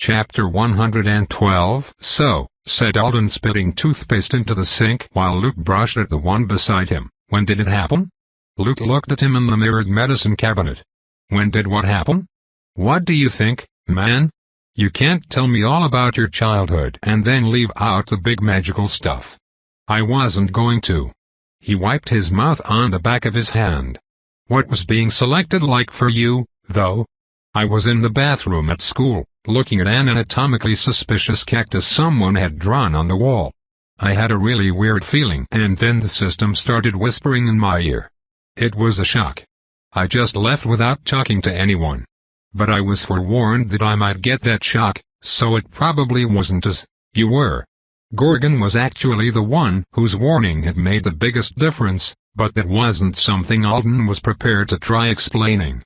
Chapter 112. So, said Alden, spitting toothpaste into the sink while Luke brushed at the one beside him. When did it happen? Luke looked at him in the mirrored medicine cabinet. When did what happen? What do you think, man? You can't tell me all about your childhood and then leave out the big magical stuff. I wasn't going to. He wiped his mouth on the back of his hand. What was being selected like for you, though? I was in the bathroom at school, looking at an anatomically suspicious cactus someone had drawn on the wall. I had a really weird feeling, and then the system started whispering in my ear. It was a shock. I just left without talking to anyone. But I was forewarned that I might get that shock, so it probably wasn't as you were. Gorgon was actually the one whose warning had made the biggest difference, but that wasn't something Alden was prepared to try explaining.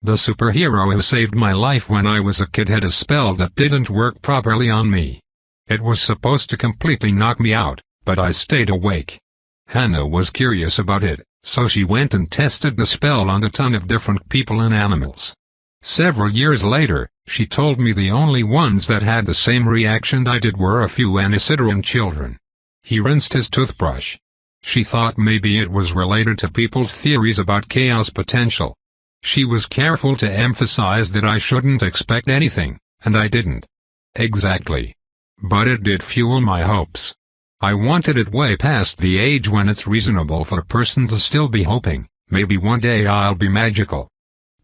The superhero who saved my life when I was a kid had a spell that didn't work properly on me. It was supposed to completely knock me out, but I stayed awake. Hannah was curious about it, so she went and tested the spell on a ton of different people and animals. Several years later, she told me the only ones that had the same reaction I did were a few Anisidran children. He rinsed his toothbrush. She thought maybe it was related to people's theories about chaos potential. She was careful to emphasize that I shouldn't expect anything, and I didn't. Exactly. But it did fuel my hopes. I wanted it way past the age when it's reasonable for a person to still be hoping, maybe one day I'll be magical.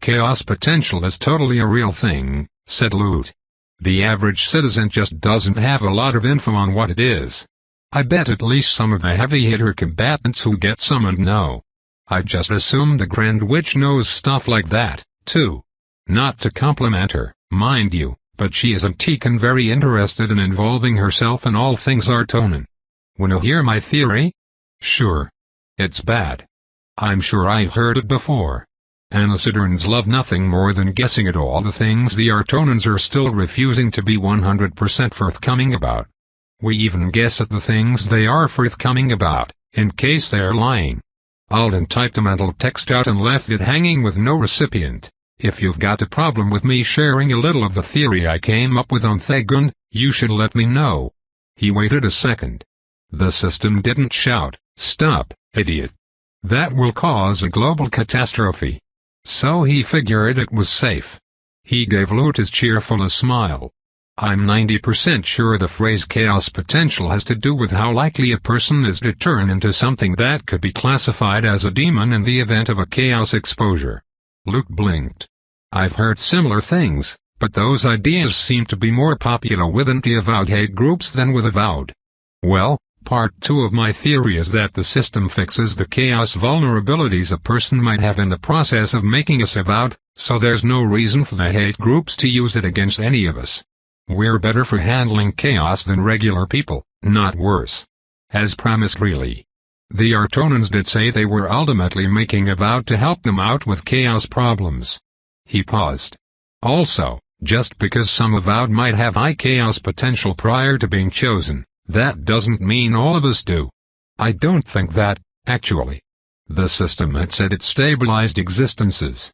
Chaos potential is totally a real thing, said Lute. The average citizen just doesn't have a lot of info on what it is. I bet at least some of the heavy-hitter combatants who get summoned know. I just assume the Grand Witch knows stuff like that, too. Not to compliment her, mind you, but she is antique and very interested in involving herself in all things Artonan. Wanna hear my theory? Sure. It's bad. I'm sure I've heard it before. Anisidrans love nothing more than guessing at all the things the Artonans are still refusing to be 100% forthcoming about. We even guess at the things they are forthcoming about, in case they're lying. Alden typed a mental text out and left it hanging with no recipient. If you've got a problem with me sharing a little of the theory I came up with on Thagun, you should let me know. He waited a second. The system didn't shout, "Stop, idiot. That will cause a global catastrophe." So he figured it was safe. He gave Lute his cheerful a smile. I'm 90% sure the phrase chaos potential has to do with how likely a person is to turn into something that could be classified as a demon in the event of a chaos exposure. Luke blinked. I've heard similar things, but those ideas seem to be more popular with anti-avowed hate groups than with avowed. Well, part 2 of my theory is that the system fixes the chaos vulnerabilities a person might have in the process of making us avowed, so there's no reason for the hate groups to use it against any of us. We're better for handling chaos than regular people, not worse. As promised really. The Artonans did say they were ultimately making avowed to help them out with chaos problems. He paused. Also, just because some avowed might have high chaos potential prior to being chosen, that doesn't mean all of us do. I don't think that, actually. The system had said it stabilized existences.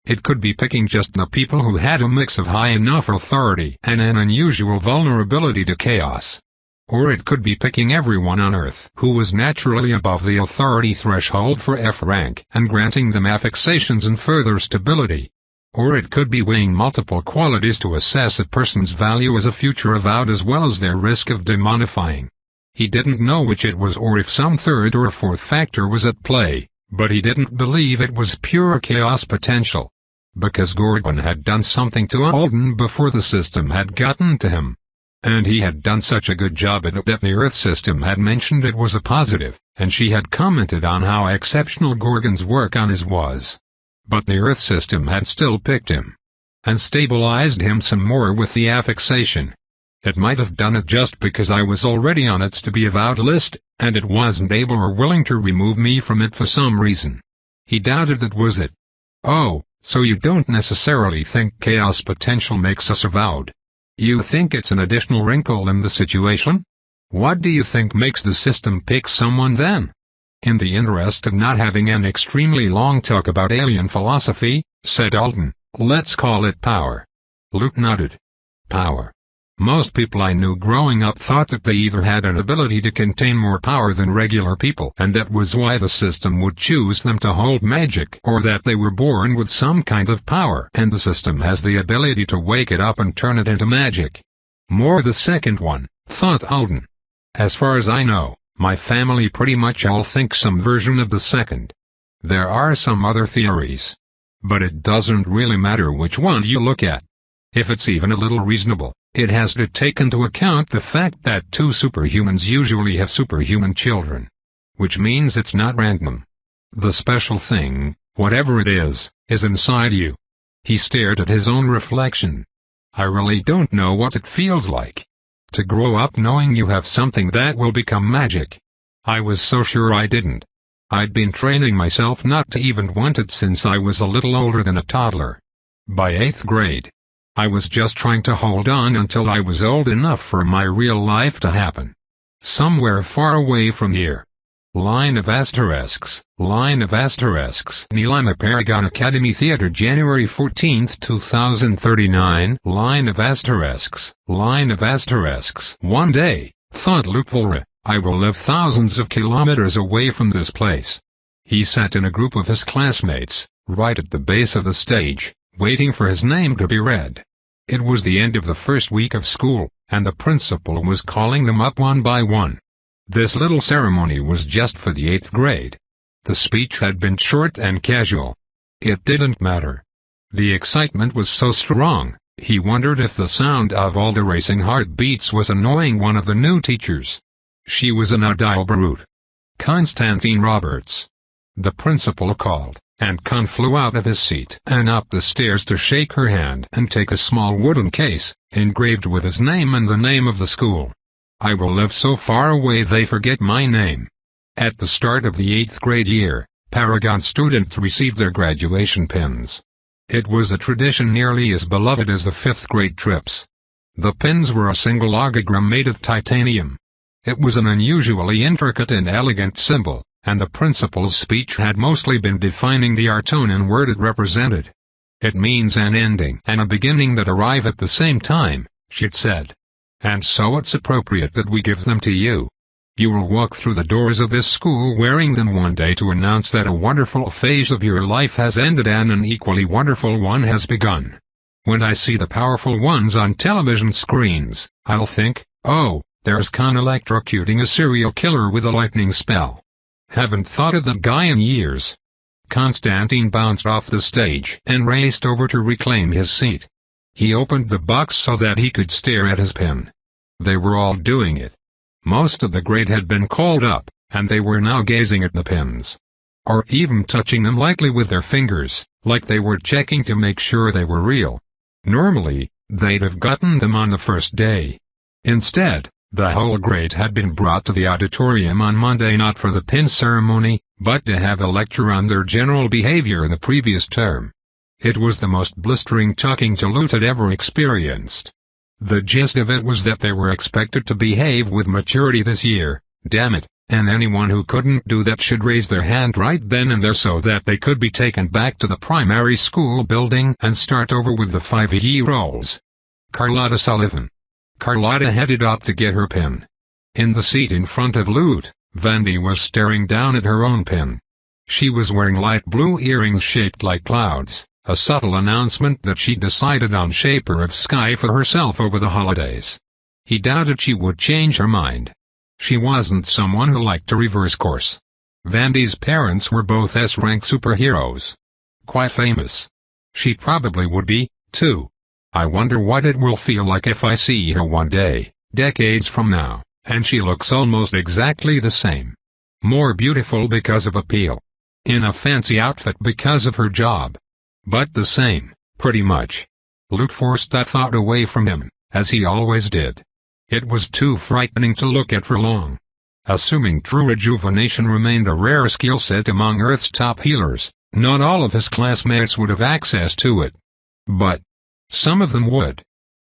It could be picking just the people who had a mix of high enough authority and an unusual vulnerability to chaos. Or it could be picking everyone on Earth who was naturally above the authority threshold for F rank and granting them affixations and further stability. Or it could be weighing multiple qualities to assess a person's value as a future avowed as well as their risk of demonifying. He didn't know which it was or if some third or fourth factor was at play, but he didn't believe it was pure chaos potential. Because Gorgon had done something to Alden before the system had gotten to him. And he had done such a good job at it that the Earth system had mentioned it was a positive, and she had commented on how exceptional Gorgon's work on his was. But the Earth system had still picked him. And stabilized him some more with the affixation. It might have done it just because I was already on its to be avowed list, and it wasn't able or willing to remove me from it for some reason. He doubted that was it. Oh. So you don't necessarily think chaos potential makes us avowed. You think it's an additional wrinkle in the situation? What do you think makes the system pick someone then? In the interest of not having an extremely long talk about alien philosophy, said Alden, let's call it power. Luke nodded. Power. Most people I knew growing up thought that they either had an ability to contain more power than regular people and that was why the system would choose them to hold magic, or that they were born with some kind of power and the system has the ability to wake it up and turn it into magic. More the second one, thought Alden. As far as I know, my family pretty much all think some version of the second. There are some other theories. But it doesn't really matter which one you look at. If it's even a little reasonable, it has to take into account the fact that two superhumans usually have superhuman children. Which means it's not random. The special thing, whatever it is inside you. He stared at his own reflection. I really don't know what it feels like to grow up knowing you have something that will become magic. I was so sure I didn't. I'd been training myself not to even want it since I was a little older than a toddler. By 8th grade, I was just trying to hold on until I was old enough for my real life to happen. Somewhere far away from here. Line of asterisks, Neelima Paragon Academy Theatre January 14, 2039, line of asterisks. One day, thought Luke Volra, I will live thousands of kilometers away from this place. He sat in a group of his classmates, right at the base of the stage, waiting for his name to be read. It was the end of the first week of school, and the principal was calling them up one by one. This little ceremony was just for the 8th grade. The speech had been short and casual. It didn't matter. The excitement was so strong, he wondered if the sound of all the racing heartbeats was annoying one of the new teachers. She was an Adile brute. Constantine Roberts. The principal called, and Con flew out of his seat and up the stairs to shake her hand and take a small wooden case, engraved with his name and the name of the school. I will live so far away they forget my name. At the start of the 8th grade year, Paragon students received their graduation pins. It was a tradition nearly as beloved as the 5th grade trips. The pins were a single logogram made of titanium. It was an unusually intricate and elegant symbol, and the principal's speech had mostly been defining the Artonan word it represented. It means an ending and a beginning that arrive at the same time, she'd said. And so it's appropriate that we give them to you. You will walk through the doors of this school wearing them one day to announce that a wonderful phase of your life has ended and an equally wonderful one has begun. When I see the powerful ones on television screens, I'll think, oh, there's Con electrocuting a serial killer with a lightning spell. Haven't thought of that guy in years. Constantine bounced off the stage and raced over to reclaim his seat. He opened the box so that he could stare at his pin. They were all doing it. Most of the grade had been called up, and they were now gazing at the pins. Or even touching them lightly with their fingers, like they were checking to make sure they were real. Normally, they'd have gotten them on the first day. Instead, the whole grade had been brought to the auditorium on Monday not for the pin ceremony, but to have a lecture on their general behavior the previous term. It was the most blistering talking to Lute had ever experienced. The gist of it was that they were expected to behave with maturity this year, damn it, and anyone who couldn't do that should raise their hand right then and there so that they could be taken back to the primary school building and start over with the 5-year-olds. Carlotta Sullivan. Carlotta headed up to get her pin. In the seat in front of Lute, Vandy was staring down at her own pin. She was wearing light blue earrings shaped like clouds, a subtle announcement that she'd decided on Shaper of Sky for herself over the holidays. He doubted she would change her mind. She wasn't someone who liked to reverse course. Vandy's parents were both S-rank superheroes. Quite famous. She probably would be, too. I wonder what it will feel like if I see her one day, decades from now, and she looks almost exactly the same. More beautiful because of appeal. In a fancy outfit because of her job. But the same, pretty much. Luke forced that thought away from him, as he always did. It was too frightening to look at for long. Assuming true rejuvenation remained a rare skill set among Earth's top healers, not all of his classmates would have access to it. But some of them would.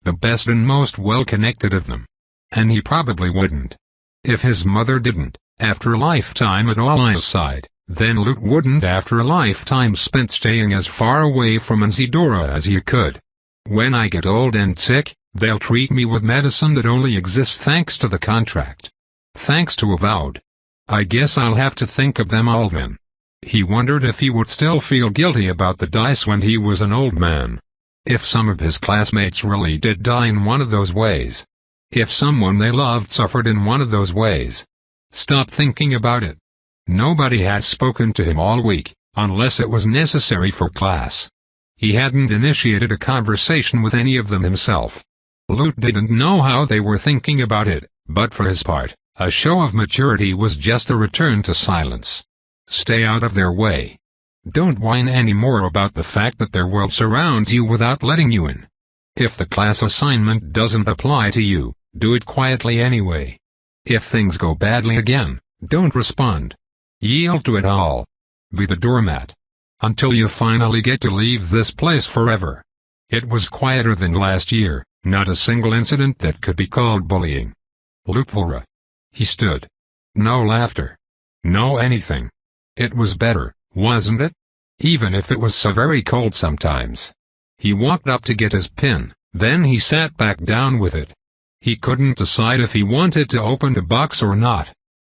The best and most well-connected of them. And he probably wouldn't. If his mother didn't, after a lifetime at Ali's side, then Luke wouldn't after a lifetime spent staying as far away from Anzidora as he could. When I get old and sick, They'll treat me with medicine that only exists thanks to the contract. Thanks to avowed. I guess I'll have to think of them all then. He wondered if he would still feel guilty about the dice when he was an old man. If some of his classmates really did die in one of those ways. If someone they loved suffered in one of those ways. Stop thinking about it. Nobody had spoken to him all week, unless it was necessary for class. He hadn't initiated a conversation with any of them himself. Luke didn't know how they were thinking about it, but for his part, a show of maturity was just a return to silence. Stay out of their way. Don't whine anymore about the fact that their world surrounds you without letting you in. If the class assignment doesn't apply to you, do it quietly anyway. If things go badly again, don't respond. Yield to it all. Be the doormat. Until you finally get to leave this place forever. It was quieter than last year, not a single incident that could be called bullying. Luke Volra. He stood. No laughter. No anything. It was better, wasn't it? Even if it was so very cold sometimes. He walked up to get his pin, then he sat back down with it. He couldn't decide if he wanted to open the box or not.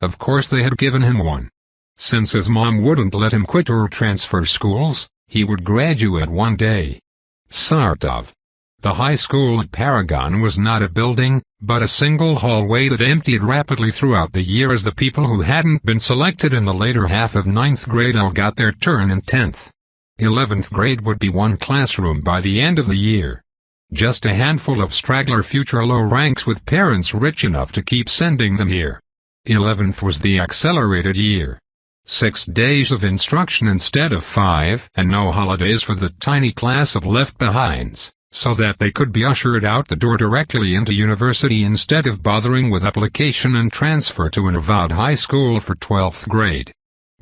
Of course they had given him one. Since his mom wouldn't let him quit or transfer schools, he would graduate one day. Sort of. The high school at Paragon was not a building, but a single hallway that emptied rapidly throughout the year as the people who hadn't been selected in the later half of 9th grade all got their turn in 10th. 11th grade would be one classroom by the end of the year. Just a handful of straggler future low ranks with parents rich enough to keep sending them here. 11th was the accelerated year. 6 days of instruction instead of 5, and no holidays for the tiny class of left-behinds, so that they could be ushered out the door directly into university instead of bothering with application and transfer to an avowed high school for 12th grade.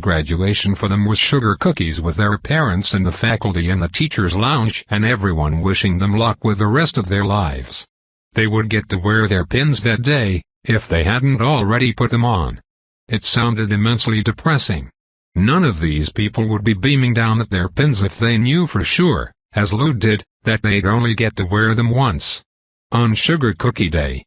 Graduation for them was sugar cookies with their parents and the faculty in the teacher's lounge and everyone wishing them luck with the rest of their lives. They would get to wear their pins that day, if they hadn't already put them on. It sounded immensely depressing. None of these people would be beaming down at their pins if they knew for sure, as Lou did, that they'd only get to wear them once. On Sugar Cookie Day.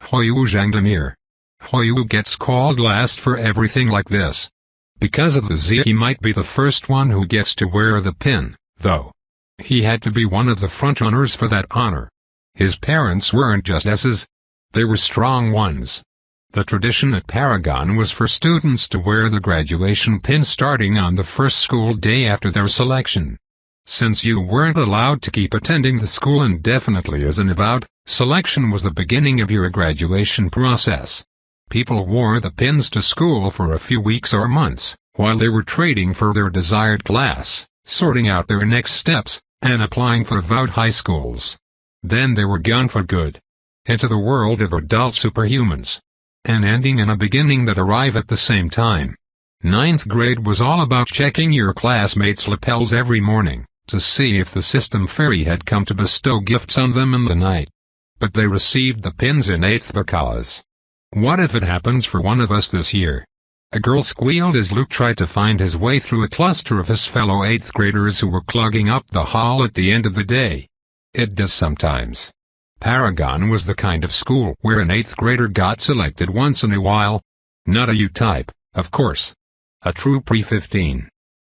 Hoyu Zhangdamir. Hoyu gets called last for everything like this. Because of the Z, he might be the first one who gets to wear the pin, though. He had to be one of the frontrunners for that honor. His parents weren't just S's. They were strong ones. The tradition at Paragon was for students to wear the graduation pin starting on the first school day after their selection. Since you weren't allowed to keep attending the school indefinitely as an avowed, selection was the beginning of your graduation process. People wore the pins to school for a few weeks or months, while they were trading for their desired class, sorting out their next steps, and applying for avowed high schools. Then they were gone for good. Into the world of adult superhumans. An ending and a beginning that arrive at the same time. 9th grade was all about checking your classmates' lapels every morning, to see if the system fairy had come to bestow gifts on them in the night. But they received the pins in 8th because. What if it happens for one of us this year? A girl squealed as Luke tried to find his way through a cluster of his fellow 8th graders who were clogging up the hall at the end of the day. It does sometimes. Paragon was the kind of school where an 8th grader got selected once in a while. Not a U-type, of course. A true pre-15.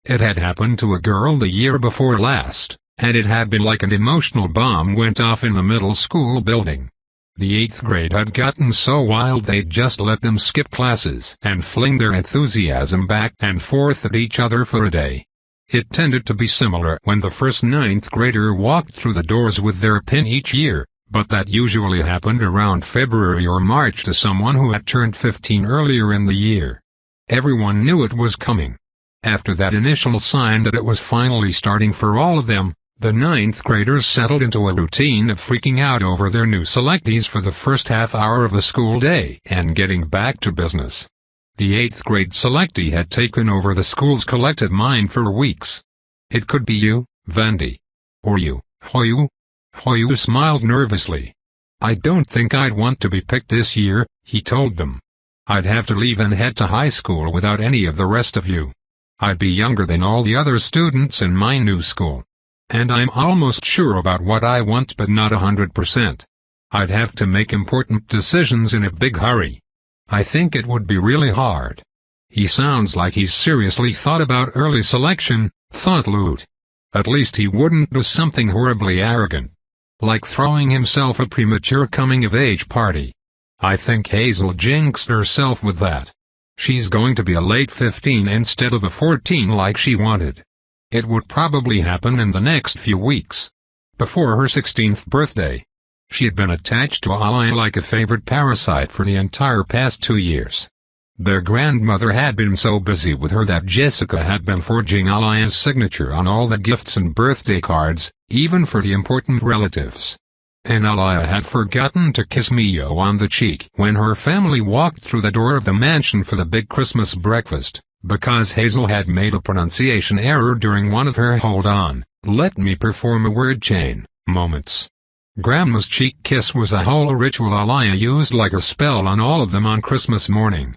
It had happened to a girl the year before last, and it had been like an emotional bomb went off in the middle school building. The 8th grade had gotten so wild they'd just let them skip classes and fling their enthusiasm back and forth at each other for a day. It tended to be similar when the first 9th grader walked through the doors with their pin each year. But that usually happened around February or March to someone who had turned 15 earlier in the year. Everyone knew it was coming. After that initial sign that it was finally starting for all of them, the 9th graders settled into a routine of freaking out over their new selectees for the first half hour of a school day and getting back to business. The 8th grade selectee had taken over the school's collective mind for weeks. It could be you, Vandy. Or you, Hoyu. Hoyu smiled nervously. I don't think I'd want to be picked this year, he told them. I'd have to leave and head to high school without any of the rest of you. I'd be younger than all the other students in my new school. And I'm almost sure about what I want but not 100%. I'd have to make important decisions in a big hurry. I think it would be really hard. He sounds like he's seriously thought about early selection, thought Lute. At least he wouldn't do something horribly arrogant, like throwing himself a premature coming-of-age party. I think Hazel jinxed herself with that. She's going to be a late 15 instead of a 14 like she wanted. It would probably happen in the next few weeks. Before her 16th birthday. She had been attached to Alaya like a favorite parasite for the entire past 2 years. Their grandmother had been so busy with her that Jessica had been forging Alaya's signature on all the gifts and birthday cards, even for the important relatives. And Alaya had forgotten to kiss Mio on the cheek when her family walked through the door of the mansion for the big Christmas breakfast, because Hazel had made a pronunciation error during one of her "hold on, let me perform a word chain" moments. Grandma's cheek kiss was a whole ritual Alaya used like a spell on all of them on Christmas morning.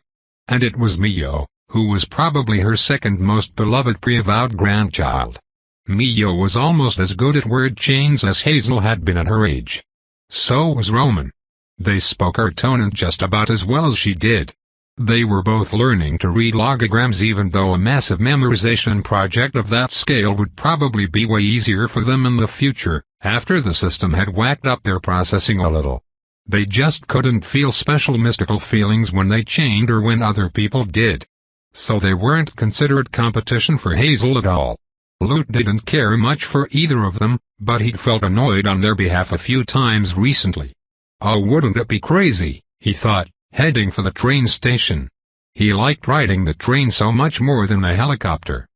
And it was Mio, who was probably her second most beloved pre-avowed grandchild. Mio was almost as good at word chains as Hazel had been at her age. So was Roman. They spoke Artonan just about as well as she did. They were both learning to read logograms, even though a massive memorization project of that scale would probably be way easier for them in the future, after the system had whacked up their processing a little. They just couldn't feel special mystical feelings when they chained or when other people did. So they weren't considered competition for Hazel at all. Lute didn't care much for either of them, but he'd felt annoyed on their behalf a few times recently. Oh, wouldn't it be crazy, he thought, heading for the train station. He liked riding the train so much more than the helicopter.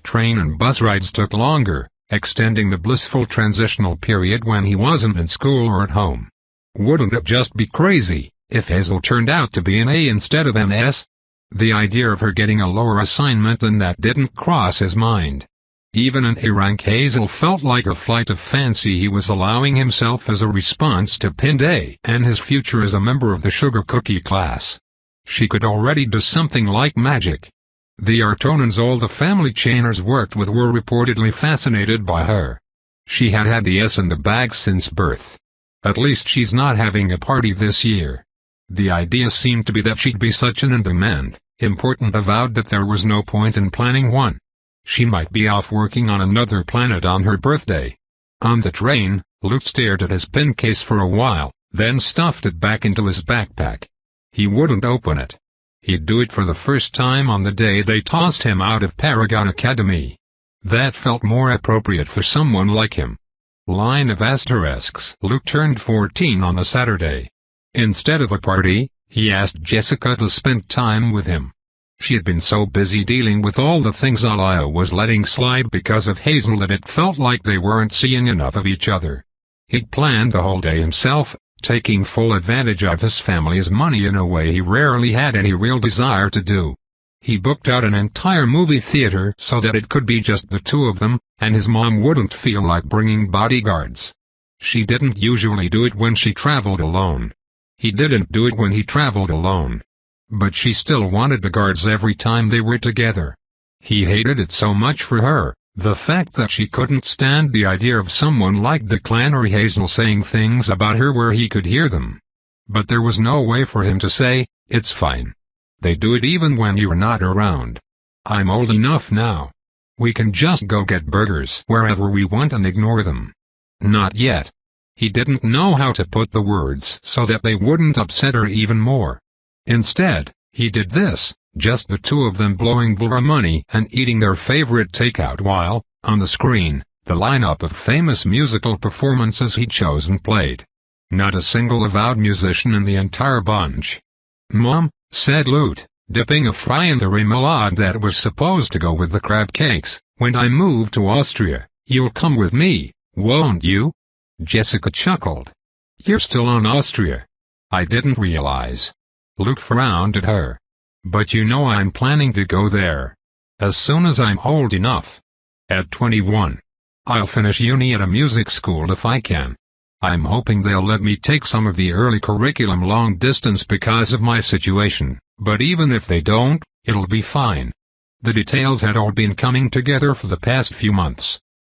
Train and bus rides took longer, extending the blissful transitional period when he wasn't in school or at home. Wouldn't it just be crazy if Hazel turned out to be an A instead of an S? The idea of her getting a lower assignment than that didn't cross his mind. Even an A rank Hazel felt like a flight of fancy he was allowing himself as a response to pinned A and his future as a member of the sugar cookie class. She could already do something like magic. The Artonans all the family chainers worked with were reportedly fascinated by her. She had had the S in the bag since birth. At least she's not having a party this year. The idea seemed to be that she'd be such an in-demand, important avowed that there was no point in planning one. She might be off working on another planet on her birthday. On the train, Luke stared at his pen case for a while, then stuffed it back into his backpack. He wouldn't open it. He'd do it for the first time on the day they tossed him out of Paragon Academy. That felt more appropriate for someone like him. Line of asterisks. Luke turned 14 on a Saturday. Instead of a party, he asked Jessica to spend time with him. She had been so busy dealing with all the things Alaya was letting slide because of Hazel that it felt like they weren't seeing enough of each other. He'd planned the whole day himself, taking full advantage of his family's money in a way he rarely had any real desire to do. He booked out an entire movie theater so that it could be just the two of them, and his mom wouldn't feel like bringing bodyguards. She didn't usually do it when she traveled alone. He didn't do it when he traveled alone. But she still wanted the guards every time they were together. He hated it so much for her, the fact that she couldn't stand the idea of someone like Declan or Hazel saying things about her where he could hear them. But there was no way for him to say, "It's fine. They do it even when you're not around. I'm old enough now. We can just go get burgers wherever we want and ignore them." Not yet. He didn't know how to put the words so that they wouldn't upset her even more. Instead, he did this, just the two of them blowing blur money and eating their favorite takeout while, on the screen, the lineup of famous musical performances he'd chosen played. Not a single avowed musician in the entire bunch. "Mom," said Lute, dipping a fry in the remoulade that was supposed to go with the crab cakes, "when I move to Austria, you'll come with me, won't you?" Jessica chuckled. "You're still on Austria? I didn't realize." Luke frowned at her. "But you know I'm planning to go there. As soon as I'm old enough. At 21. I'll finish uni at a music school if I can. I'm hoping they'll let me take some of the early curriculum long distance because of my situation, but even if they don't, it'll be fine." The details had all been coming together for the past few months.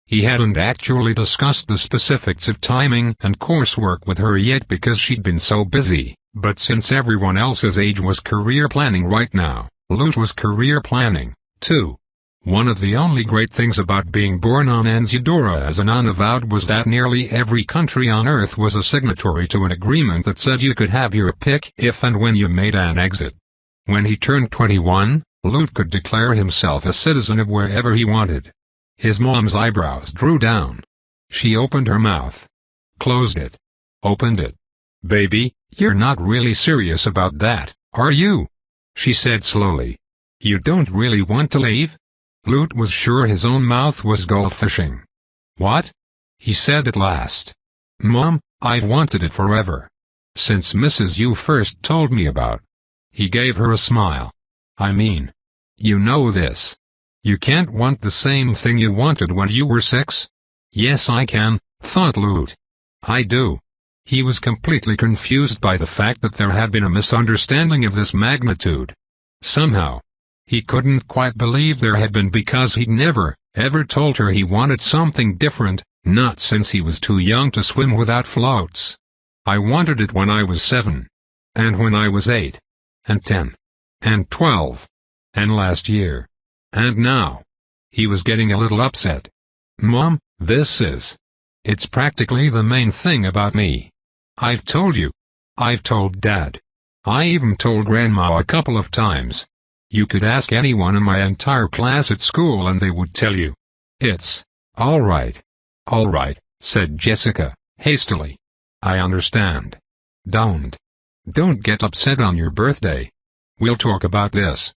He hadn't actually discussed the specifics of timing and coursework with her yet because she'd been so busy, but since everyone else's age was career planning right now, Lute was career planning, too. One of the only great things about being born on Anzidora as an unavowed was that nearly every country on Earth was a signatory to an agreement that said you could have your pick if and when you made an exit. When he turned 21, Lute could declare himself a citizen of wherever he wanted. His mom's eyebrows drew down. She opened her mouth. Closed it. Opened it. "Baby, you're not really serious about that, are you?" she said slowly. "You don't really want to leave?" Lute was sure his own mouth was goldfishing. "What?" he said at last. "Mom, I've wanted it forever. Since Mrs. You first told me about." He gave her a smile. "I mean, you know this. You can't want the same thing you wanted when you were 6? "Yes, I can," thought Lute. "I do." He was completely confused by the fact that there had been a misunderstanding of this magnitude. Somehow, he couldn't quite believe there had been because he'd never, ever told her he wanted something different, not since he was too young to swim without floats. "I wanted it when I was 7. And when I was 8. And 10. And 12. And last year. And now." He was getting a little upset. "Mom, it's practically the main thing about me. I've told you. I've told Dad. I even told Grandma a couple of times. You could ask anyone in my entire class at school and they would tell you. It's all right." "All right," said Jessica, hastily. "I understand. Don't get upset on your birthday. We'll talk about this."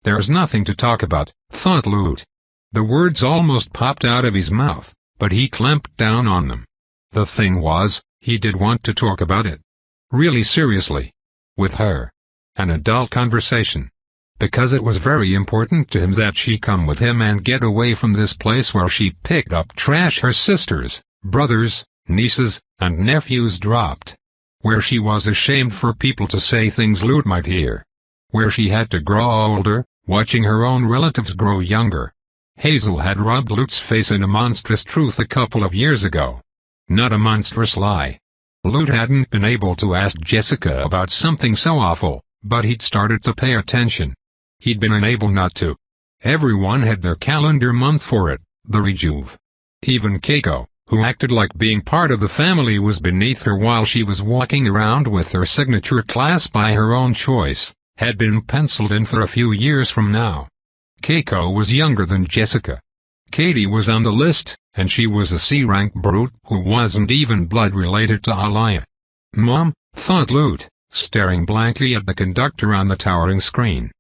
"There's nothing to talk about," thought Lute. The words almost popped out of his mouth, but he clamped down on them. The thing was, he did want to talk about it. Really seriously. With her. An adult conversation. Because it was very important to him that she come with him and get away from this place where she picked up trash her sisters, brothers, nieces, and nephews dropped. Where she was ashamed for people to say things Lute might hear. Where she had to grow older, watching her own relatives grow younger. Hazel had rubbed Lute's face in a monstrous truth a couple of years ago. Not a monstrous lie. Lute hadn't been able to ask Jessica about something so awful, but he'd started to pay attention. He'd been unable not to. Everyone had their calendar month for it, the Rejuve. Even Keiko, who acted like being part of the family was beneath her while she was walking around with her signature class by her own choice, had been penciled in for a few years from now. Keiko was younger than Jessica. Katie was on the list, and she was a C-rank brute who wasn't even blood-related to Alaya. "Mom," thought Lute, staring blankly at the conductor on the towering screen.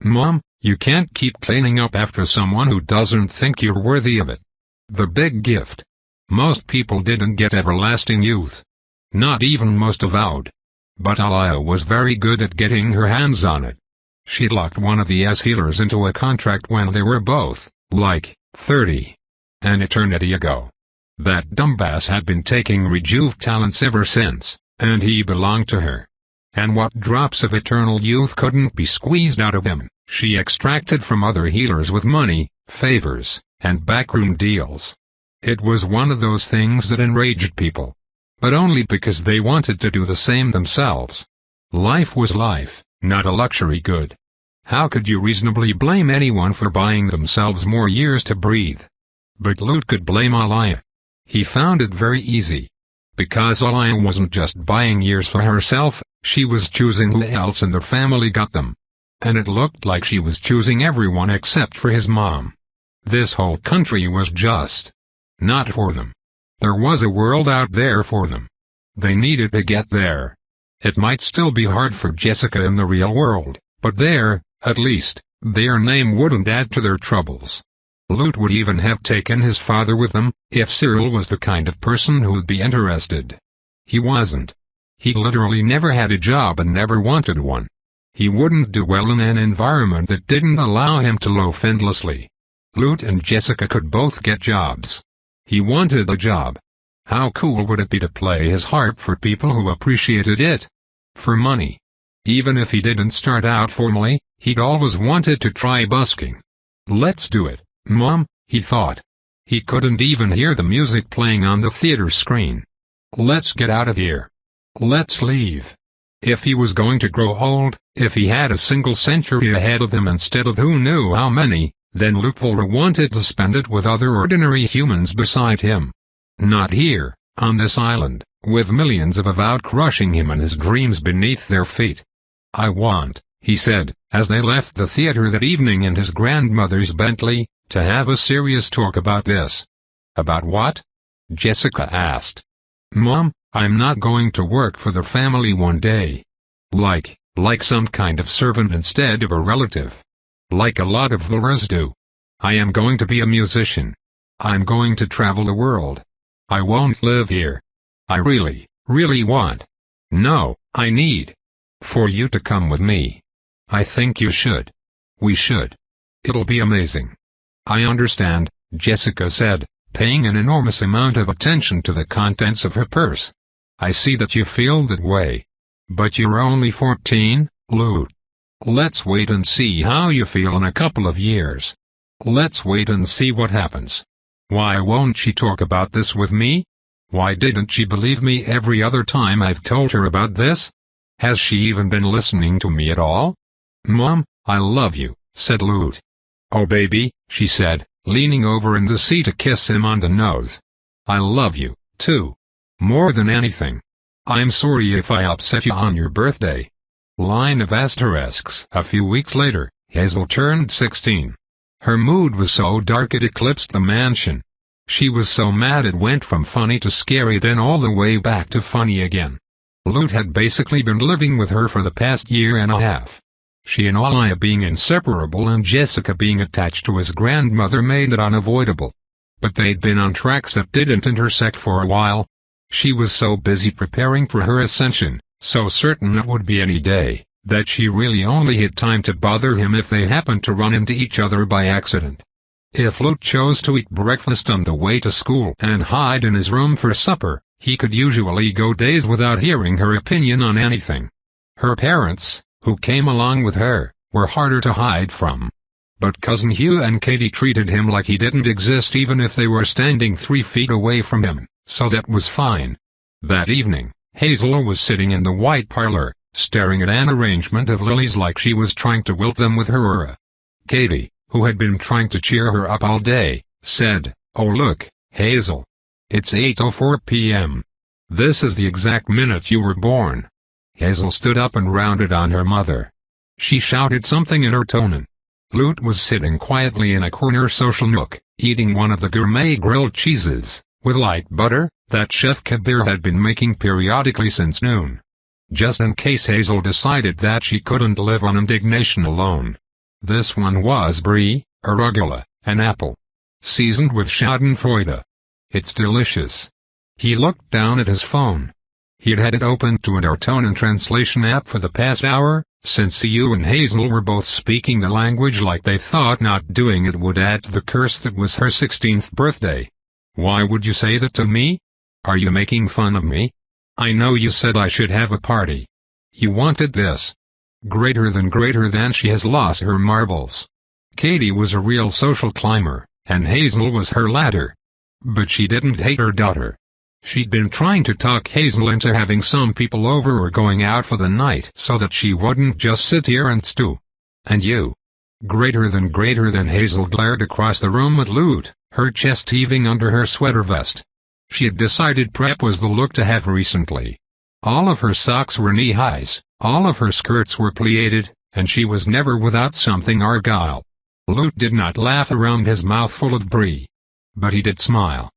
"Mom, you can't keep cleaning up after someone who doesn't think you're worthy of it." The big gift. Most people didn't get everlasting youth. Not even most avowed. But Alaya was very good at getting her hands on it. She'd locked one of the S-healers into a contract when they were both, 30. An eternity ago. That dumbass had been taking Rejuve talents ever since, and he belonged to her. And what drops of eternal youth couldn't be squeezed out of him, she extracted from other healers with money, favors, and backroom deals. It was one of those things that enraged people. But only because they wanted to do the same themselves. Life was life, not a luxury good. How could you reasonably blame anyone for buying themselves more years to breathe? But Lute could blame Alaya. He found it very easy. Because Alaya wasn't just buying years for herself, she was choosing who else in the family got them. And it looked like she was choosing everyone except for his mom. This whole country was just not for them. There was a world out there for them. They needed to get there. It might still be hard for Jessica in the real world, but there, at least, their name wouldn't add to their troubles. Lute would even have taken his father with him, if Cyril was the kind of person who'd be interested. He wasn't. He literally never had a job and never wanted one. He wouldn't do well in an environment that didn't allow him to loaf endlessly. Lute and Jessica could both get jobs. He wanted a job. How cool would it be to play his harp for people who appreciated it? For money. Even if he didn't start out formally, he'd always wanted to try busking. Let's do it, Mom, he thought. He couldn't even hear the music playing on the theater screen. Let's get out of here. Let's leave. If he was going to grow old, if he had a single century ahead of him instead of who knew how many, then Luke Volter wanted to spend it with other ordinary humans beside him. Not here, on this island, with millions of avowed crushing him and his dreams beneath their feet. I want, he said, as they left the theater that evening in his grandmother's Bentley, to have a serious talk about this. About what? Jessica asked. Mom, I'm not going to work for the family one day. Like some kind of servant instead of a relative. Like a lot of Volters do. I am going to be a musician. I'm going to travel the world. I won't live here. I really want. No, I need. For you to come with me. I think you should. We should. It'll be amazing. I understand, Jessica said, paying an enormous amount of attention to the contents of her purse. I see that you feel that way. But you're only 14, Luke. Let's wait and see how you feel in a couple of years. Let's wait and see what happens. Why won't she talk about this with me? Why didn't she believe me every other time I've told her about this? Has she even been listening to me at all? Mom, I love you, said Luke. Oh baby, she said, leaning over in the seat to kiss him on the nose. I love you, too. More than anything. I'm sorry if I upset you on your birthday. Line of asterisks. A few weeks later, Hazel turned 16. Her mood was so dark it eclipsed the mansion. She was so mad it went from funny to scary, then all the way back to funny again. Luke had basically been living with her for the past year and a half. She and Alaya being inseparable and Jessica being attached to his grandmother made it unavoidable. But they'd been on tracks that didn't intersect for a while. She was so busy preparing for her ascension, so certain it would be any day, that she really only had time to bother him if they happened to run into each other by accident. If Luke chose to eat breakfast on the way to school and hide in his room for supper, he could usually go days without hearing her opinion on anything. Her parents, who came along with her, were harder to hide from. But Cousin Hugh and Katie treated him like he didn't exist even if they were standing 3 feet away from him, so that was fine. That evening, Hazel was sitting in the white parlor, staring at an arrangement of lilies like she was trying to wilt them with her aura. Katie, who had been trying to cheer her up all day, said, "Oh look, Hazel. It's 8:04 p.m. This is the exact minute you were born." Hazel stood up and rounded on her mother. She shouted something in her tone. Luke was sitting quietly in a corner social nook, eating one of the gourmet grilled cheeses, with light butter, that Chef Kabir had been making periodically since noon. Just in case Hazel decided that she couldn't live on indignation alone. This one was brie, arugula, and apple. Seasoned with schadenfreude. It's delicious. He looked down at his phone. He'd had it open to an Artonan translation app for the past hour, since Hugh and Hazel were both speaking the language like they thought not doing it would add to the curse that was her 16th birthday. Why would you say that to me? Are you making fun of me? I know you said I should have a party. You wanted this. Greater than she has lost her marbles. Katie was a real social climber, and Hazel was her ladder. But she didn't hate her daughter. She'd been trying to talk Hazel into having some people over or going out for the night so that she wouldn't just sit here and stew. And you? Greater than Hazel glared across the room at Luke, her chest heaving under her sweater vest. She had decided prep was the look to have recently. All of her socks were knee-highs, all of her skirts were pleated, and she was never without something argyle. Luke did not laugh around his mouth full of brie. But he did smile.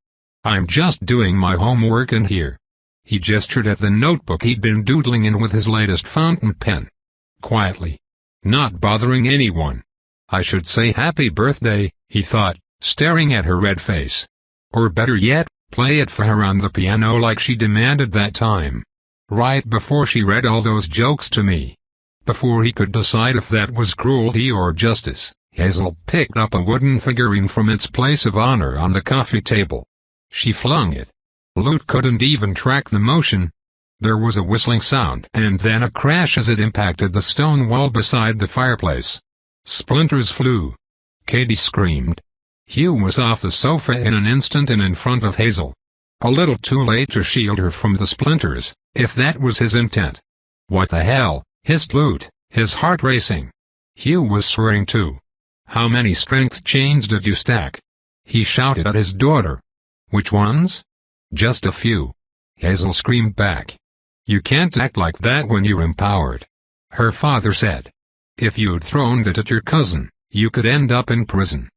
I'm just doing my homework in here. He gestured at the notebook he'd been doodling in with his latest fountain pen. Quietly. Not bothering anyone. I should say happy birthday, he thought, staring at her red face. Or better yet, play it for her on the piano like she demanded that time. Right before she read all those jokes to me. Before he could decide if that was cruelty or justice, Hazel picked up a wooden figurine from its place of honor on the coffee table. She flung it. Luke couldn't even track the motion. There was a whistling sound and then a crash as it impacted the stone wall beside the fireplace. Splinters flew. Katie screamed. Hugh was off the sofa in an instant and in front of Hazel. A little too late to shield her from the splinters, if that was his intent. "What the hell?" hissed Lute, his heart racing. Hugh was swearing too. "How many strength chains did you stack?" he shouted at his daughter. "Which ones?" "Just a few," Hazel screamed back. "You can't act like that when you're empowered," her father said. "If you'd thrown that at your cousin, you could end up in prison."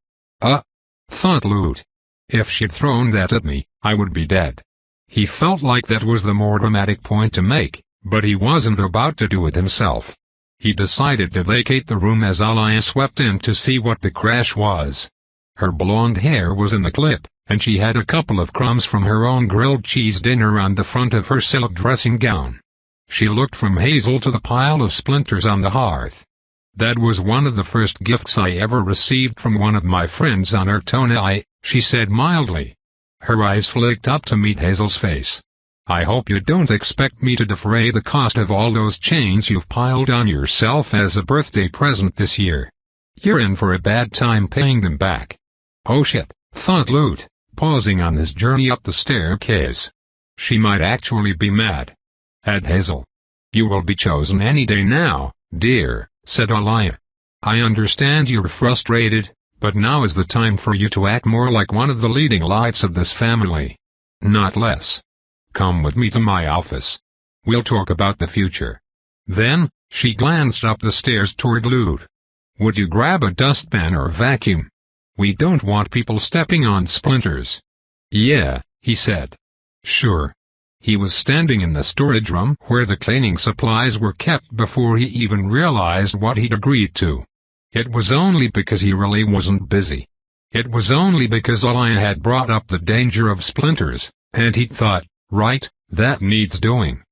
Thought Lute. "If she'd thrown that at me, I would be dead." He felt like that was the more dramatic point to make, but he wasn't about to do it himself. He decided to vacate the room as Alaya swept in to see what the crash was. Her blonde hair was in the clip, and she had a couple of crumbs from her own grilled cheese dinner on the front of her silk dressing gown. She looked from Hazel to the pile of splinters on the hearth. "That was one of the first gifts I ever received from one of my friends on Ertona, she said mildly. Her eyes flicked up to meet Hazel's face. "I hope you don't expect me to defray the cost of all those chains you've piled on yourself as a birthday present this year. You're in for a bad time paying them back." "Oh shit," thought Lute, pausing on his journey up the staircase. She might actually be mad at Hazel. "You will be chosen any day now, dear," said Alaya. "I understand you're frustrated, but now is the time for you to act more like one of the leading lights of this family. Not less. Come with me to my office. We'll talk about the future." Then, she glanced up the stairs toward Lute. "Would you grab a dustpan or vacuum? We don't want people stepping on splinters." "Yeah," he said. "Sure." He was standing in the storage room where the cleaning supplies were kept before he even realized what he'd agreed to. It was only because he really wasn't busy. It was only because Alaya had brought up the danger of splinters, and he'd thought, right, that needs doing.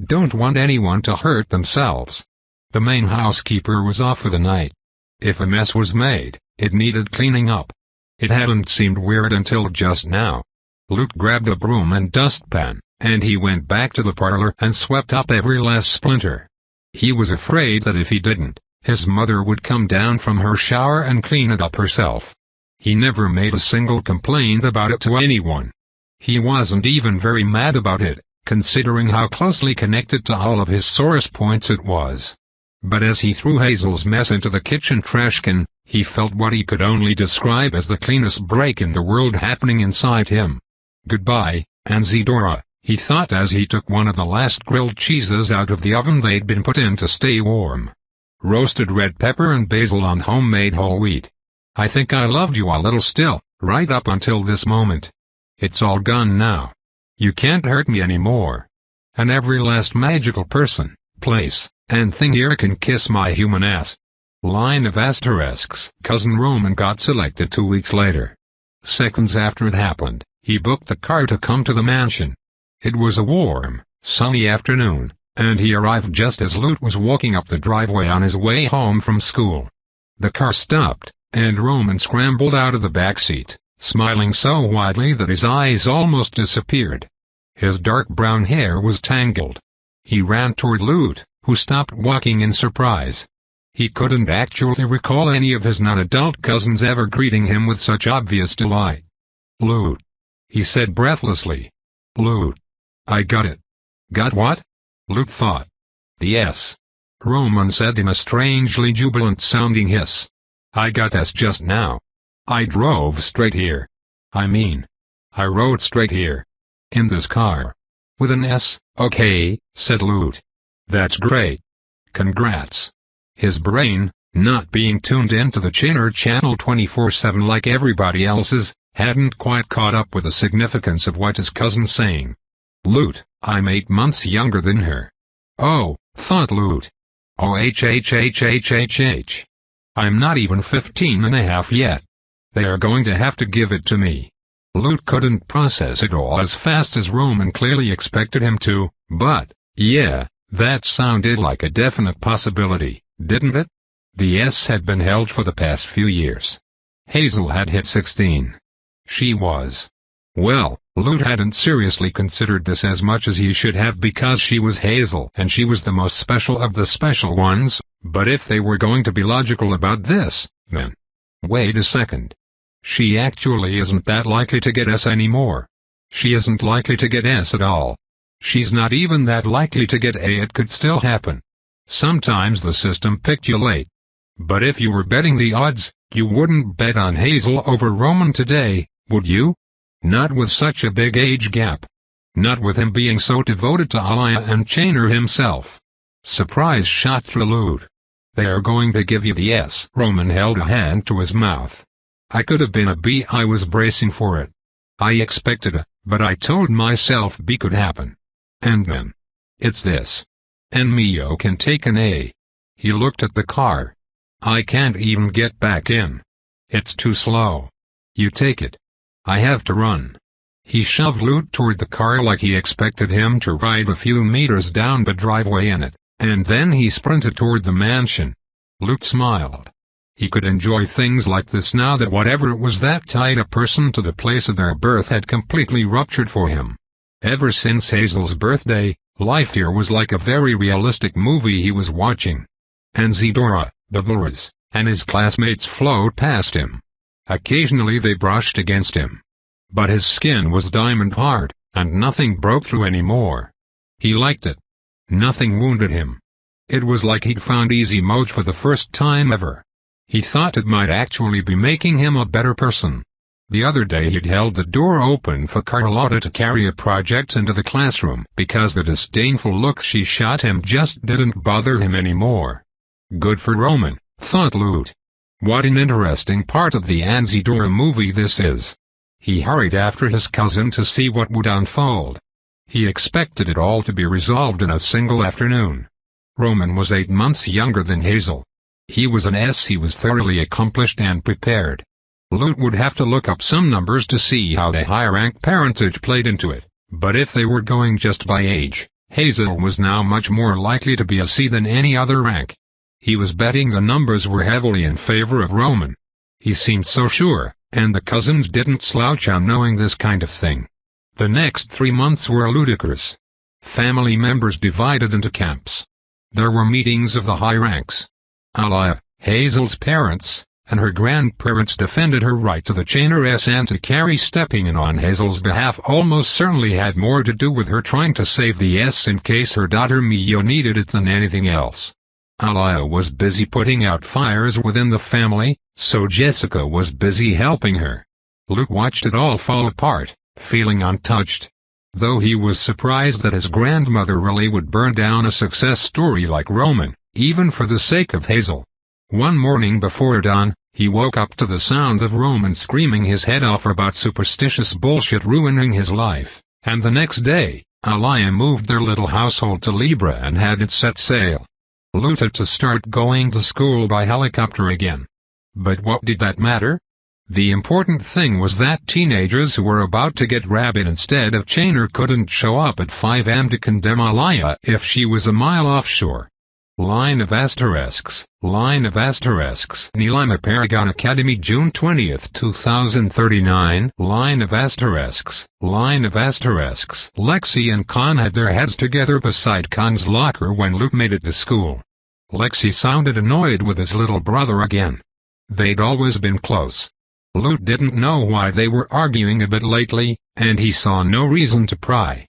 Don't want anyone to hurt themselves. The main housekeeper was off for the night. If a mess was made, it needed cleaning up. It hadn't seemed weird until just now. Luke grabbed a broom and dustpan, and he went back to the parlor and swept up every last splinter. He was afraid that if he didn't, his mother would come down from her shower and clean it up herself. He never made a single complaint about it to anyone. He wasn't even very mad about it, considering how closely connected to all of his sorest points it was. But as he threw Hazel's mess into the kitchen trash can, he felt what he could only describe as the cleanest break in the world happening inside him. "Goodbye, Anzidora," he thought as he took one of the last grilled cheeses out of the oven they'd been put in to stay warm. Roasted red pepper and basil on homemade whole wheat. "I think I loved you a little still, right up until this moment. It's all gone now. You can't hurt me anymore. And every last magical person, place, and thing here can kiss my human ass." Line of asterisks. Cousin Roman got selected 2 weeks later. Seconds after it happened, he booked the car to come to the mansion. It was a warm, sunny afternoon, and he arrived just as Lute was walking up the driveway on his way home from school. The car stopped, and Roman scrambled out of the back seat, smiling so widely that his eyes almost disappeared. His dark brown hair was tangled. He ran toward Lute, who stopped walking in surprise. He couldn't actually recall any of his non-adult cousins ever greeting him with such obvious delight. "Lute," he said breathlessly. "Lute. I got it." "Got what?" Lute thought. "The S," Roman said in a strangely jubilant-sounding hiss. "I got S just now. I drove straight here. I rode straight here. In this car. With an S, okay," said Lute. "That's great. Congrats." His brain, not being tuned into the Chinner channel 24/7 like everybody else's, hadn't quite caught up with the significance of what his cousin's saying. "Lute, I'm 8 months younger than her." "Oh," thought Lute. "Oh h. I'm not even 15 and a half yet. They are going to have to give it to me." Lute couldn't process it all as fast as Roman clearly expected him to, but, yeah, that sounded like a definite possibility, didn't it? The S had been held for the past few years. Hazel had hit 16. She was. Well, Lute hadn't seriously considered this as much as he should have because she was Hazel and she was the most special of the special ones, but if they were going to be logical about this, then. Wait a second. She actually isn't that likely to get S anymore. She isn't likely to get S at all. She's not even that likely to get A. It could still happen. Sometimes the system picked you late. But if you were betting the odds, you wouldn't bet on Hazel over Roman today, would you? Not with such a big age gap. Not with him being so devoted to Aliyah and Chainer himself. Surprise shot through Lute. They are going to give you the S. Roman held a hand to his mouth. I could have been a B. I was bracing for it. I expected a, but I told myself B could happen. And then. It's this. And Mio can take an A. He looked at the car. I can't even get back in. It's too slow. You take it. I have to run. He shoved Lute toward the car like he expected him to ride a few meters down the driveway in it, and then he sprinted toward the mansion. Lute smiled. He could enjoy things like this now that whatever it was that tied a person to the place of their birth had completely ruptured for him. Ever since Hazel's birthday, life here was like a very realistic movie he was watching. And Zedora, the Blurs, and his classmates flowed past him. Occasionally they brushed against him. But his skin was diamond hard, and nothing broke through anymore. He liked it. Nothing wounded him. It was like he'd found easy mode for the first time ever. He thought it might actually be making him a better person. The other day he'd held the door open for Carlotta to carry a project into the classroom because the disdainful look she shot him just didn't bother him anymore. Good for Roman, thought Lute. What an interesting part of the Anzidora movie this is. He hurried after his cousin to see what would unfold. He expected it all to be resolved in a single afternoon. Roman was 8 months younger than Hazel. He was an S. He was thoroughly accomplished and prepared. Lute would have to look up some numbers to see how the high-rank parentage played into it, but if they were going just by age, Hazel was now much more likely to be a C than any other rank. He was betting the numbers were heavily in favor of Roman. He seemed so sure, and the cousins didn't slouch on knowing this kind of thing. The next 3 months were ludicrous. Family members divided into camps. There were meetings of the high ranks. Aliyah, Hazel's parents, and her grandparents defended her right to the Chainer S, and to Carrie stepping in on Hazel's behalf almost certainly had more to do with her trying to save the S in case her daughter Mio needed it than anything else. Aliyah was busy putting out fires within the family, so Jessica was busy helping her. Lute watched it all fall apart, feeling untouched. Though he was surprised that his grandmother really would burn down a success story like Roman, even for the sake of Hazel. One morning before dawn, he woke up to the sound of Roman screaming his head off about superstitious bullshit ruining his life, and the next day, Aliyah moved their little household to Libra and had it set sail. Lute had to start going to school by helicopter again. But what did that matter? The important thing was that teenagers who were about to get rabid instead of Chainer couldn't show up at 5 am to condemn Aliyah if she was a mile offshore. Line of asterisks, line of asterisks. Neelima Paragon Academy, June 20, 2039. Line of asterisks, line of asterisks. Lexi and Khan had their heads together beside Khan's locker when Lute made it to school. Lexi sounded annoyed with his little brother again. They'd always been close. Lute didn't know why they were arguing a bit lately, and he saw no reason to pry.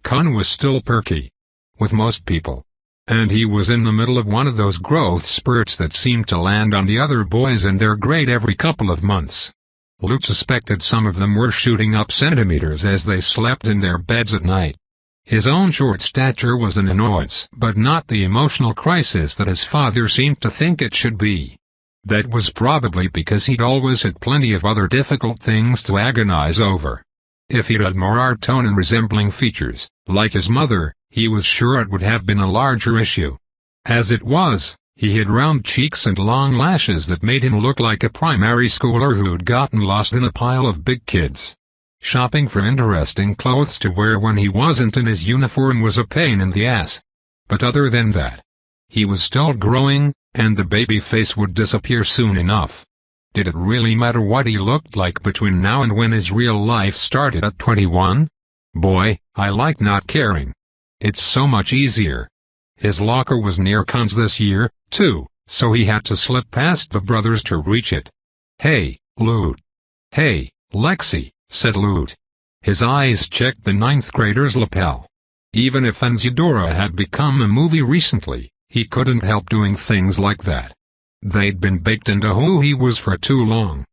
Khan was still perky. With most people. And he was in the middle of one of those growth spurts that seemed to land on the other boys in their grade every couple of months. Lute suspected some of them were shooting up centimeters as they slept in their beds at night. His own short stature was an annoyance, but not the emotional crisis that his father seemed to think it should be. That was probably because he'd always had plenty of other difficult things to agonize over. If he'd had more art tone and resembling features, like his mother, he was sure it would have been a larger issue. As it was, he had round cheeks and long lashes that made him look like a primary schooler who'd gotten lost in a pile of big kids. Shopping for interesting clothes to wear when he wasn't in his uniform was a pain in the ass. But other than that, he was still growing, and the baby face would disappear soon enough. Did it really matter what he looked like between now and when his real life started at 21? Boy, I like not caring. It's so much easier. His locker was near Khan's this year, too, so he had to slip past the brothers to reach it. Hey, Lute. "Hey, Lexi," said Loot. His eyes checked the ninth grader's lapel. Even if Enzidora had become a movie recently, he couldn't help doing things like that. They'd been baked into who he was for too long.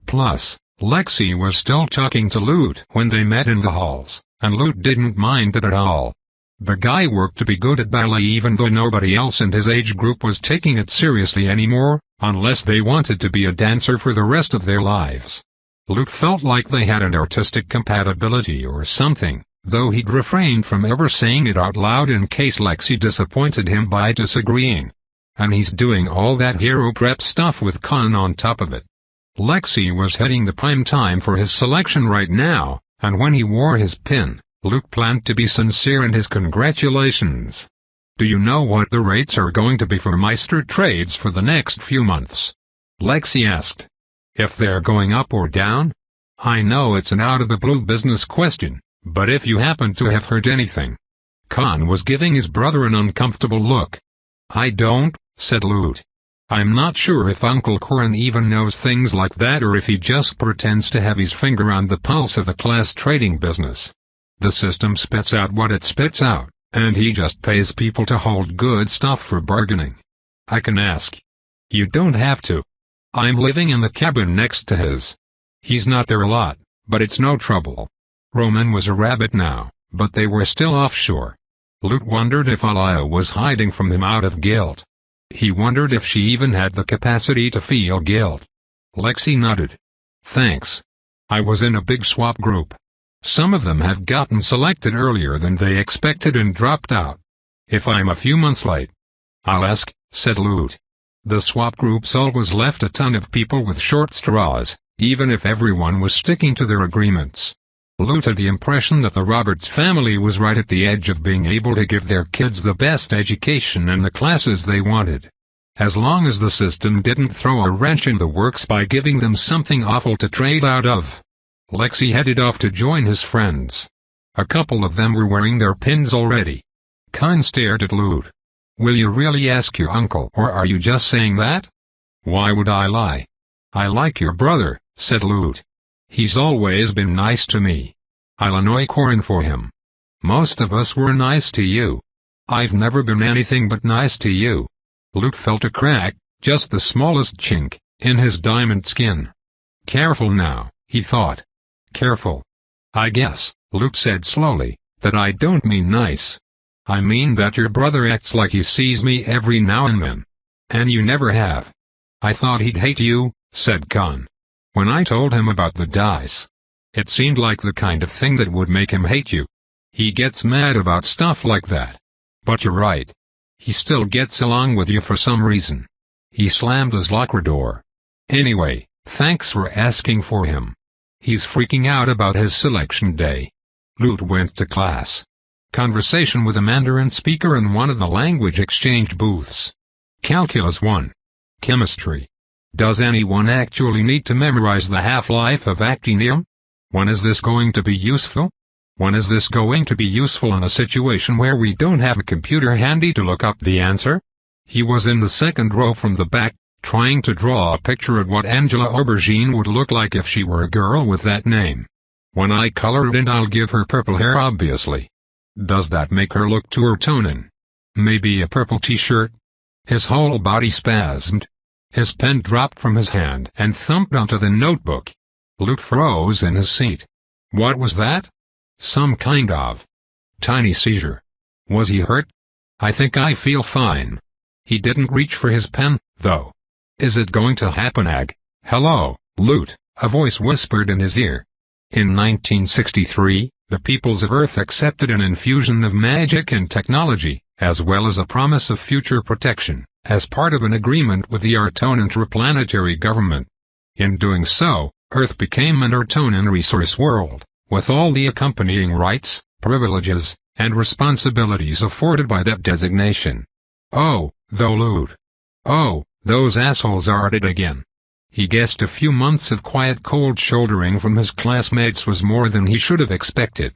Plus, Lexi was still talking to Loot when they met in the halls, and Loot didn't mind it at all. The guy worked to be good at ballet even though nobody else in his age group was taking it seriously anymore, unless they wanted to be a dancer for the rest of their lives. Loot felt like they had an artistic compatibility or something, though he'd refrained from ever saying it out loud in case Lexi disappointed him by disagreeing. And he's doing all that hero prep stuff with Khan on top of it. Lexi was heading the prime time for his selection right now, and when he wore his pin, Luke planned to be sincere in his congratulations. "Do you know what the rates are going to be for Meister trades for the next few months?" Lexi asked. "If they're going up or down?" "I know it's an out-of-the-blue business question, but if you happen to have heard anything." Khan was giving his brother an uncomfortable look. "I don't," said Loot. "I'm not sure if Uncle Corin even knows things like that or if he just pretends to have his finger on the pulse of the class trading business. The system spits out what it spits out, and he just pays people to hold good stuff for bargaining. I can ask." "You don't have to. I'm living in the cabin next to his. He's not there a lot, but it's no trouble." Roman was a rabbit now, but they were still offshore. Loot wondered if Alaya was hiding from him out of guilt. He wondered if she even had the capacity to feel guilt. Lexi nodded. "Thanks. I was in a big swap group. Some of them have gotten selected earlier than they expected and dropped out. If I'm a few months late, I'll ask," said Loot. The swap groups always left a ton of people with short straws, even if everyone was sticking to their agreements. Loot had the impression that the Roberts family was right at the edge of being able to give their kids the best education and the classes they wanted. As long as the system didn't throw a wrench in the works by giving them something awful to trade out of. Lexi headed off to join his friends. A couple of them were wearing their pins already. Khan stared at Loot. "Will you really ask your uncle or are you just saying that?" "Why would I lie? I like your brother," said Loot. "He's always been nice to me. I'll annoy Corin for him. Most of us were nice to you. I've never been anything but nice to you." Luke felt a crack, just the smallest chink, in his diamond skin. "Careful now," he thought. "Careful. I guess," Luke said slowly, "that I don't mean nice. I mean that your brother acts like he sees me every now and then. And you never have." "I thought he'd hate you," said Khan. "When I told him about the dice. It seemed like the kind of thing that would make him hate you. He gets mad about stuff like that. But you're right. He still gets along with you for some reason." He slammed his locker door. "Anyway, thanks for asking for him. He's freaking out about his selection day." Loot went to class. Conversation with a Mandarin speaker in one of the language exchange booths. Calculus 1. Chemistry. Does anyone actually need to memorize the half-life of actinium? When is this going to be useful? When is this going to be useful in a situation where we don't have a computer handy to look up the answer? He was in the second row from the back, trying to draw a picture of what Angela Aubergine would look like if she were a girl with that name. "When I color it in, I'll give her purple hair, obviously. Does that make her look too Ertonen? Maybe a purple t-shirt?" His whole body spasmed. His pen dropped from his hand and thumped onto the notebook. Luke froze in his seat. What was that? Some kind of tiny seizure. Was he hurt? "I think I feel fine." He didn't reach for his pen, though. "Is it going to happen, Ag?" "Hello, Loot," a voice whispered in his ear. In 1963, the peoples of Earth accepted an infusion of magic and technology, as well as a promise of future protection, as part of an agreement with the Artonan interplanetary government. In doing so, Earth became an Artonan resource world, with all the accompanying rights, privileges, and responsibilities afforded by that designation. Oh, though Loot. Oh, those assholes are at it again. He guessed a few months of quiet cold shouldering from his classmates was more than he should have expected.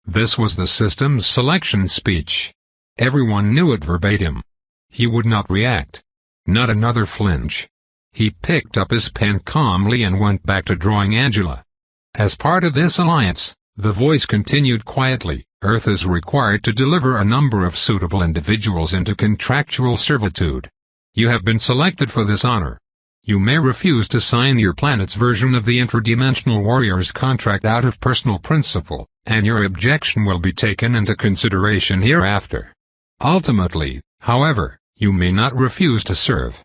This was the system's selection speech. Everyone knew it verbatim. He would not react. Not another flinch. He picked up his pen calmly and went back to drawing Angela. As part of this alliance, the voice continued quietly, Earth is required to deliver a number of suitable individuals into contractual servitude. You have been selected for this honor. You may refuse to sign your planet's version of the interdimensional warrior's contract out of personal principle, and your objection will be taken into consideration hereafter. Ultimately, however, you may not refuse to serve.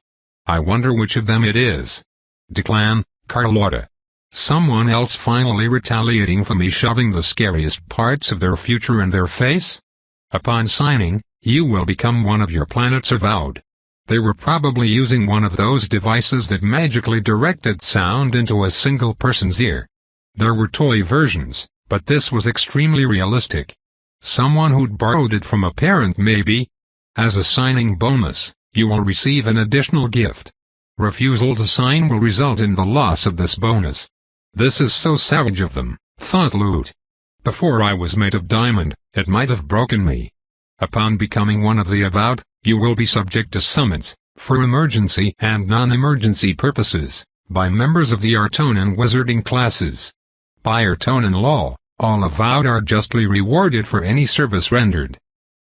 I wonder which of them it is. Declan, Carlotta. Someone else finally retaliating for me shoving the scariest parts of their future in their face? Upon signing, you will become one of your planet's avowed. They were probably using one of those devices that magically directed sound into a single person's ear. There were toy versions, but this was extremely realistic. Someone who'd borrowed it from a parent maybe. As a signing bonus, you will receive an additional gift. Refusal to sign will result in the loss of this bonus. This is so savage of them, thought Loot. Before I was made of diamond, it might have broken me. Upon becoming one of the avowed, you will be subject to summons, for emergency and non-emergency purposes, by members of the Artonan wizarding classes. By Artonan law, all avowed are justly rewarded for any service rendered.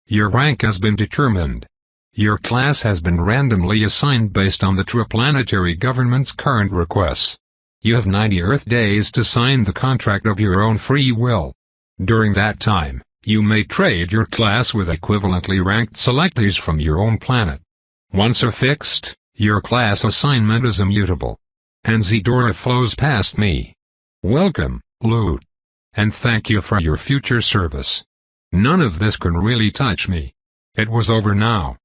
Your rank has been determined. Your class has been randomly assigned based on the Triplanetary government's current requests. You have 90 Earth days to sign the contract of your own free will. During that time, you may trade your class with equivalently ranked selectees from your own planet. Once affixed, your class assignment is immutable. And Zedora flows past me. Welcome, Loot. And thank you for your future service. None of this can really touch me. It was over now.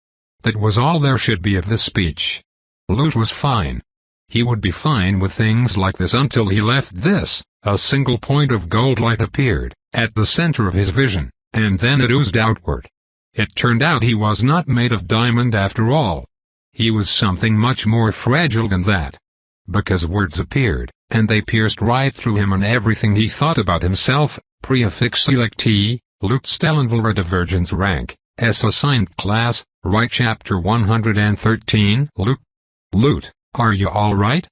That was all there should be of this speech. Loot was fine. He would be fine with things like this until he left this. A single point of gold light appeared at the center of his vision, and then it oozed outward. It turned out he was not made of diamond after all. He was something much more fragile than that. Because words appeared, and they pierced right through him and everything he thought about himself. Prefix selectee, Loot Stellenville Divergence rank, S assigned class, right chapter 113. Loot, are you alright?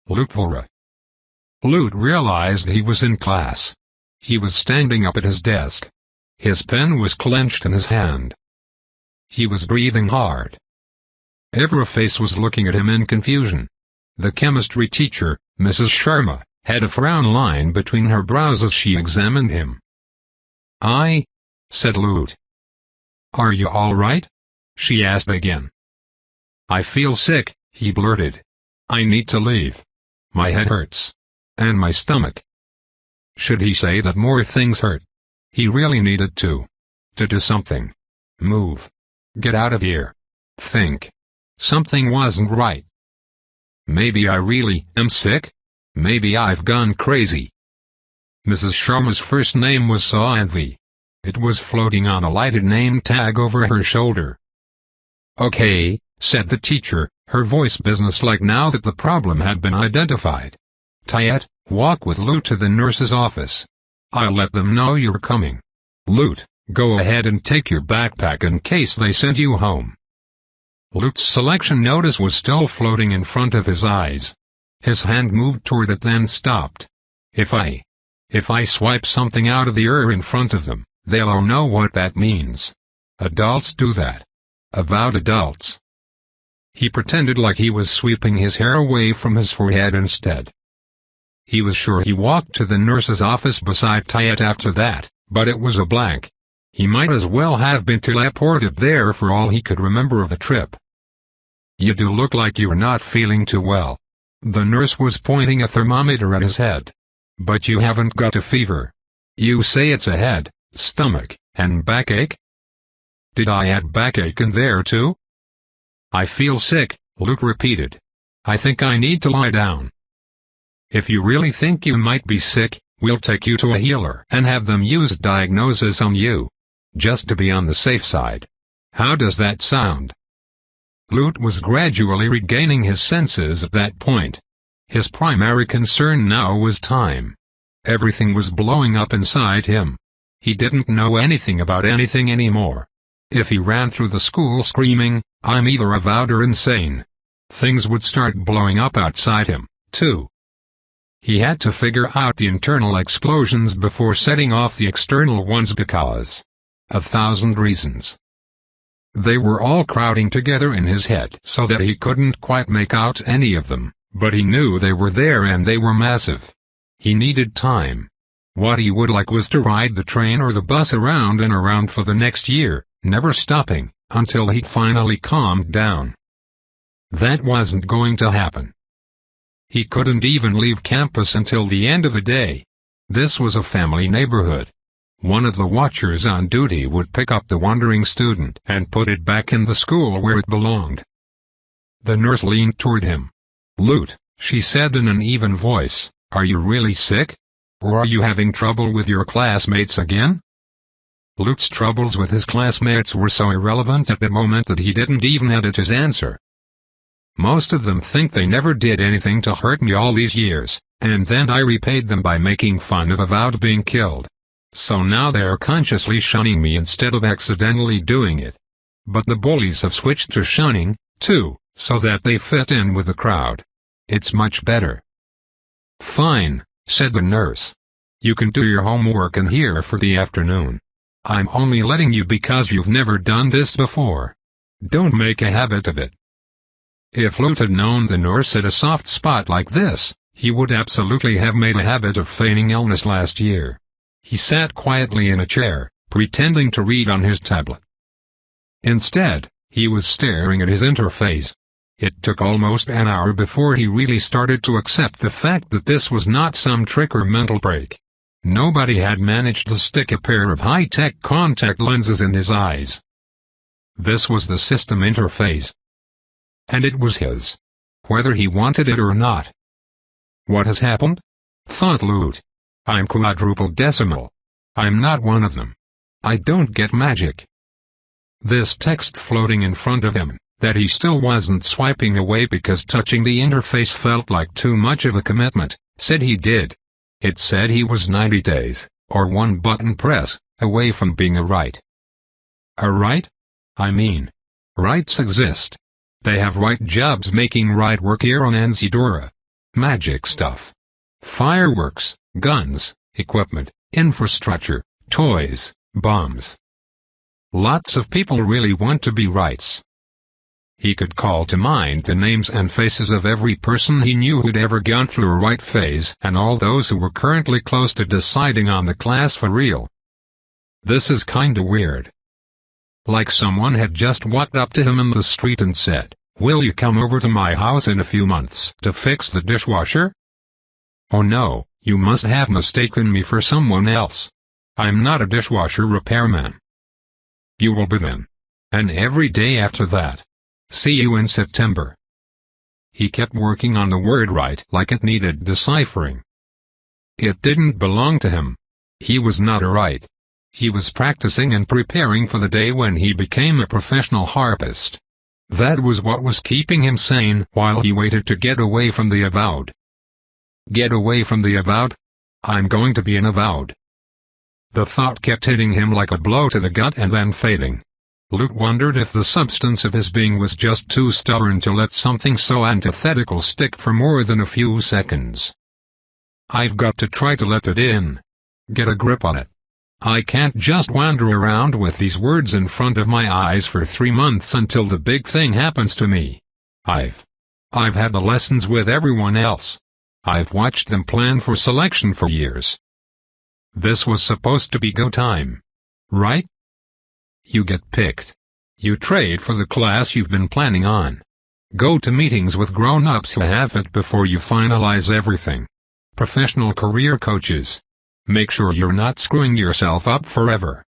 Lootville. Loot realized he was in class. He was standing up at his desk. His pen was clenched in his hand. He was breathing hard. Every face was looking at him in confusion. The chemistry teacher, Mrs. Sharma, had a frown line between her brows as she examined him. Said Loot. Are you all right? She asked again. I feel sick, he blurted. I need to leave. My head hurts. And my stomach. Should he say that more things hurt? He really needed to do something. Move. Get out of here. Think. Something wasn't right. Maybe I really am sick? Maybe I've gone crazy. Mrs. Sharma's first name was Saanvi. It was floating on a lighted name tag over her shoulder. Okay, said the teacher, her voice businesslike now that the problem had been identified. Tayet, walk with Loot to the nurse's office. I'll let them know you're coming. Loot, go ahead and take your backpack in case they send you home. Loot's selection notice was still floating in front of his eyes. His hand moved toward it then stopped. If I swipe something out of the in front of them, they'll all know what that means. Adults do that. Avowed adults. He pretended like he was sweeping his hair away from his forehead instead. He was sure he walked to the nurse's office beside Tayet after that, but it was a blank. He might as well have been teleported there for all he could remember of the trip. You do look like you're not feeling too well. The nurse was pointing a thermometer at his head. But you haven't got a fever. You say it's a head, stomach, and backache? Did I add backache in there too? I feel sick, Luke repeated. I think I need to lie down. If you really think you might be sick, we'll take you to a healer and have them use diagnosis on you. Just to be on the safe side. How does that sound? Loot was gradually regaining his senses at that point. His primary concern now was time. Everything was blowing up inside him. He didn't know anything about anything anymore. If he ran through the school screaming, I'm either avowed or insane. things would start blowing up outside him, too. He had to figure out the internal explosions before setting off the external ones because 1,000 reasons. They were all crowding together in his head so that he couldn't quite make out any of them, but he knew they were there and they were massive. He needed time. What he would like was to ride the train or the bus around and around for the next year, never stopping, until he'd finally calmed down. That wasn't going to happen. He couldn't even leave campus until the end of the day. This was a family neighborhood. One of the watchers on duty would pick up the wandering student and put it back in the school where it belonged. The nurse leaned toward him. "Lute," she said in an even voice, "are you really sick? Or are you having trouble with your classmates again?" Lute's troubles with his classmates were so irrelevant at the moment that he didn't even edit his answer. "Most of them think they never did anything to hurt me all these years, and then I repaid them by making fun of Avowed being killed. So now they are consciously shunning me instead of accidentally doing it. But the bullies have switched to shunning, too, so that they fit in with the crowd. It's much better." "Fine," said the nurse. "You can do your homework in here for the afternoon. I'm only letting you because you've never done this before. Don't make a habit of it." If Lute had known the nurse had a soft spot like this, he would absolutely have made a habit of feigning illness last year. He sat quietly in a chair, pretending to read on his tablet. Instead, he was staring at his interface. It took almost an hour before he really started to accept the fact that this was not some trick or mental break. Nobody had managed to stick a pair of high-tech contact lenses in his eyes. This was the system interface. And it was his. Whether he wanted it or not. "What has happened?" thought Lute. "I'm quadruple decimal. I'm not one of them. I don't get magic." This text floating in front of him, that he still wasn't swiping away because touching the interface felt like too much of a commitment, said he did. It said he was 90 days, or one button press, away from being a right. A right? I mean, rights exist. They have right jobs making right work here on Anzidora. Magic stuff. Fireworks, guns, equipment, infrastructure, toys, bombs. Lots of people really want to be rights. He could call to mind the names and faces of every person he knew who'd ever gone through a right phase and all those who were currently close to deciding on the class for real. This is kinda weird. Like someone had just walked up to him in the street and said, "Will you come over to my house in a few months to fix the dishwasher?" Oh no, you must have mistaken me for someone else. I'm not a dishwasher repairman. You will be then. And every day after that. See you in September. He kept working on the word right like it needed deciphering. It didn't belong to him. He was not a right. He was practicing and preparing for the day when he became a professional harpist. That was what was keeping him sane while he waited to get away from the Avowed. Get away from the Avowed? I'm going to be an Avowed. The thought kept hitting him like a blow to the gut and then fading. Lute wondered if the substance of his being was just too stubborn to let something so antithetical stick for more than a few seconds. I've got to try to let it in. Get a grip on it. I can't just wander around with these words in front of my eyes for 3 months until the big thing happens to me. I've had the lessons with everyone else. I've watched them plan for selection for years. This was supposed to be go time. Right? You get picked. You trade for the class you've been planning on. Go to meetings with grown-ups who have it before you finalize everything. Professional career coaches. Make sure you're not screwing yourself up forever.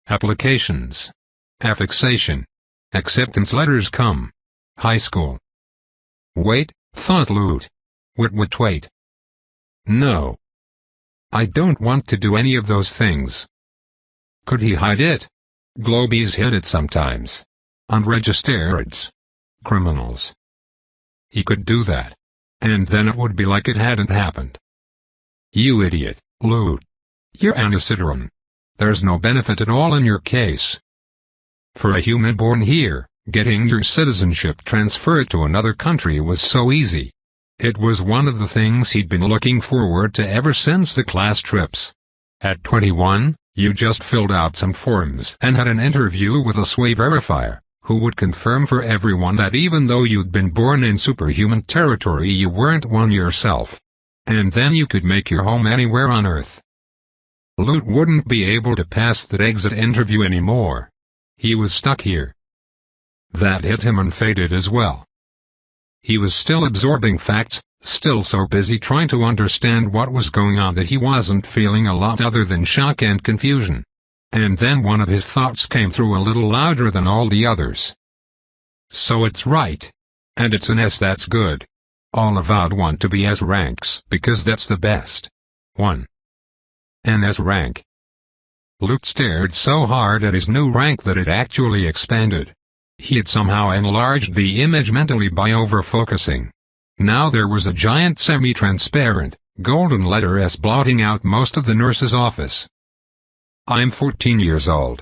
Applications. Affixation. Acceptance letters come. High school. Wait, thought Lute. Wait. No. I don't want to do any of those things. Could he hide it? Globies hid it sometimes. Unregistered criminals. He could do that. And then it would be like it hadn't happened. You idiot, Lute. You're Anisidoran. There's no benefit at all in your case. For a human born here, Getting your citizenship transferred to another country was so easy. It was one of the things he'd been looking forward to ever since the class trips. At 21, you just filled out some forms and had an interview with a sway verifier, who would confirm for everyone that even though you'd been born in superhuman territory, you weren't one yourself. And then you could make your home anywhere on Earth. Lute wouldn't be able to pass that exit interview anymore. He was stuck here. That hit him and faded as well. He was still absorbing facts, still so busy trying to understand what was going on that he wasn't feeling a lot other than shock and confusion. And then one of his thoughts came through a little louder than all the others. So it's right. And it's an S that's good. All avowed want to be S ranks because that's the best. 1. An S rank. Lute stared so hard at his new rank that it actually expanded. He had somehow enlarged the image mentally by over-focusing. Now there was a giant semi-transparent, golden letter S blotting out most of the nurse's office. I'm 14 years old.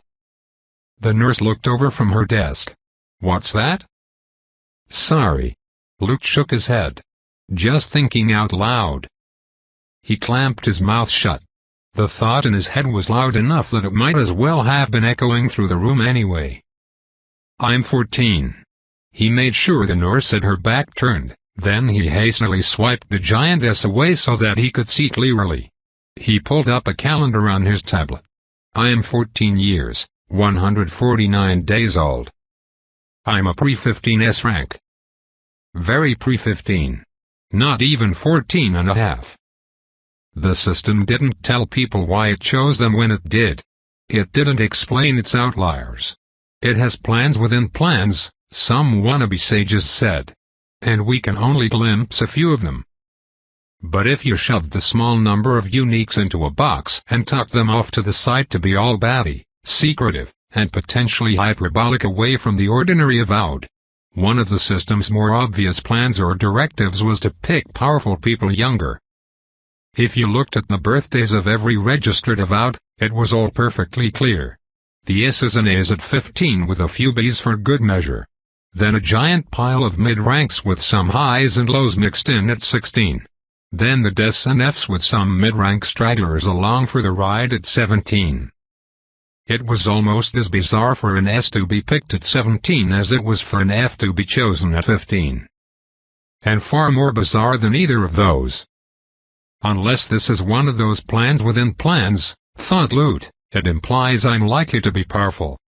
The nurse looked over from her desk. What's that? Sorry. Lute shook his head. Just thinking out loud. He clamped his mouth shut. The thought in his head was loud enough that it might as well have been echoing through the room anyway. I'm 14. He made sure the nurse had her back turned, then he hastily swiped the giant S away so that he could see clearly. He pulled up a calendar on his tablet. I am 14 years, 149 days old. I'm a pre-15 S rank. Very pre-15. Not even 14 and a half. The system didn't tell people why it chose them when it did. It didn't explain its outliers. It has plans within plans, some wannabe sages said. And we can only glimpse a few of them. But if you shoved the small number of uniques into a box and tucked them off to the side to be all batty, secretive, and potentially hyperbolic away from the ordinary avowed, one of the system's more obvious plans or directives was to pick powerful people younger. If you looked at the birthdays of every registered avowed, it was all perfectly clear. The S's and A's at 15 with a few B's for good measure. Then a giant pile of mid-ranks with some highs and lows mixed in at 16. Then the D's and F's with some mid-rank stragglers along for the ride at 17. It was almost as bizarre for an S to be picked at 17 as it was for an F to be chosen at 15. And far more bizarre than either of those. Unless this is one of those plans within plans, thought Lute, it implies I'm likely to be powerful.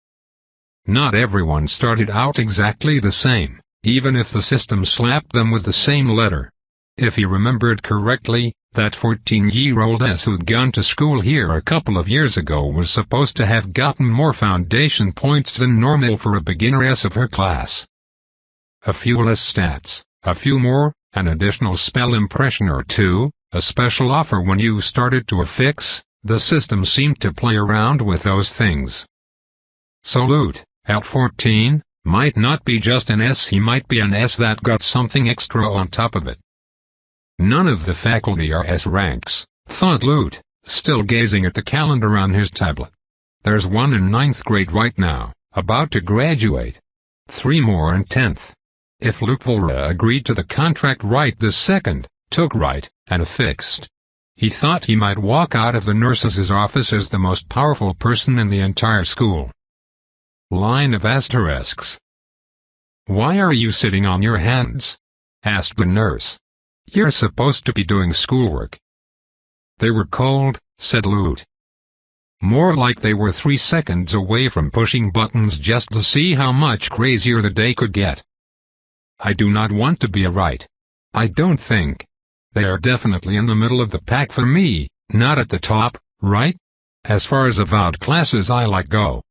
Not everyone started out exactly the same, even if the system slapped them with the same letter. If he remembered correctly, that 14-year-old S who'd gone to school here a couple of years ago was supposed to have gotten more foundation points than normal for a beginner S of her class. A few less stats, a few more, an additional spell impression or two, a special offer when you started to affix. The system seemed to play around with those things. So Lute, at 14, might not be just an S, he might be an S that got something extra on top of it. None of the faculty are S ranks, thought Lute, still gazing at the calendar on his tablet. There's one in 9th grade right now, about to graduate. 3 more in 10th. If Lute Volra agreed to the contract right this second, took right, and affixed, he thought he might walk out of the nurse's office as the most powerful person in the entire school. Line of asterisks. Why are you sitting on your hands? Asked the nurse. You're supposed to be doing schoolwork. They were cold, said Lute. More like they were 3 seconds away from pushing buttons just to see how much crazier the day could get. I do not want to be a right. I don't think. They are definitely in the middle of the pack for me, not at the top, right? As far as avowed classes I like go.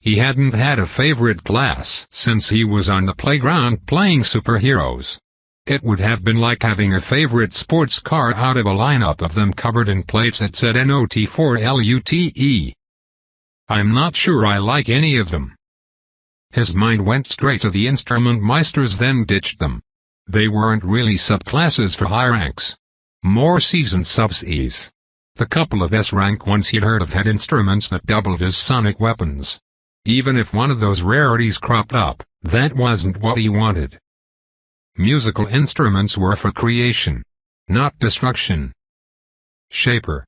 He hadn't had a favorite class since he was on the playground playing superheroes. It would have been like having a favorite sports car out of a lineup of them covered in plates that said NOT4LUTE. I'm not sure I like any of them. His mind went straight to the instrument meisters, then ditched them. They weren't really subclasses for high ranks. More C's and sub-C's. The couple of S-rank ones he'd heard of had instruments that doubled as sonic weapons. Even if one of those rarities cropped up, That wasn't what he wanted. Musical instruments were for creation, not destruction. Shaper.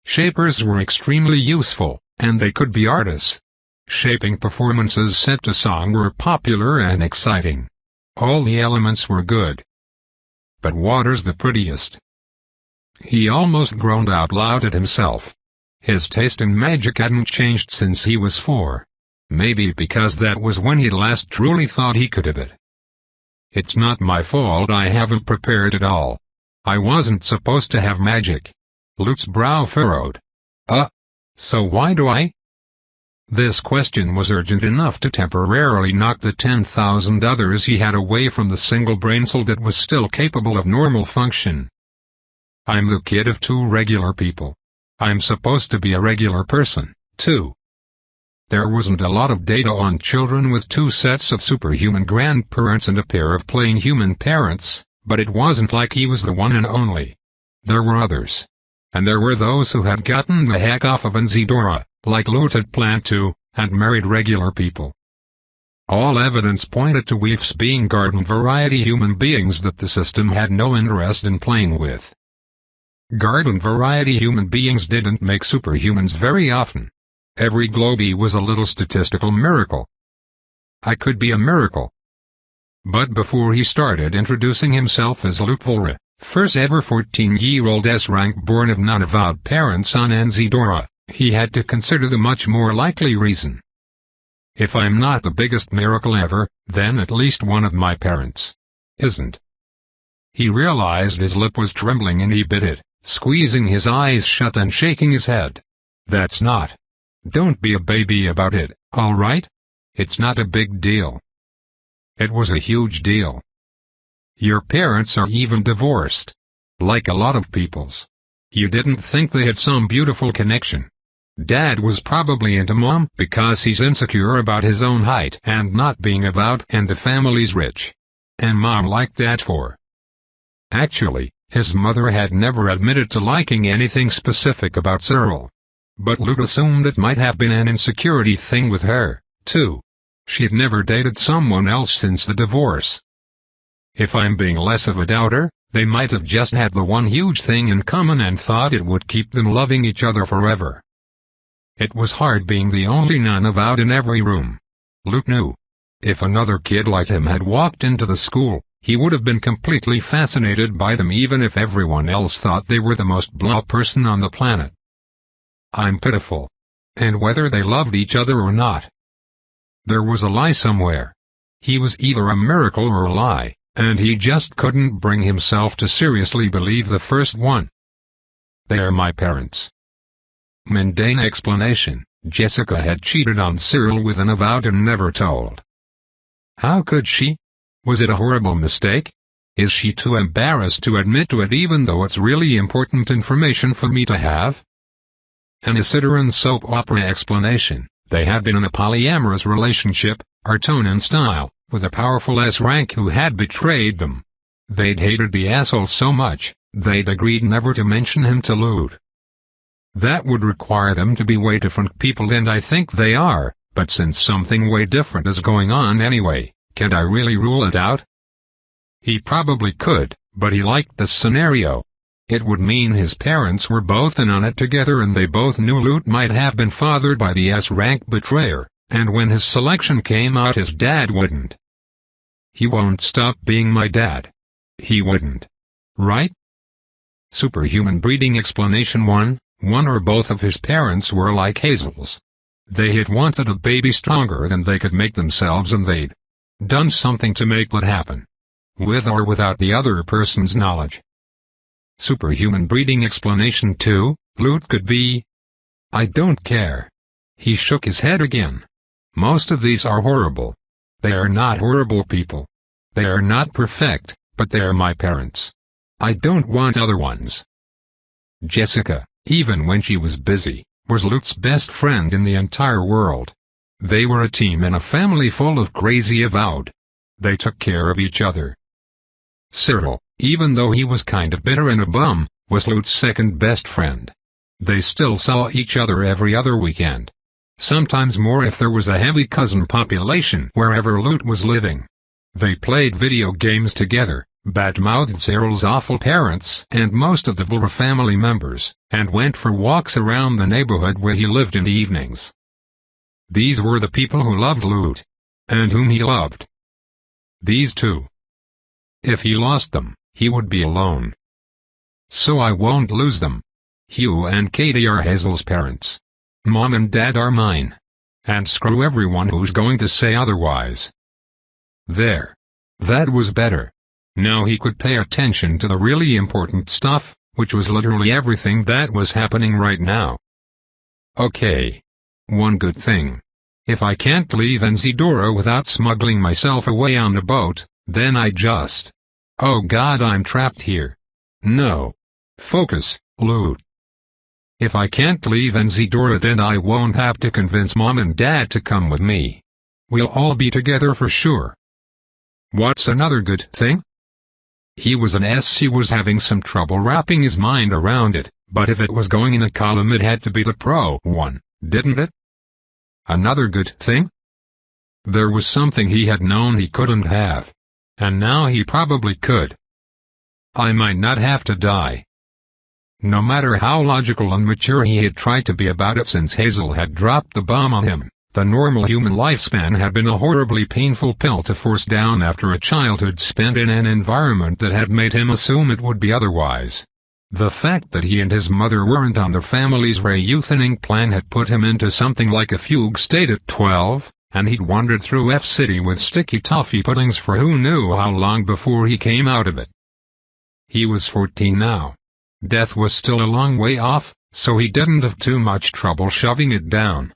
Shapers were extremely useful, and they could be artists. Shaping performances set to song were popular and exciting. All the elements were good. But water's the prettiest. He almost groaned out loud at himself. His taste in magic hadn't changed since he was 4. Maybe because that was when he last truly thought he could have it. It's not my fault I haven't prepared at all. I wasn't supposed to have magic. Luke's brow furrowed. So why do I? This question was urgent enough to temporarily knock the 10,000 others he had away from the single brain cell that was still capable of normal function. I'm the kid of 2 regular people. I'm supposed to be a regular person, too. There wasn't a lot of data on children with 2 sets of superhuman grandparents and a pair of plain human parents, but it wasn't like he was the one and only. There were others. And there were those who had gotten the heck off of Enzidora, like Lut had planned to, and married regular people. All evidence pointed to Weefs being garden-variety human beings that the system had no interest in playing with. Garden-variety human beings didn't make superhumans very often. Every Globie was a little statistical miracle. I could be a miracle. But before he started introducing himself as Luke Volra, first ever 14-year-old S-rank born of non-avowed parents on Enzidora, he had to consider the much more likely reason. If I'm not the biggest miracle ever, then at least one of my parents isn't. He realized his lip was trembling and he bit it, squeezing his eyes shut and shaking his head. That's not. Don't be a baby about it, all right? It's not a big deal. It was a huge deal. Your parents are even divorced. Like a lot of people's. You didn't think they had some beautiful connection. Dad was probably into Mom because he's insecure about his own height and not being avowed and the family's rich. And Mom liked Dad for. Actually, his mother had never admitted to liking anything specific about Cyril. But Luke assumed it might have been an insecurity thing with her, too. She'd never dated someone else since the divorce. If I'm being less of a doubter, they might have just had the one huge thing in common and thought it would keep them loving each other forever. It was hard being the only non-avowed in every room. Luke knew. If another kid like him had walked into the school, he would have been completely fascinated by them even if everyone else thought they were the most blah person on the planet. I'm pitiful. And whether they loved each other or not. There was a lie somewhere. He was either a miracle or a lie, and he just couldn't bring himself to seriously believe the first one. They're my parents. Mundane explanation, Jessica had cheated on Cyril with an avowed and never told. How could she? Was it a horrible mistake? Is she too embarrassed to admit to it even though it's really important information for me to have? An Isidoran soap opera explanation, they had been in a polyamorous relationship, Artonan style, with a powerful S-rank who had betrayed them. They'd hated the asshole so much, they'd agreed never to mention him to Lut. That would require them to be way different people and I think they are, but since something way different is going on anyway, can't I really rule it out? He probably could, but he liked this scenario. It would mean his parents were both in on it together and they both knew Lut might have been fathered by the S-rank betrayer, and when his selection came out his dad wouldn't. He won't stop being my dad. He wouldn't. Right? Superhuman breeding explanation 1, one or both of his parents were like Hazels. They had wanted a baby stronger than they could make themselves and they'd done something to make that happen. With or without the other person's knowledge. Superhuman breeding explanation 2, Lut could be. I don't care. He shook his head again. Most of these are horrible. They are not horrible people. They are not perfect, but they are my parents. I don't want other ones. Jessica, even when she was busy, was Lut's best friend in the entire world. They were a team and a family full of crazy avowed. They took care of each other. Cyril, even though he was kind of bitter and a bum, was Lut's second best friend. They still saw each other every other weekend. sometimes more if there was a heavy cousin population wherever Loot was living. They played video games together, badmouthed Cyril's awful parents and most of the Vlra family members, and went for walks around the neighborhood where he lived in the evenings. These were the people who loved Loot, and whom he loved. These two. If he lost them, he would be alone. So I won't lose them. Hugh and Katie are Hazel's parents. Mom and Dad are mine. And screw everyone who's going to say otherwise. There. That was better. Now he could pay attention to the really important stuff, which was literally everything that was happening right now. Okay. One good thing. If I can't leave Enzidora without smuggling myself away on a boat, then I just... Oh God, I'm trapped here. No. Focus, Loot. If I can't leave Enzidora, then I won't have to convince Mom and Dad to come with me. We'll all be together for sure. What's another good thing? He was having some trouble wrapping his mind around it, but if it was going in a column it had to be the pro one, didn't it? Another good thing? There was something he had known he couldn't have. And now he probably could. I might not have to die. No matter how logical and mature he had tried to be about it since Hazel had dropped the bomb on him, the normal human lifespan had been a horribly painful pill to force down after a childhood spent in an environment that had made him assume it would be otherwise. The fact that he and his mother weren't on the family's reuniting plan had put him into something like a fugue state at 12, and he'd wandered through F-City with sticky toffee puddings for who knew how long before he came out of it. He was 14 now. Death was still a long way off, so he didn't have too much trouble shoving it down.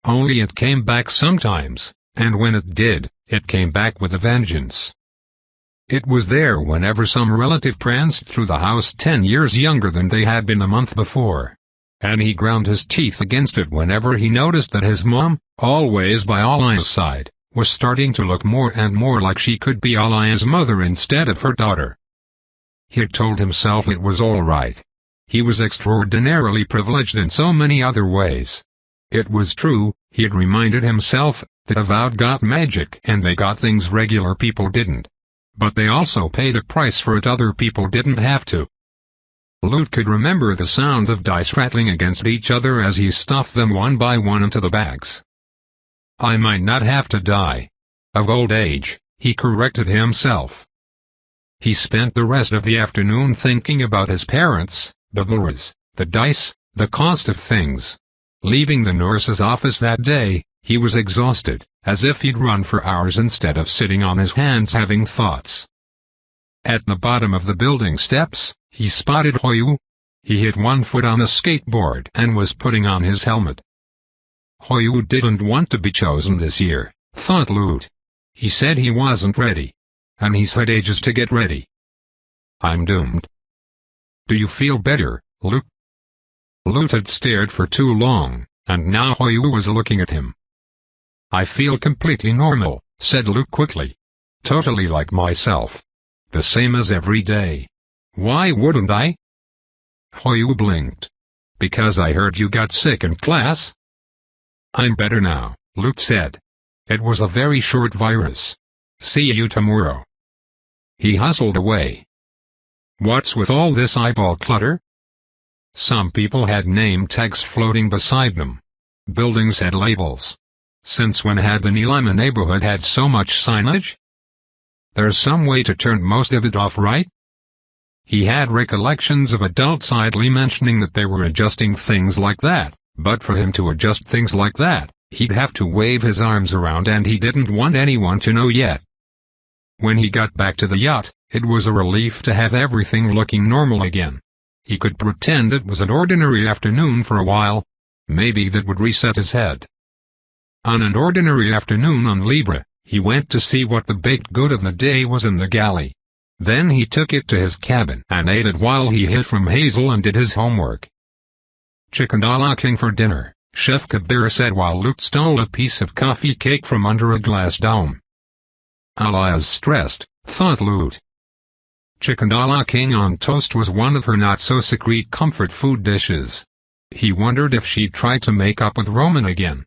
Only it came back sometimes, and when it did, it came back with a vengeance. It was there whenever some relative pranced through the house 10 years younger than they had been the month before. And he ground his teeth against it whenever he noticed that his mom, always by Alaya's side, was starting to look more and more like she could be Alaya's mother instead of her daughter. He had told himself it was all right. He was extraordinarily privileged in so many other ways. It was true, he had reminded himself, that Avowed got magic and they got things regular people didn't. But they also paid a price for it other people didn't have to. Loot could remember the sound of dice rattling against each other as he stuffed them one by one into the bags. I might not have to die. Of old age, he corrected himself. He spent the rest of the afternoon thinking about his parents, the Vlras, the dice, the cost of things. Leaving the nurse's office that day, he was exhausted, as if he'd run for hours instead of sitting on his hands having thoughts. At the bottom of the building steps, he spotted Hoyu. He hit one foot on a skateboard and was putting on his helmet. Hoyu didn't want to be chosen this year, thought Loot. He said he wasn't ready. And he's had ages to get ready. I'm doomed. Do you feel better, Luke? Loot had stared for too long, and now Hoyu was looking at him. I feel completely normal, said Luke quickly. Totally like myself. The same as every day. Why wouldn't I? Hoyu blinked. Because I heard you got sick in class? I'm better now, Luke said. It was a very short virus. See you tomorrow. He hustled away. What's with all this eyeball clutter? Some people had name tags floating beside them. Buildings had labels. Since when had the Nilima neighborhood had so much signage? There's some way to turn most of it off, right? He had recollections of adults idly mentioning that they were adjusting things like that, but for him to adjust things like that, he'd have to wave his arms around and he didn't want anyone to know yet. When he got back to the yacht, it was a relief to have everything looking normal again. He could pretend it was an ordinary afternoon for a while. Maybe that would reset his head. On an ordinary afternoon on Libra, he went to see what the baked good of the day was in the galley. Then he took it to his cabin and ate it while he hid from Hazel and did his homework. Chicken a la king for dinner, Chef Kabir said while Luke stole a piece of coffee cake from under a glass dome. Alaya's stressed, thought Loot. Chicken a la king on toast was one of her not-so-secret comfort food dishes. He wondered if she'd try to make up with Roman again.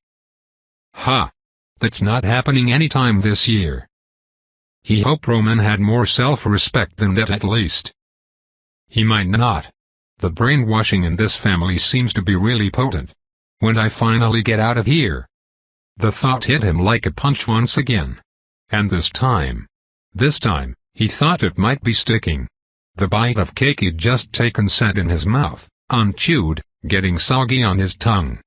Ha! That's not happening anytime this year. He hoped Roman had more self-respect than that at least. He might not. The brainwashing in this family seems to be really potent. When I finally get out of here. The thought hit him like a punch once again. And this time, he thought it might be sticking. The bite of cake he'd just taken sat in his mouth, unchewed, getting soggy on his tongue.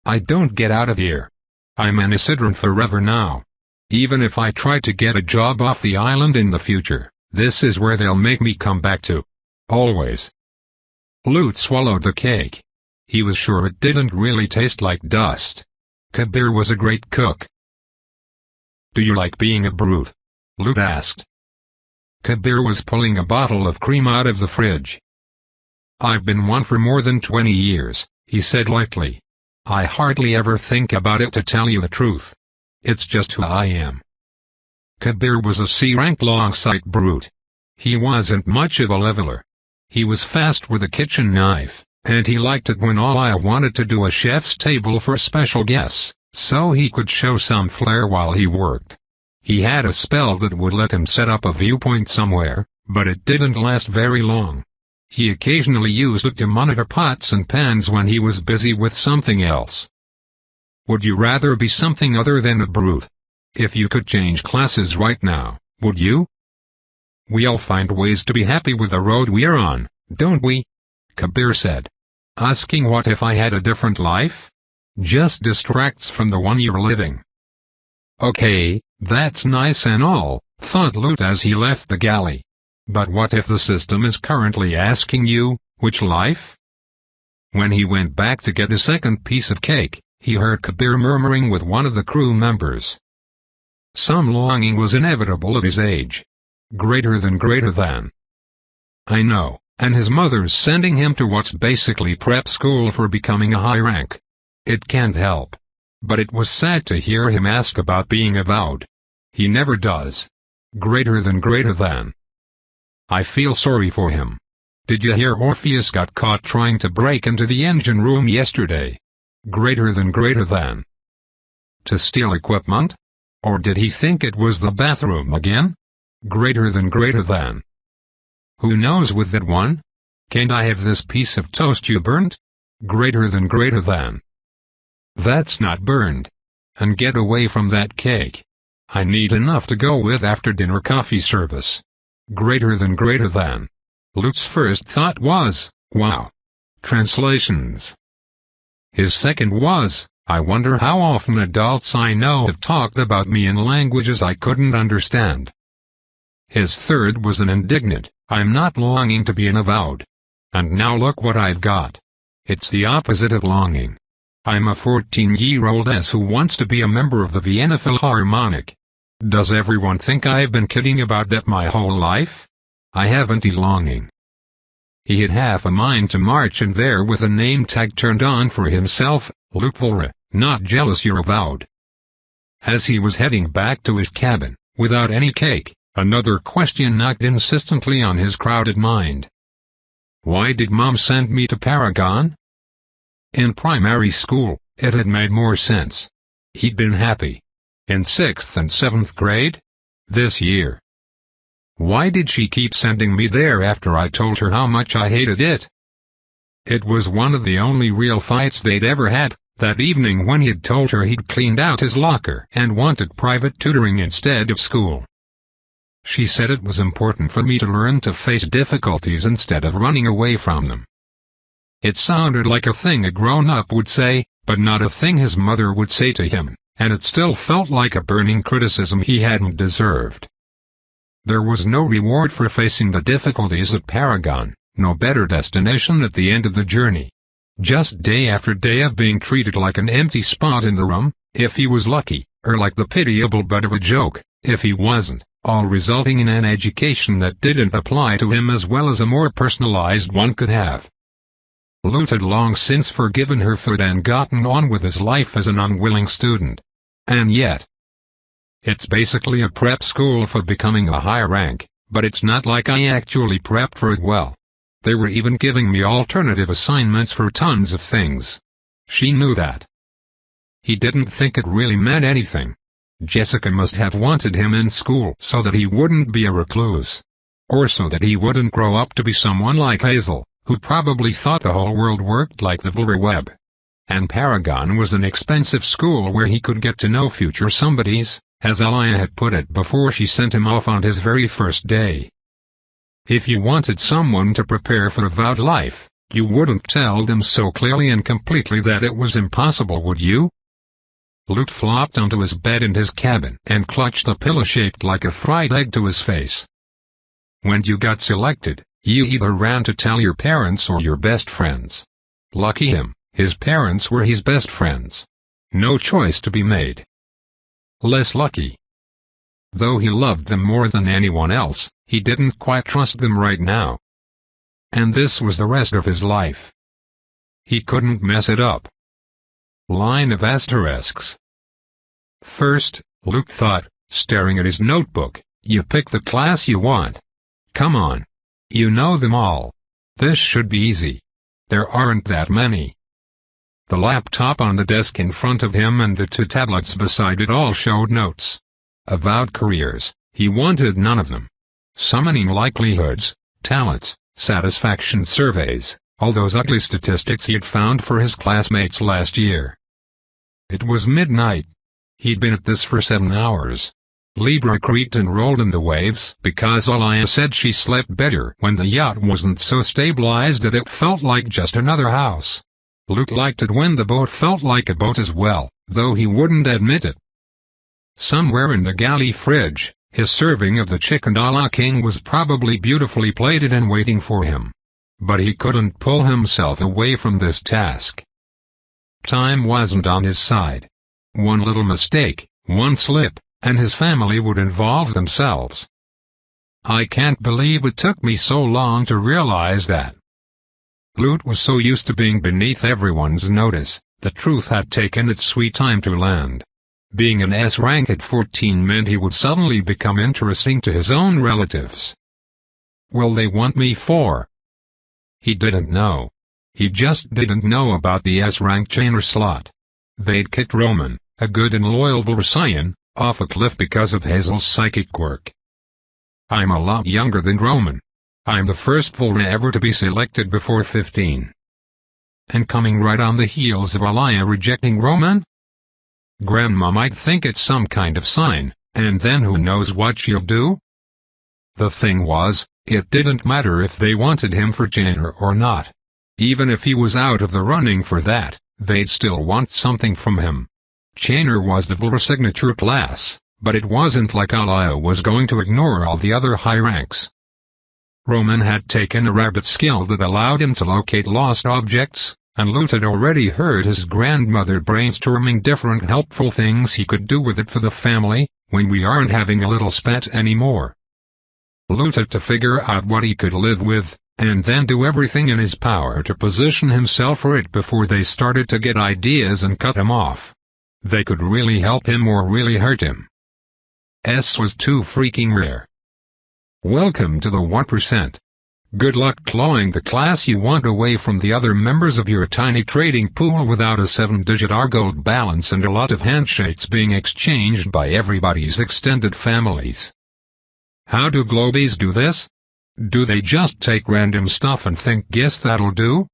I don't get out of here. I'm an Isidran forever now. Even if I try to get a job off the island in the future, this is where they'll make me come back to. Always. Loot swallowed the cake. He was sure it didn't really taste like dust. Kabir was a great cook. Do you like being a brute? Loot asked. Kabir was pulling a bottle of cream out of the fridge. I've been one for more than 20 years, he said lightly. I hardly ever think about it to tell you the truth. It's just who I am. Kabir was a C-rank long-sight brute. He wasn't much of a leveler. He was fast with a kitchen knife, and he liked it when all I wanted to do a chef's table for special guests, so he could show some flair while he worked. He had a spell that would let him set up a viewpoint somewhere, but it didn't last very long. He occasionally used it to monitor pots and pans when he was busy with something else. Would you rather be something other than a brute? If you could change classes right now, would you? We all find ways to be happy with the road we're on, don't we? Kabir said. Asking what if I had a different life? Just distracts from the one you're living. Okay, that's nice and all, thought Loot as he left the galley. But what if the system is currently asking you, which life? When he went back to get a second piece of cake, he heard Kabir murmuring with one of the crew members. Some longing was inevitable at his age. Greater than. I know, and his mother's sending him to what's basically prep school for becoming a high rank. It can't help. But it was sad to hear him ask about being avowed. He never does. Greater than. I feel sorry for him. Did you hear Orpheus got caught trying to break into the engine room yesterday? Greater than. To steal equipment? Or did he think it was the bathroom again? Greater than. Who knows with that one? Can't I have this piece of toast you burnt? Greater than. That's not burned. And get away from that cake. I need enough to go with after dinner coffee service. Greater than. Loot's first thought was, wow. Translations. His second was, I wonder how often adults I know have talked about me in languages I couldn't understand. His third was an indignant, I'm not longing to be an avowed. And now look what I've got. It's the opposite of longing. I'm a 14-year-old who wants to be a member of the Vienna Philharmonic. Does everyone think I've been kidding about that my whole life? I haven't longing. He had half a mind to march in there with a name tag turned on for himself, Luke Volra, not jealous you're avowed. As he was heading back to his cabin, without any cake, another question knocked insistently on his crowded mind. Why did Mom send me to Paragon? In primary school, it had made more sense. He'd been happy. In 6th and 7th grade? This year. Why did she keep sending me there after I told her how much I hated it? It was one of the only real fights they'd ever had, that evening when he'd told her he'd cleaned out his locker and wanted private tutoring instead of school. She said it was important for me to learn to face difficulties instead of running away from them. It sounded like a thing a grown-up would say, but not a thing his mother would say to him, and it still felt like a burning criticism he hadn't deserved. There was no reward for facing the difficulties at Paragon, no better destination at the end of the journey. Just day after day of being treated like an empty spot in the room, if he was lucky, or like the pitiable butt of a joke, if he wasn't, all resulting in an education that didn't apply to him as well as a more personalized one could have. Loot had long since forgiven her for it and gotten on with his life as an unwilling student. And yet, it's basically a prep school for becoming a high rank, but it's not like I actually prepped for it well. They were even giving me alternative assignments for tons of things. She knew that. He didn't think it really meant anything. Jessica must have wanted him in school so that he wouldn't be a recluse. Or so that he wouldn't grow up to be someone like Hazel, who probably thought the whole world worked like the Vulgar Web. And Paragon was an expensive school where he could get to know future somebodies, as Elia had put it before she sent him off on his very first day. If you wanted someone to prepare for a vowed life, you wouldn't tell them so clearly and completely that it was impossible, would you? Luke flopped onto his bed in his cabin and clutched a pillow shaped like a fried egg to his face. When you got selected, you either ran to tell your parents or your best friends. Lucky him, his parents were his best friends. No choice to be made. Less lucky. Though he loved them more than anyone else, he didn't quite trust them right now. And this was the rest of his life. He couldn't mess it up. Line of asterisks. First, Luke thought, staring at his notebook, you pick the class you want. Come on. You know them all. This should be easy. There aren't that many. The laptop on the desk in front of him and the two tablets beside it all showed notes. About careers, he wanted none of them. Summoning likelihoods, talents, satisfaction surveys, all those ugly statistics he had found for his classmates last year. It was midnight. He'd been at this for 7 hours. Libra creaked and rolled in the waves because Elia said she slept better when the yacht wasn't so stabilized that it felt like just another house. Luke liked it when the boat felt like a boat as well, though he wouldn't admit it. Somewhere in the galley fridge, his serving of the chicken a la king was probably beautifully plated and waiting for him. But he couldn't pull himself away from this task. Time wasn't on his side. One little mistake, one slip, and his family would involve themselves. I can't believe it took me so long to realize that. Luke was so used to being beneath everyone's notice, the truth had taken its sweet time to land. Being an S rank at 14 meant he would suddenly become interesting to his own relatives. Will they want me for? He didn't know. He just didn't know about the S rank chainer slot. They'd kicked Roman, a good and loyal Vulgar off a cliff because of Hazel's psychic quirk. I'm a lot younger than Roman. I'm the first Vulgar ever to be selected before 15. And coming right on the heels of Elia rejecting Roman? Grandma might think it's some kind of sign, and then who knows what she'll do? The thing was, it didn't matter if they wanted him for chainer or not. Even if he was out of the running for that, they'd still want something from him. Chainer was the Vulgar signature class, but it wasn't like Elia was going to ignore all the other high ranks. Roman had taken a rabbit skill that allowed him to locate lost objects, and Luke had already heard his grandmother brainstorming different helpful things he could do with it for the family, when we aren't having a little spat anymore. Luke had to figure out what he could live with, and then do everything in his power to position himself for it before they started to get ideas and cut him off. They could really help him or really hurt him. S was too freaking rare. Welcome to the 1%. Good luck clawing the class you want away from the other members of your tiny trading pool without a 7-digit R-gold balance and a lot of handshakes being exchanged by everybody's extended families. How do globies do this? Do they just take random stuff and think, guess that'll do?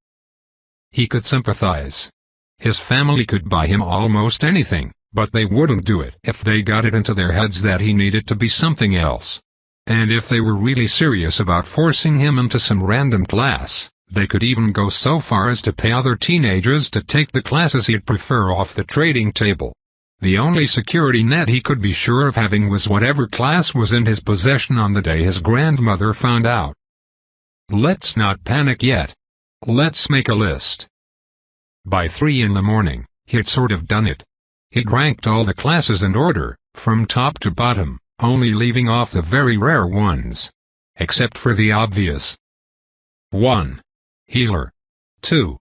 He could sympathize. His family could buy him almost anything, but they wouldn't do it if they got it into their heads that he needed to be something else. And if they were really serious about forcing him into some random class, they could even go so far as to pay other teenagers to take the classes he'd prefer off the trading table. The only security net he could be sure of having was whatever class was in his possession on the day his grandmother found out. Let's not panic yet. Let's make a list. By 3 in the morning, he'd sort of done it. He'd ranked all the classes in order, from top to bottom, only leaving off the very rare ones. Except for the obvious. 1. Healer. 2.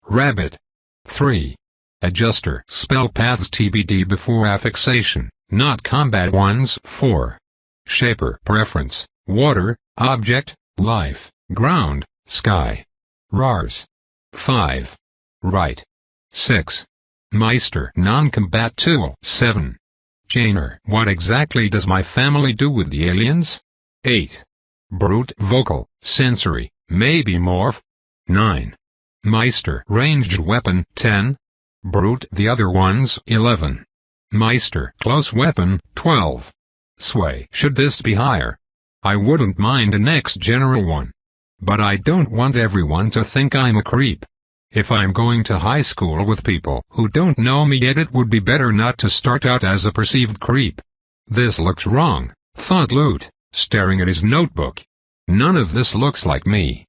Rabbit. 3. Adjuster. Spell paths TBD before affixation, not combat ones. 4. Shaper. Preference. Water, object, life, ground, sky. RARs. 5. Right. 6. Meister non-combat tool. 7. Chainer. What exactly does my family do with the aliens? 8. Brute vocal, sensory, maybe morph. 9. Meister ranged weapon. 10. Brute the other ones. 11. Meister close weapon. 12. Sway. Should this be higher? I wouldn't mind a next general one. But I don't want everyone to think I'm a creep. If I'm going to high school with people who don't know me yet, it would be better not to start out as a perceived creep. This looks wrong, thought Loot, staring at his notebook. None of this looks like me.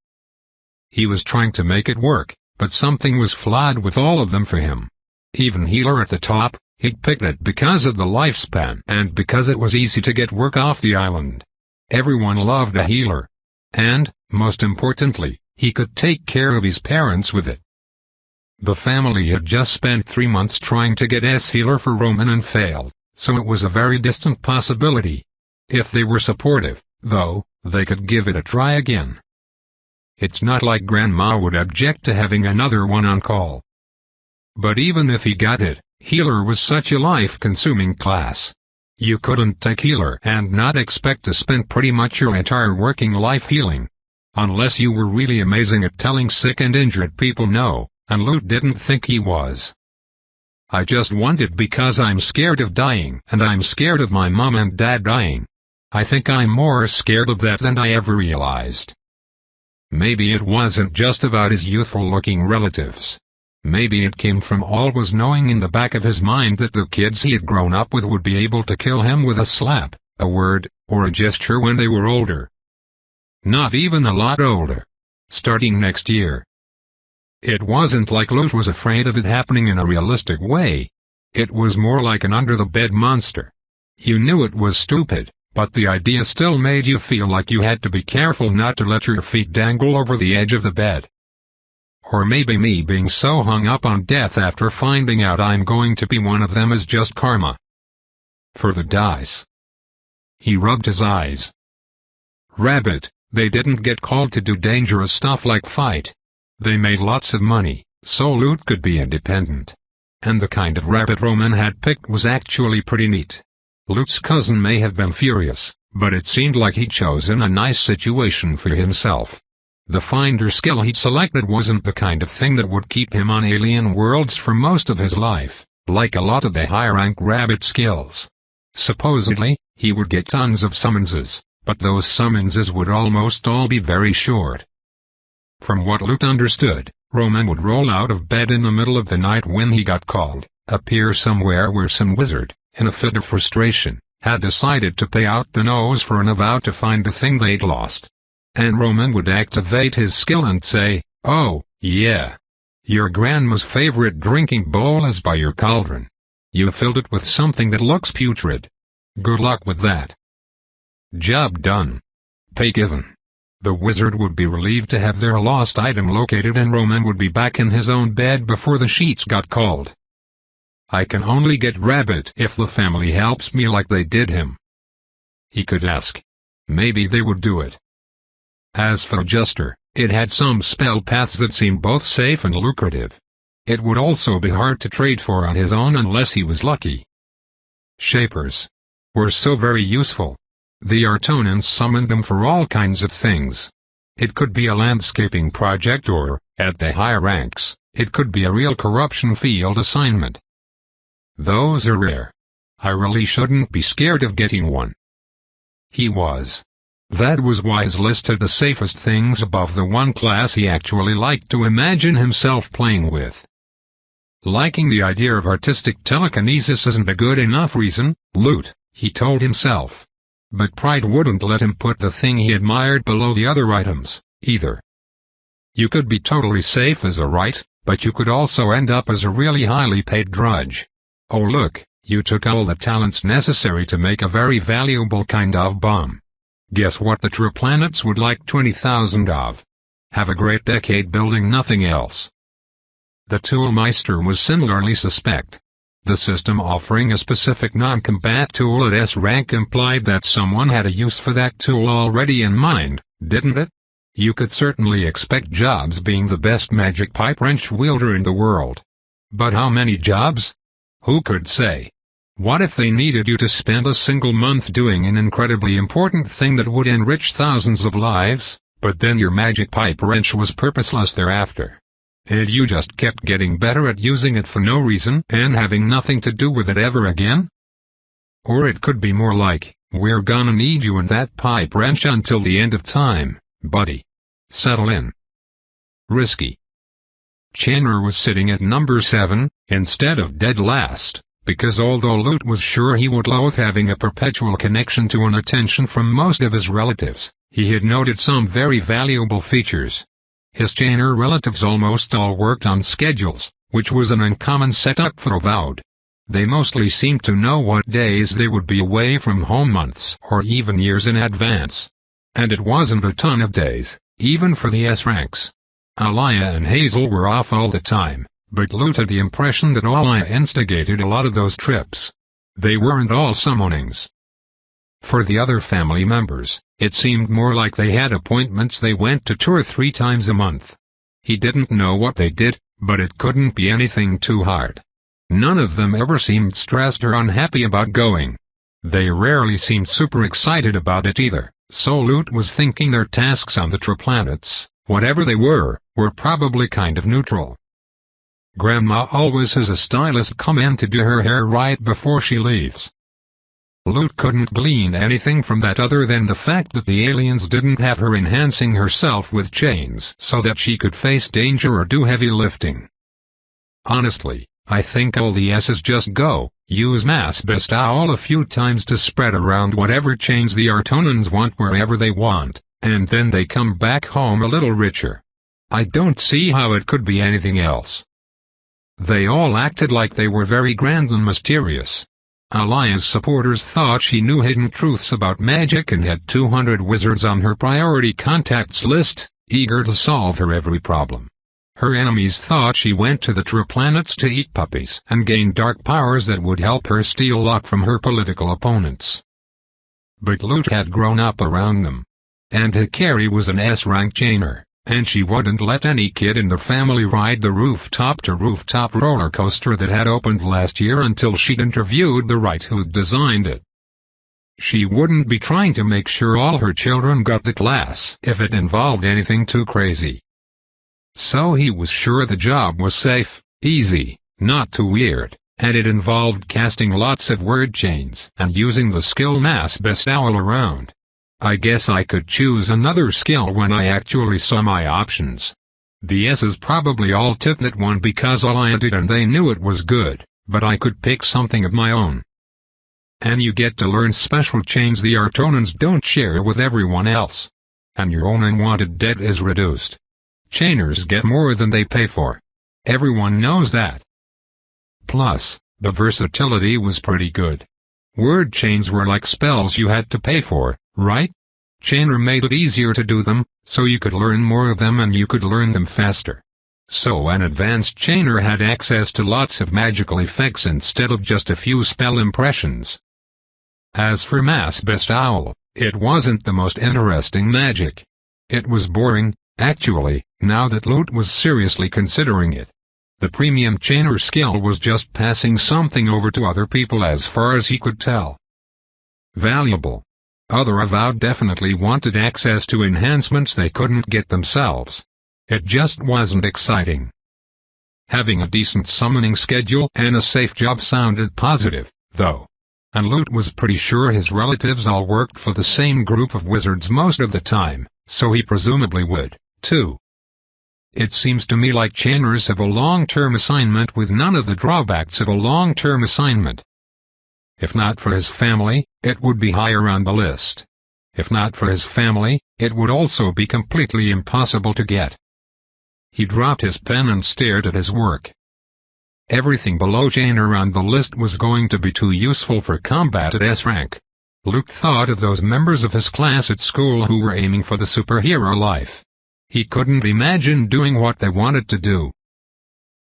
He was trying to make it work, but something was flawed with all of them for him. Even Healer at the top, he'd picked it because of the lifespan and because it was easy to get work off the island. Everyone loved a healer. And, most importantly, he could take care of his parents with it. The family had just spent 3 months trying to get S-Healer for Roman and failed, so it was a very distant possibility. If they were supportive, though, they could give it a try again. It's not like Grandma would object to having another one on call. But even if he got it, Healer was such a life-consuming class. You couldn't take Healer and not expect to spend pretty much your entire working life healing. Unless you were really amazing at telling sick and injured people no, and Loot didn't think he was. I just want it because I'm scared of dying, and I'm scared of my mom and dad dying. I think I'm more scared of that than I ever realized. Maybe it wasn't just about his youthful-looking relatives. Maybe it came from always knowing in the back of his mind that the kids he had grown up with would be able to kill him with a slap, a word, or a gesture when they were older. Not even a lot older. Starting next year. It wasn't like Loot was afraid of it happening in a realistic way. It was more like an under-the-bed monster. You knew it was stupid, but the idea still made you feel like you had to be careful not to let your feet dangle over the edge of the bed. Or maybe me being so hung up on death after finding out I'm going to be one of them is just karma. For the dice. He rubbed his eyes. Rabbit, they didn't get called to do dangerous stuff like fight. They made lots of money, so Loot could be independent. And the kind of rabbit Roman had picked was actually pretty neat. Loot's cousin may have been furious, but it seemed like he'd chosen a nice situation for himself. The finder skill he'd selected wasn't the kind of thing that would keep him on alien worlds for most of his life, like a lot of the high-rank rabbit skills. Supposedly, he would get tons of summonses, but those summonses would almost all be very short. From what Loot understood, Roman would roll out of bed in the middle of the night when he got called, appear somewhere where some wizard, in a fit of frustration, had decided to pay out the nose for an avow to find the thing they'd lost. And Roman would activate his skill and say, "Oh, yeah. Your grandma's favorite drinking bowl is by your cauldron. You filled it with something that looks putrid. Good luck with that." Job done. Pay given. The wizard would be relieved to have their lost item located, and Roman would be back in his own bed before the sheets got called. I can only get Rabbit if the family helps me like they did him. He could ask. Maybe they would do it. As for Adjuster, it had some spell paths that seemed both safe and lucrative. It would also be hard to trade for on his own unless he was lucky. Shapers were so very useful. The Artonans summoned them for all kinds of things. It could be a landscaping project or, at the higher ranks, it could be a real corruption field assignment. Those are rare. I really shouldn't be scared of getting one. He was. That was why he's listed the safest things above the one class he actually liked to imagine himself playing with. Liking the idea of artistic telekinesis isn't a good enough reason, Loot, he told himself. But pride wouldn't let him put the thing he admired below the other items, either. You could be totally safe as a right, but you could also end up as a really highly paid drudge. Oh look, you took all the talents necessary to make a very valuable kind of bomb. Guess what the true planets would like 20,000 of? Have a great decade building nothing else. The Toolmeister was similarly suspect. The system offering a specific non-combat tool at S rank implied that someone had a use for that tool already in mind, didn't it? You could certainly expect Jobs being the best magic pipe wrench wielder in the world. But how many jobs? Who could say? What if they needed you to spend a single month doing an incredibly important thing that would enrich thousands of lives, but then your magic pipe wrench was purposeless thereafter? And you just kept getting better at using it for no reason and having nothing to do with it ever again? Or it could be more like, we're gonna need you and that pipe wrench until the end of time, buddy. Settle in. Risky. Chandler was sitting at number 7, instead of dead last, because although Lute was sure he would loathe having a perpetual connection to and attention from most of his relatives, he had noted some very valuable features. His Chandler relatives almost all worked on schedules, which was an uncommon setup for Avowed. They mostly seemed to know what days they would be away from home months or even years in advance. And it wasn't a ton of days, even for the S ranks. Aliyah and Hazel were off all the time, but Lute had the impression that Aliyah instigated a lot of those trips. They weren't all summonings. For the other family members, it seemed more like they had appointments they went to 2 or 3 times a month. He didn't know what they did, but it couldn't be anything too hard. None of them ever seemed stressed or unhappy about going. They rarely seemed super excited about it either, so Lute was thinking their tasks on the triplanets, whatever they were probably kind of neutral. Grandma always has a stylist come in to do her hair right before she leaves. Lute couldn't glean anything from that other than the fact that the aliens didn't have her enhancing herself with chains so that she could face danger or do heavy lifting. Honestly, I think all the S's just go, use mass bestowal a few times to spread around whatever chains the Artonans want wherever they want, and then they come back home a little richer. I don't see how it could be anything else. They all acted like they were very grand and mysterious. Aliyah's supporters thought she knew hidden truths about magic and had 200 wizards on her priority contacts list, eager to solve her every problem. Her enemies thought she went to the triplanets to eat puppies and gain dark powers that would help her steal luck from her political opponents. But Lute had grown up around them. And Hikari was an S-rank chainer, and she wouldn't let any kid in the family ride the rooftop-to-rooftop roller coaster that had opened last year until she'd interviewed the right who'd designed it. She wouldn't be trying to make sure all her children got the class if it involved anything too crazy. So he was sure the job was safe, easy, not too weird, and it involved casting lots of word chains and using the skill mass bestowal around. I guess I could choose another skill when I actually saw my options. The S's probably all took that one because Aliyah did and they knew it was good, but I could pick something of my own. And you get to learn special chains the Artonans don't share with everyone else. And your own unwanted debt is reduced. Chainers get more than they pay for. Everyone knows that. Plus, the versatility was pretty good. Word chains were like spells you had to pay for, right? Chainer made it easier to do them, so you could learn more of them and you could learn them faster. So an advanced chainer had access to lots of magical effects instead of just a few spell impressions. As for mass bestowal, it wasn't the most interesting magic. It was boring, actually, now that Lute was seriously considering it. The premium chainer skill was just passing something over to other people as far as he could tell. Valuable. Other Avowed definitely wanted access to enhancements they couldn't get themselves. It just wasn't exciting. Having a decent summoning schedule and a safe job sounded positive, though. And Lute was pretty sure his relatives all worked for the same group of wizards most of the time, so he presumably would, too. It seems to me like chainers have a long-term assignment with none of the drawbacks of a long-term assignment. If not for his family, it would be higher on the list. If not for his family, it would also be completely impossible to get. He dropped his pen and stared at his work. Everything below chainer on the list was going to be too useful for combat at S rank. Lute thought of those members of his class at school who were aiming for the superhero life. He couldn't imagine doing what they wanted to do.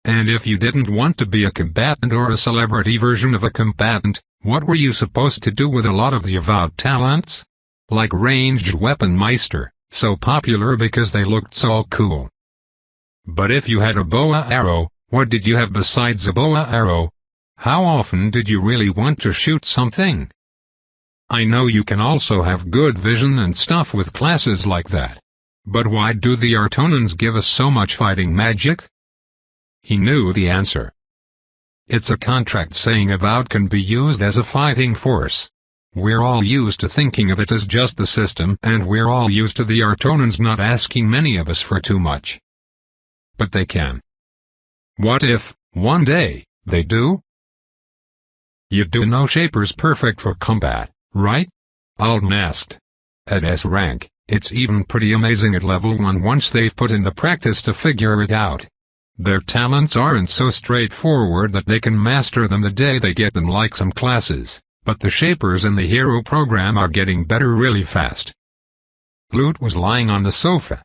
And if you didn't want to be a combatant or a celebrity version of a combatant, what were you supposed to do with a lot of the Avowed talents? Like ranged weapon meister, so popular because they looked so cool. But if you had a bow arrow, What did you have besides a bow arrow? How often did you really want to shoot something? I know you can also have good vision and stuff with classes like that. But why do the Artonans give us so much fighting magic? He knew the answer. It's a contract saying about can be used as a fighting force. We're all used to thinking of it as just the system, and we're all used to the Artonans not asking many of us for too much. But they can. What if, one day, they do? You do know Shaper's perfect for combat, right? Alden asked. At S rank, it's even pretty amazing at level 1 once they've put in the practice to figure it out. Their talents aren't so straightforward that they can master them the day they get them like some classes, but the Shapers in the hero program are getting better really fast. Lute was lying on the sofa.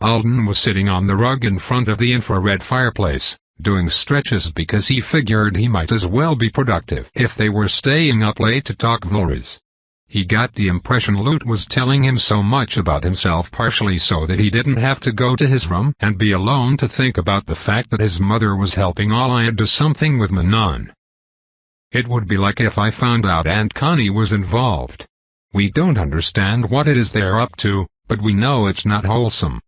Alden was sitting on the rug in front of the infrared fireplace, doing stretches because he figured he might as well be productive if they were staying up late to talk Vlorys. He got the impression Lute was telling him so much about himself partially so that he didn't have to go to his room and be alone to think about the fact that his mother was helping Alaya do something with Manon. It would be like if I found out Aunt Connie was involved. We don't understand what it is they're up to, but we know it's not wholesome.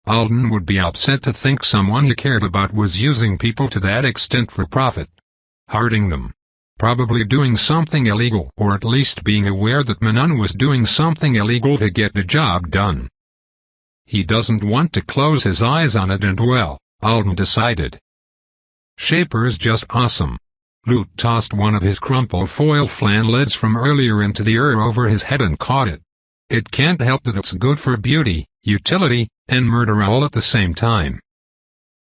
Alden would be upset to think someone he cared about was using people to that extent for profit. Hurting them. Probably doing something illegal, or at least being aware that Manon was doing something illegal to get the job done. He doesn't want to close his eyes on it and well, Alden decided. Shaper's just awesome. Lute tossed one of his crumpled foil flannels from earlier into the air over his head and caught it. It can't help that it's good for beauty, utility, and murder all at the same time.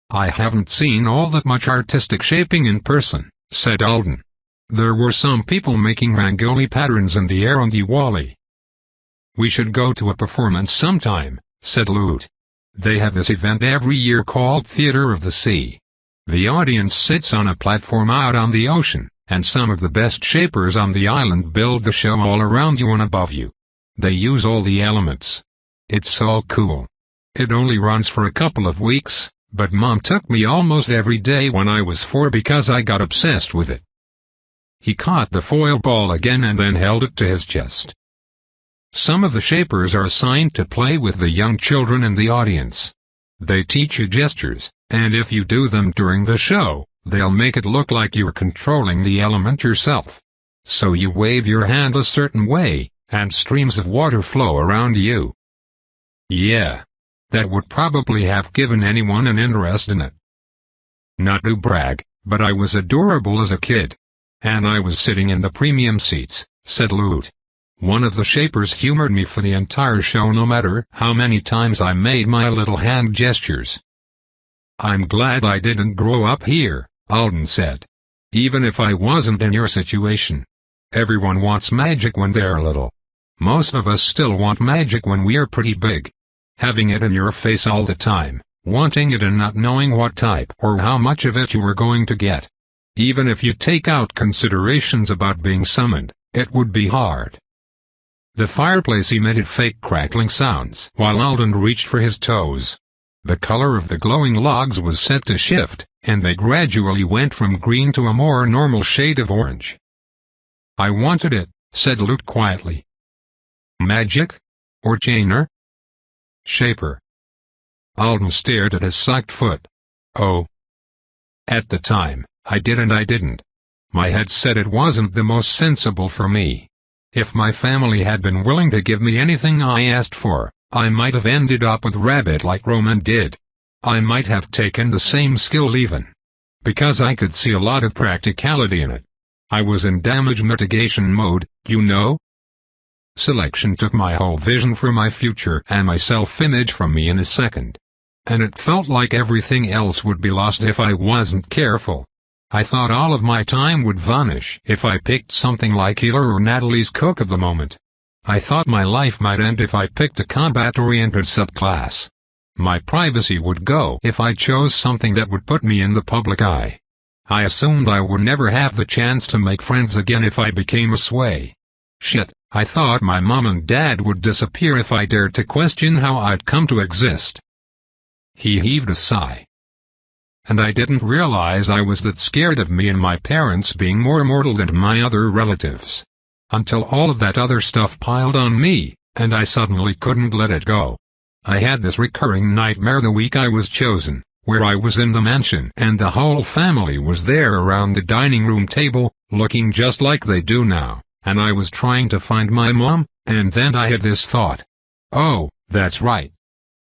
I haven't seen all that much artistic shaping in person, said Alden. There were some people making rangoli patterns in the air on Diwali. We should go to a performance sometime, said Lute. They have this event every year called Theater of the Sea. The audience sits on a platform out on the ocean, and some of the best shapers on the island build the show all around you and above you. They use all the elements. It's so cool. It only runs for a couple of weeks, but Mom took me almost every day when I was 4 because I got obsessed with it. He caught the foil ball again and then held it to his chest. Some of the shapers are assigned to play with the young children in the audience. They teach you gestures, and if you do them during the show, they'll make it look like you're controlling the element yourself. So you wave your hand a certain way, and streams of water flow around you. Yeah. That would probably have given anyone an interest in it. Not to brag, but I was adorable as a kid. And I was sitting in the premium seats, said Lute. One of the shapers humored me for the entire show no matter how many times I made my little hand gestures. I'm glad I didn't grow up here, Alden said. Even if I wasn't in your situation. Everyone wants magic when they're little. Most of us still want magic when we're pretty big. Having it in your face all the time, wanting it and not knowing what type or how much of it you were going to get. Even if you take out considerations about being summoned, it would be hard. The fireplace emitted fake crackling sounds while Alden reached for his toes. The color of the glowing logs was set to shift, and they gradually went from green to a more normal shade of orange. I wanted it, said Lute quietly. Magic? Or Chainer? Shaper. Alden stared at his socked foot. Oh. At the time, I did and I didn't. My head said it wasn't the most sensible for me. If my family had been willing to give me anything I asked for, I might have ended up with Rabbit like Roman did. I might have taken the same skill even. Because I could see a lot of practicality in it. I was in damage mitigation mode, you know? Selection took my whole vision for my future and my self-image from me in a second. And it felt like everything else would be lost if I wasn't careful. I thought all of my time would vanish if I picked something like Healer or Natalie's Cook of the Moment. I thought my life might end if I picked a combat-oriented subclass. My privacy would go if I chose something that would put me in the public eye. I assumed I would never have the chance to make friends again if I became a sway. Shit, I thought my mom and dad would disappear if I dared to question how I'd come to exist. He heaved a sigh. and I didn't realize I was that scared of me and my parents being more mortal than my other relatives. Until all of that other stuff piled on me, and I suddenly couldn't let it go. I had this recurring nightmare the week I was chosen, where I was in the mansion and the whole family was there around the dining room table, looking just like they do now, and I was trying to find my mom, and then I had this thought. Oh, that's right.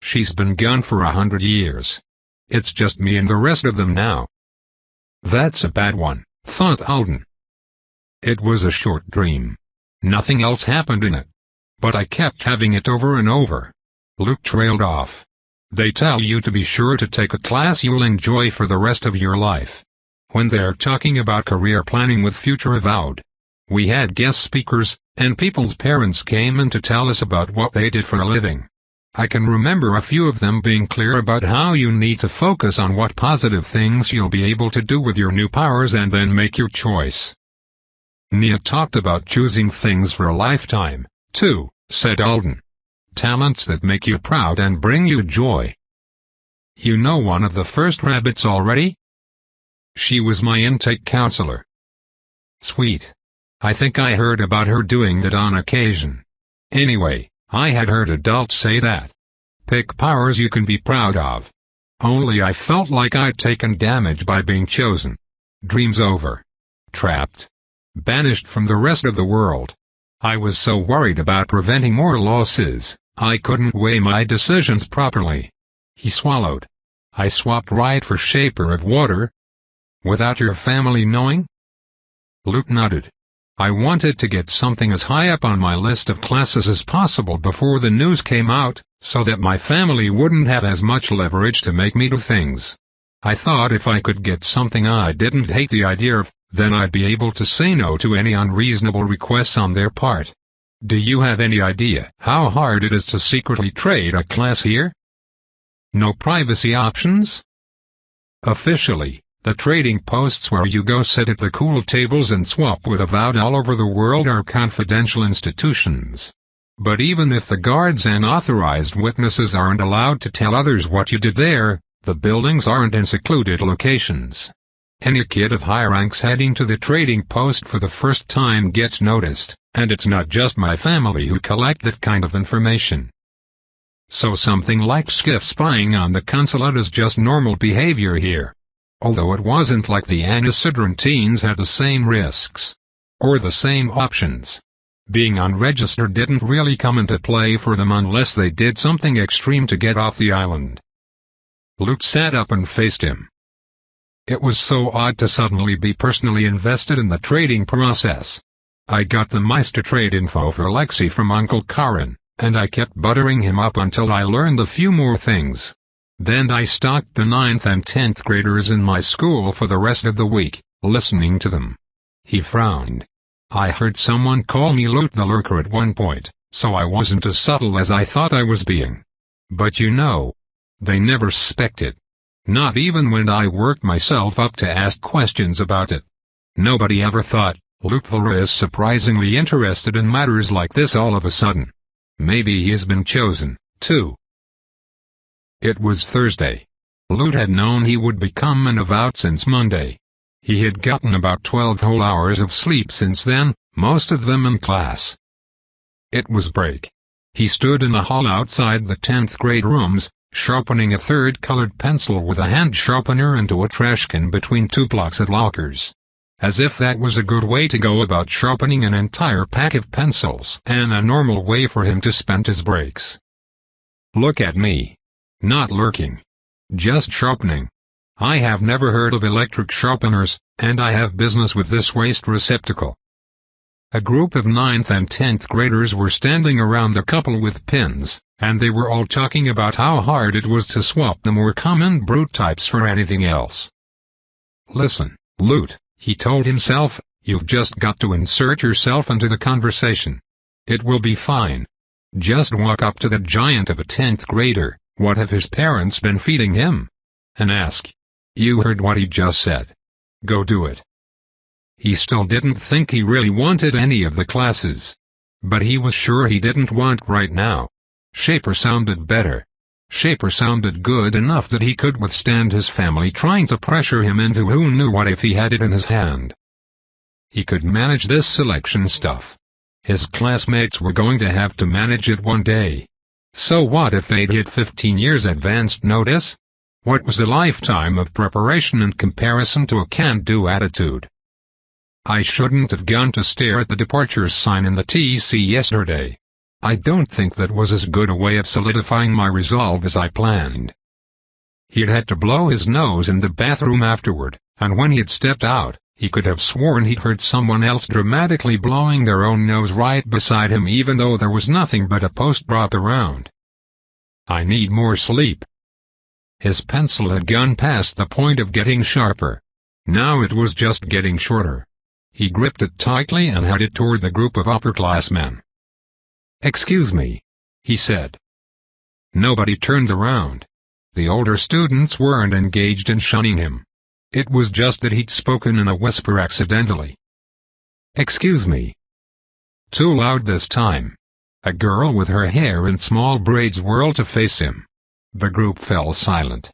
She's been gone for 100 years. It's just me and the rest of them now. That's a bad one, thought Alden. It was a short dream. Nothing else happened in it. But I kept having it over and over. Luke trailed off. They tell you to be sure to take a class you'll enjoy for the rest of your life. When they're talking about career planning with Future Avowed. We had guest speakers, and people's parents came in to tell us about what they did for a living. I can remember a few of them being clear about how you need to focus on what positive things you'll be able to do with your new powers and then make your choice. Nia talked about choosing things for a lifetime, too, said Alden. Talents that make you proud and bring you joy. You know one of the first rabbits already? She was my intake counselor. Sweet. I think I heard about her doing that on occasion. Anyway, I had heard adults say that. Pick powers you can be proud of. Only I felt like I'd taken damage by being chosen. Dreams over. Trapped. Banished from the rest of the world. I was so worried about preventing more losses, I couldn't weigh my decisions properly. He swallowed. I swapped right for Shaper of Water. Without your family knowing? Luke nodded. I wanted to get something as high up on my list of classes as possible before the news came out, so that my family wouldn't have as much leverage to make me do things. I thought if I could get something I didn't hate the idea of, then I'd be able to say no to any unreasonable requests on their part. Do you have any idea how hard it is to secretly trade a class here? No privacy options? Officially, the trading posts where you go sit at the cool tables and swap with Avowed all over the world are confidential institutions. But even if the guards and authorized witnesses aren't allowed to tell others what you did there, the buildings aren't in secluded locations. Any kid of high ranks heading to the trading post for the first time gets noticed, and it's not just my family who collect that kind of information. So something like skiff spying on the consulate is just normal behavior here. Although it wasn't like the Anisidran teens had the same risks. Or the same options. Being unregistered didn't really come into play for them unless they did something extreme to get off the island. Luke sat up and faced him. It was so odd to suddenly be personally invested in the trading process. I got the Meister trade info for Lexi from Uncle Karin, and I kept buttering him up until I learned a few more things. Then I stalked the 9th and 10th graders in my school for the rest of the week, listening to them. He frowned. I heard someone call me Loot the Lurker at one point, so I wasn't as subtle as I thought I was being. But you know, they never suspected. Not even when I worked myself up to ask questions about it. Nobody ever thought, Luke Valera is surprisingly interested in matters like this all of a sudden. Maybe he has been chosen, too. It was Thursday. Luke had known he would become an Avowed since Monday. He had gotten about 12 whole hours of sleep since then, most of them in class. It was break. He stood in the hall outside the 10th grade rooms, sharpening a third colored pencil with a hand sharpener into a trash can between two blocks of lockers. As if that was a good way to go about sharpening an entire pack of pencils and a normal way for him to spend his breaks. Look at me. Not lurking. Just sharpening. I have never heard of electric sharpeners, and I have business with this waste receptacle. A group of 9th and 10th graders were standing around a couple with pins, and they were all talking about how hard it was to swap the more common brute types for anything else. Listen, Loot, he told himself, you've just got to insert yourself into the conversation. It will be fine. Just walk up to that giant of a 10th grader, what have his parents been feeding him? And ask. You heard what he just said. Go do it. He still didn't think he really wanted any of the classes. But he was sure he didn't want right now. Shaper sounded better. Shaper sounded good enough that he could withstand his family trying to pressure him into who knew what if he had it in his hand. He could manage this selection stuff. His classmates were going to have to manage it one day. So what if they'd hit 15 years advanced notice? What was a lifetime of preparation in comparison to a can't-do attitude? I shouldn't have gone to stare at the departure sign in the TC yesterday. I don't think that was as good a way of solidifying my resolve as I planned. He'd had to blow his nose in the bathroom afterward, and when he'd stepped out, he could have sworn he'd heard someone else dramatically blowing their own nose right beside him even though there was nothing but a post-drop around. I need more sleep. His pencil had gone past the point of getting sharper. Now it was just getting shorter. He gripped it tightly and headed toward the group of upperclassmen. "Excuse me," he said. Nobody turned around. The older students weren't engaged in shunning him. It was just that he'd spoken in a whisper accidentally. "Excuse me." Too loud this time. A girl with her hair in small braids whirled to face him. The group fell silent.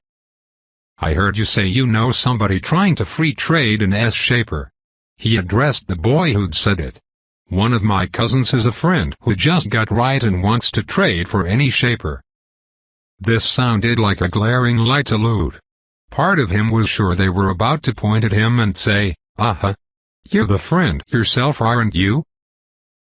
"I heard you say you know somebody trying to free trade in Shaper." He addressed the boy who'd said it. "One of my cousins has a friend who just got right and wants to trade for any Shaper." This sounded like a glaring light to Lute. Part of him was sure they were about to point at him and say, "You're the friend yourself, aren't you?"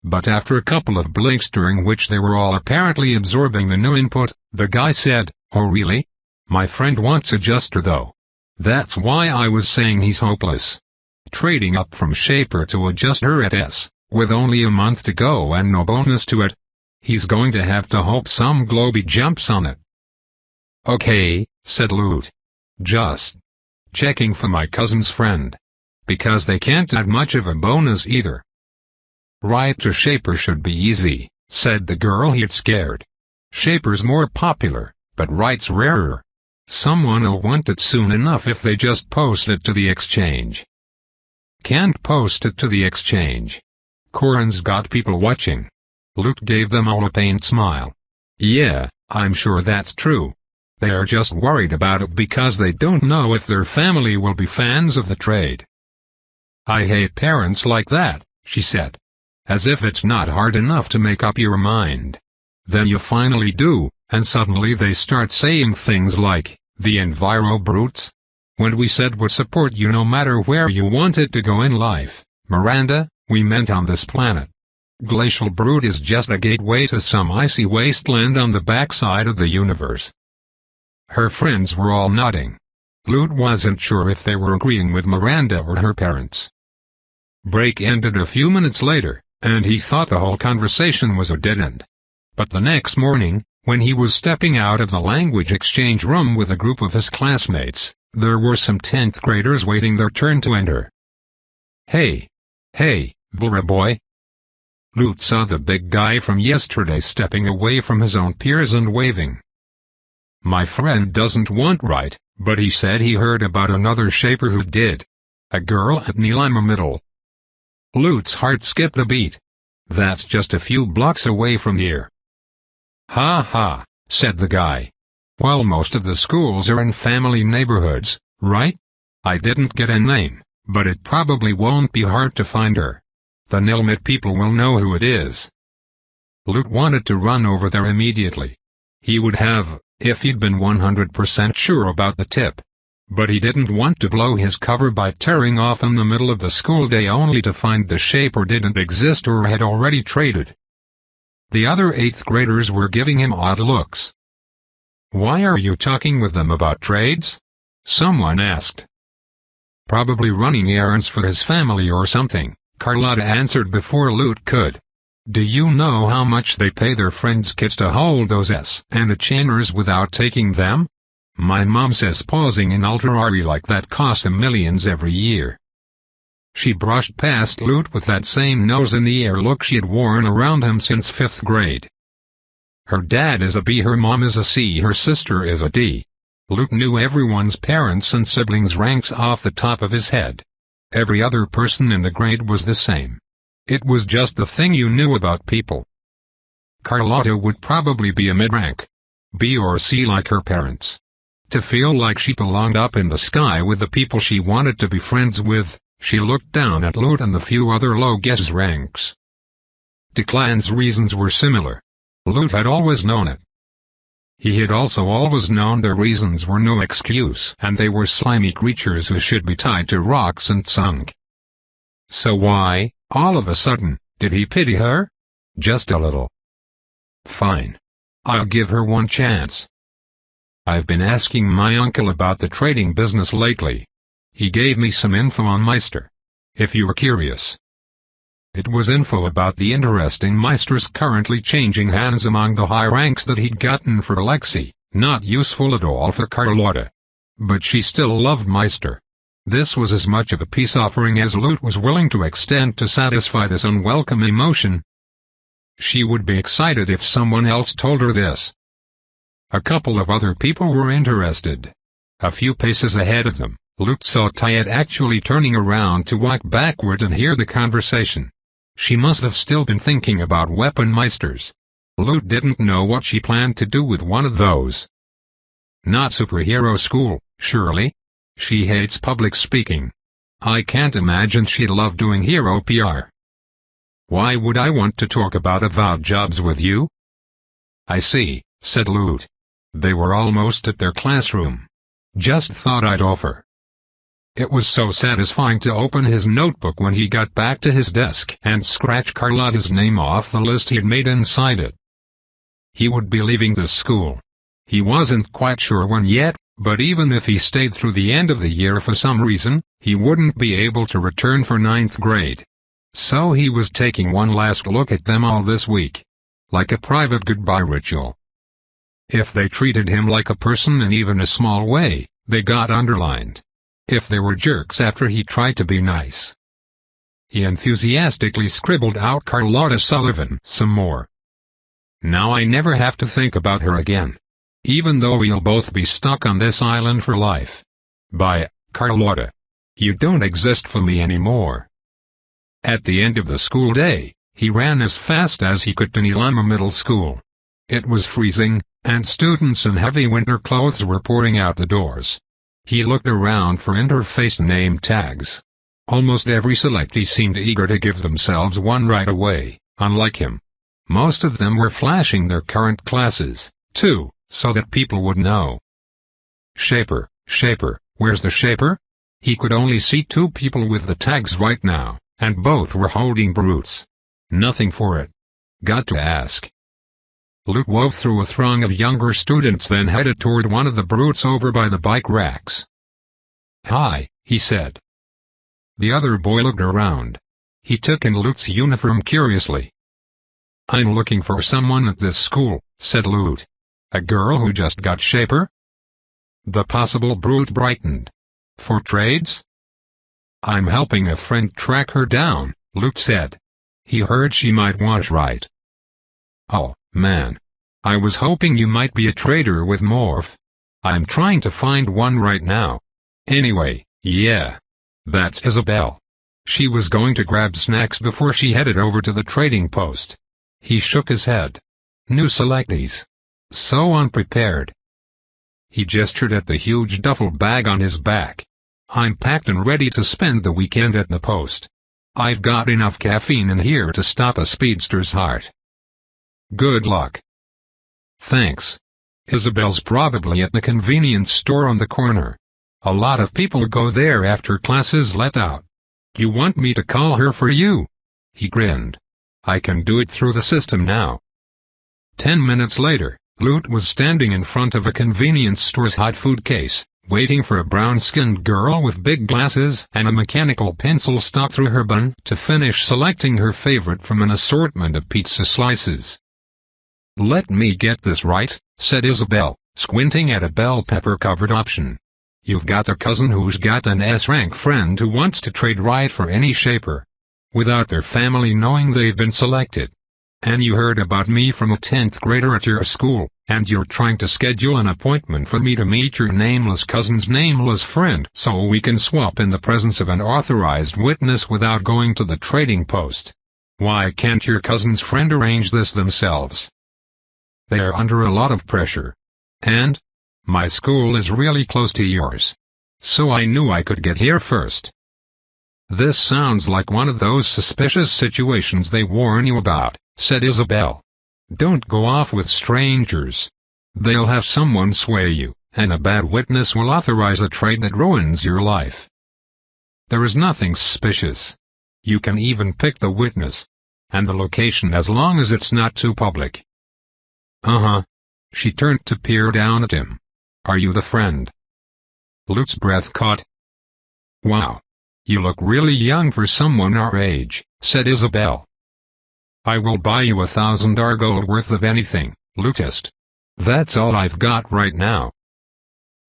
But after a couple of blinks during which they were all apparently absorbing the new input, the guy said, "Oh really? My friend wants adjuster though. That's why I was saying he's hopeless. Trading up from Shaper to adjuster at S, with only a month to go and no bonus to it. He's going to have to hope some globy jumps on it." "Okay," said Lute. "Just checking for my cousin's friend. Because they can't add much of a bonus either." "Right to Shaper should be easy," said the girl he'd scared. "Shaper's more popular, but right's rarer. Someone'll want it soon enough if they just post it to the exchange." "Can't post it to the exchange. Corin's got people watching." Lute gave them all a pained smile. "Yeah, I'm sure that's true. They're just worried about it because they don't know if their family will be fans of the trade." "I hate parents like that," she said. "As if it's not hard enough to make up your mind. Then you finally do, and suddenly they start saying things like, 'The enviro brutes. When we said we'd support you no matter where you wanted to go in life, Miranda, we meant on this planet. Glacial brute is just a gateway to some icy wasteland on the backside of the universe.'" Her friends were all nodding. Lute wasn't sure if they were agreeing with Miranda or her parents. Break ended a few minutes later, and he thought the whole conversation was a dead end. But the next morning, when he was stepping out of the language exchange room with a group of his classmates, there were some 10th graders waiting their turn to enter. Hey, Blura boy." Lute saw the big guy from yesterday stepping away from his own peers and waving. "My friend doesn't want right, but he said he heard about another Shaper who did. A girl at Neelima Middle." Lute's heart skipped a beat. "That's just a few blocks away from here." "Ha ha," said the guy. "Well, most of the schools are in family neighborhoods, right? I didn't get a name, but it probably won't be hard to find her. The Nilmit people will know who it is." Lute wanted to run over there immediately. He would have, if he'd been 100% sure about the tip. But he didn't want to blow his cover by tearing off in the middle of the school day only to find the Shaper didn't exist or had already traded. The other 8th graders were giving him odd looks. "Why are you talking with them about trades?" someone asked. "Probably running errands for his family or something," Carlotta answered before Lute could. "Do you know how much they pay their friends' kids to hold those and chainers without taking them? My mom says posing in ultra-ari like that costs them millions every year." She brushed past Lute with that same nose-in-the-air look she had worn around him since 5th grade. "Her dad is a B, her mom is a C, her sister is a D." Lute knew everyone's parents and siblings' ranks off the top of his head. Every other person in the grade was the same. It was just the thing you knew about people. Carlotta would probably be a mid-rank. B or C like her parents. To feel like she belonged up in the sky with the people she wanted to be friends with, she looked down at Loot and the few other low guess ranks. Declan's reasons were similar. Loot had always known it. He had also always known their reasons were no excuse and they were slimy creatures who should be tied to rocks and sunk. So why, all of a sudden, did he pity her? Just a little. Fine. I'll give her one chance. I've been asking my uncle about the trading business lately. He gave me some info on Meister. If you were curious. It was info about the interesting Meisters currently changing hands among the high ranks that he'd gotten for Alexei, not useful at all for Carlotta. But she still loved Meister. This was as much of a peace offering as Loot was willing to extend to satisfy this unwelcome emotion. She would be excited if someone else told her this. A couple of other people were interested. A few paces ahead of them, Loot saw Tyet actually turning around to walk backward and hear the conversation. She must have still been thinking about weapon meisters. Loot didn't know what she planned to do with one of those. Not superhero school, surely? She hates public speaking. I can't imagine she'd love doing hero PR. Why would I want to talk about avowed jobs with you? I see, said Loot. They were almost at their classroom. Just thought I'd offer. It was so satisfying to open his notebook when he got back to his desk and scratch Carlotta's name off the list he'd made inside it. He would be leaving this school. He wasn't quite sure when yet, but even if he stayed through the end of the year for some reason, he wouldn't be able to return for 9th grade. So he was taking one last look at them all this week. Like a private goodbye ritual. If they treated him like a person in even a small way, they got underlined. If they were jerks after he tried to be nice. He enthusiastically scribbled out Carlotta Sullivan some more. Now I never have to think about her again. Even though we'll both be stuck on this island for life. Bye, Carlotta. You don't exist for me anymore. At the end of the school day, he ran as fast as he could to Nilama Middle School. It was freezing, and students in heavy winter clothes were pouring out the doors. He looked around for interface name tags. Almost every selectee seemed eager to give themselves one right away, unlike him. Most of them were flashing their current classes, too, so that people would know. Shaper, where's the Shaper? He could only see 2 people with the tags right now, and both were holding brutes. Nothing for it. Got to ask. Luke wove through a throng of younger students, then headed toward one of the brutes over by the bike racks. Hi, he said. The other boy looked around. He took in Luke's uniform curiously. I'm looking for someone at this school, said Luke. A girl who just got Shaper? The possible brute brightened. For trades? I'm helping a friend track her down, Luke said. He heard she might want right. Oh, man. I was hoping you might be a trader with Morph. I'm trying to find one right now. Anyway, yeah. That's Isabel. She was going to grab snacks before she headed over to the trading post. He shook his head. New selectees. So unprepared. He gestured at the huge duffel bag on his back. I'm packed and ready to spend the weekend at the post. I've got enough caffeine in here to stop a speedster's heart. Good luck. Thanks. Isabel's probably at the convenience store on the corner. A lot of people go there after classes let out. You want me to call her for you? He grinned. I can do it through the system now. 10 minutes later, Loot was standing in front of a convenience store's hot food case, waiting for a brown-skinned girl with big glasses and a mechanical pencil stuck through her bun to finish selecting her favorite from an assortment of pizza slices. Let me get this right, said Isabel, squinting at a bell pepper-covered option. You've got a cousin who's got an S-rank friend who wants to trade right for any Shaper. Without their family knowing they've been selected. And you heard about me from a 10th grader at your school, and you're trying to schedule an appointment for me to meet your nameless cousin's nameless friend so we can swap in the presence of an authorized witness without going to the trading post. Why can't your cousin's friend arrange this themselves? They're under a lot of pressure. And? My school is really close to yours. So I knew I could get here first. This sounds like one of those suspicious situations they warn you about, said Isabel. Don't go off with strangers. They'll have someone sway you, and a bad witness will authorize a trade that ruins your life. There is nothing suspicious. You can even pick the witness and the location as long as it's not too public. Uh-huh. She turned to peer down at him. Are you the friend? Luke's breath caught. Wow. You look really young for someone our age, said Isabel. I will buy you 1,000 gold worth of anything, Luke hissed. That's all I've got right now.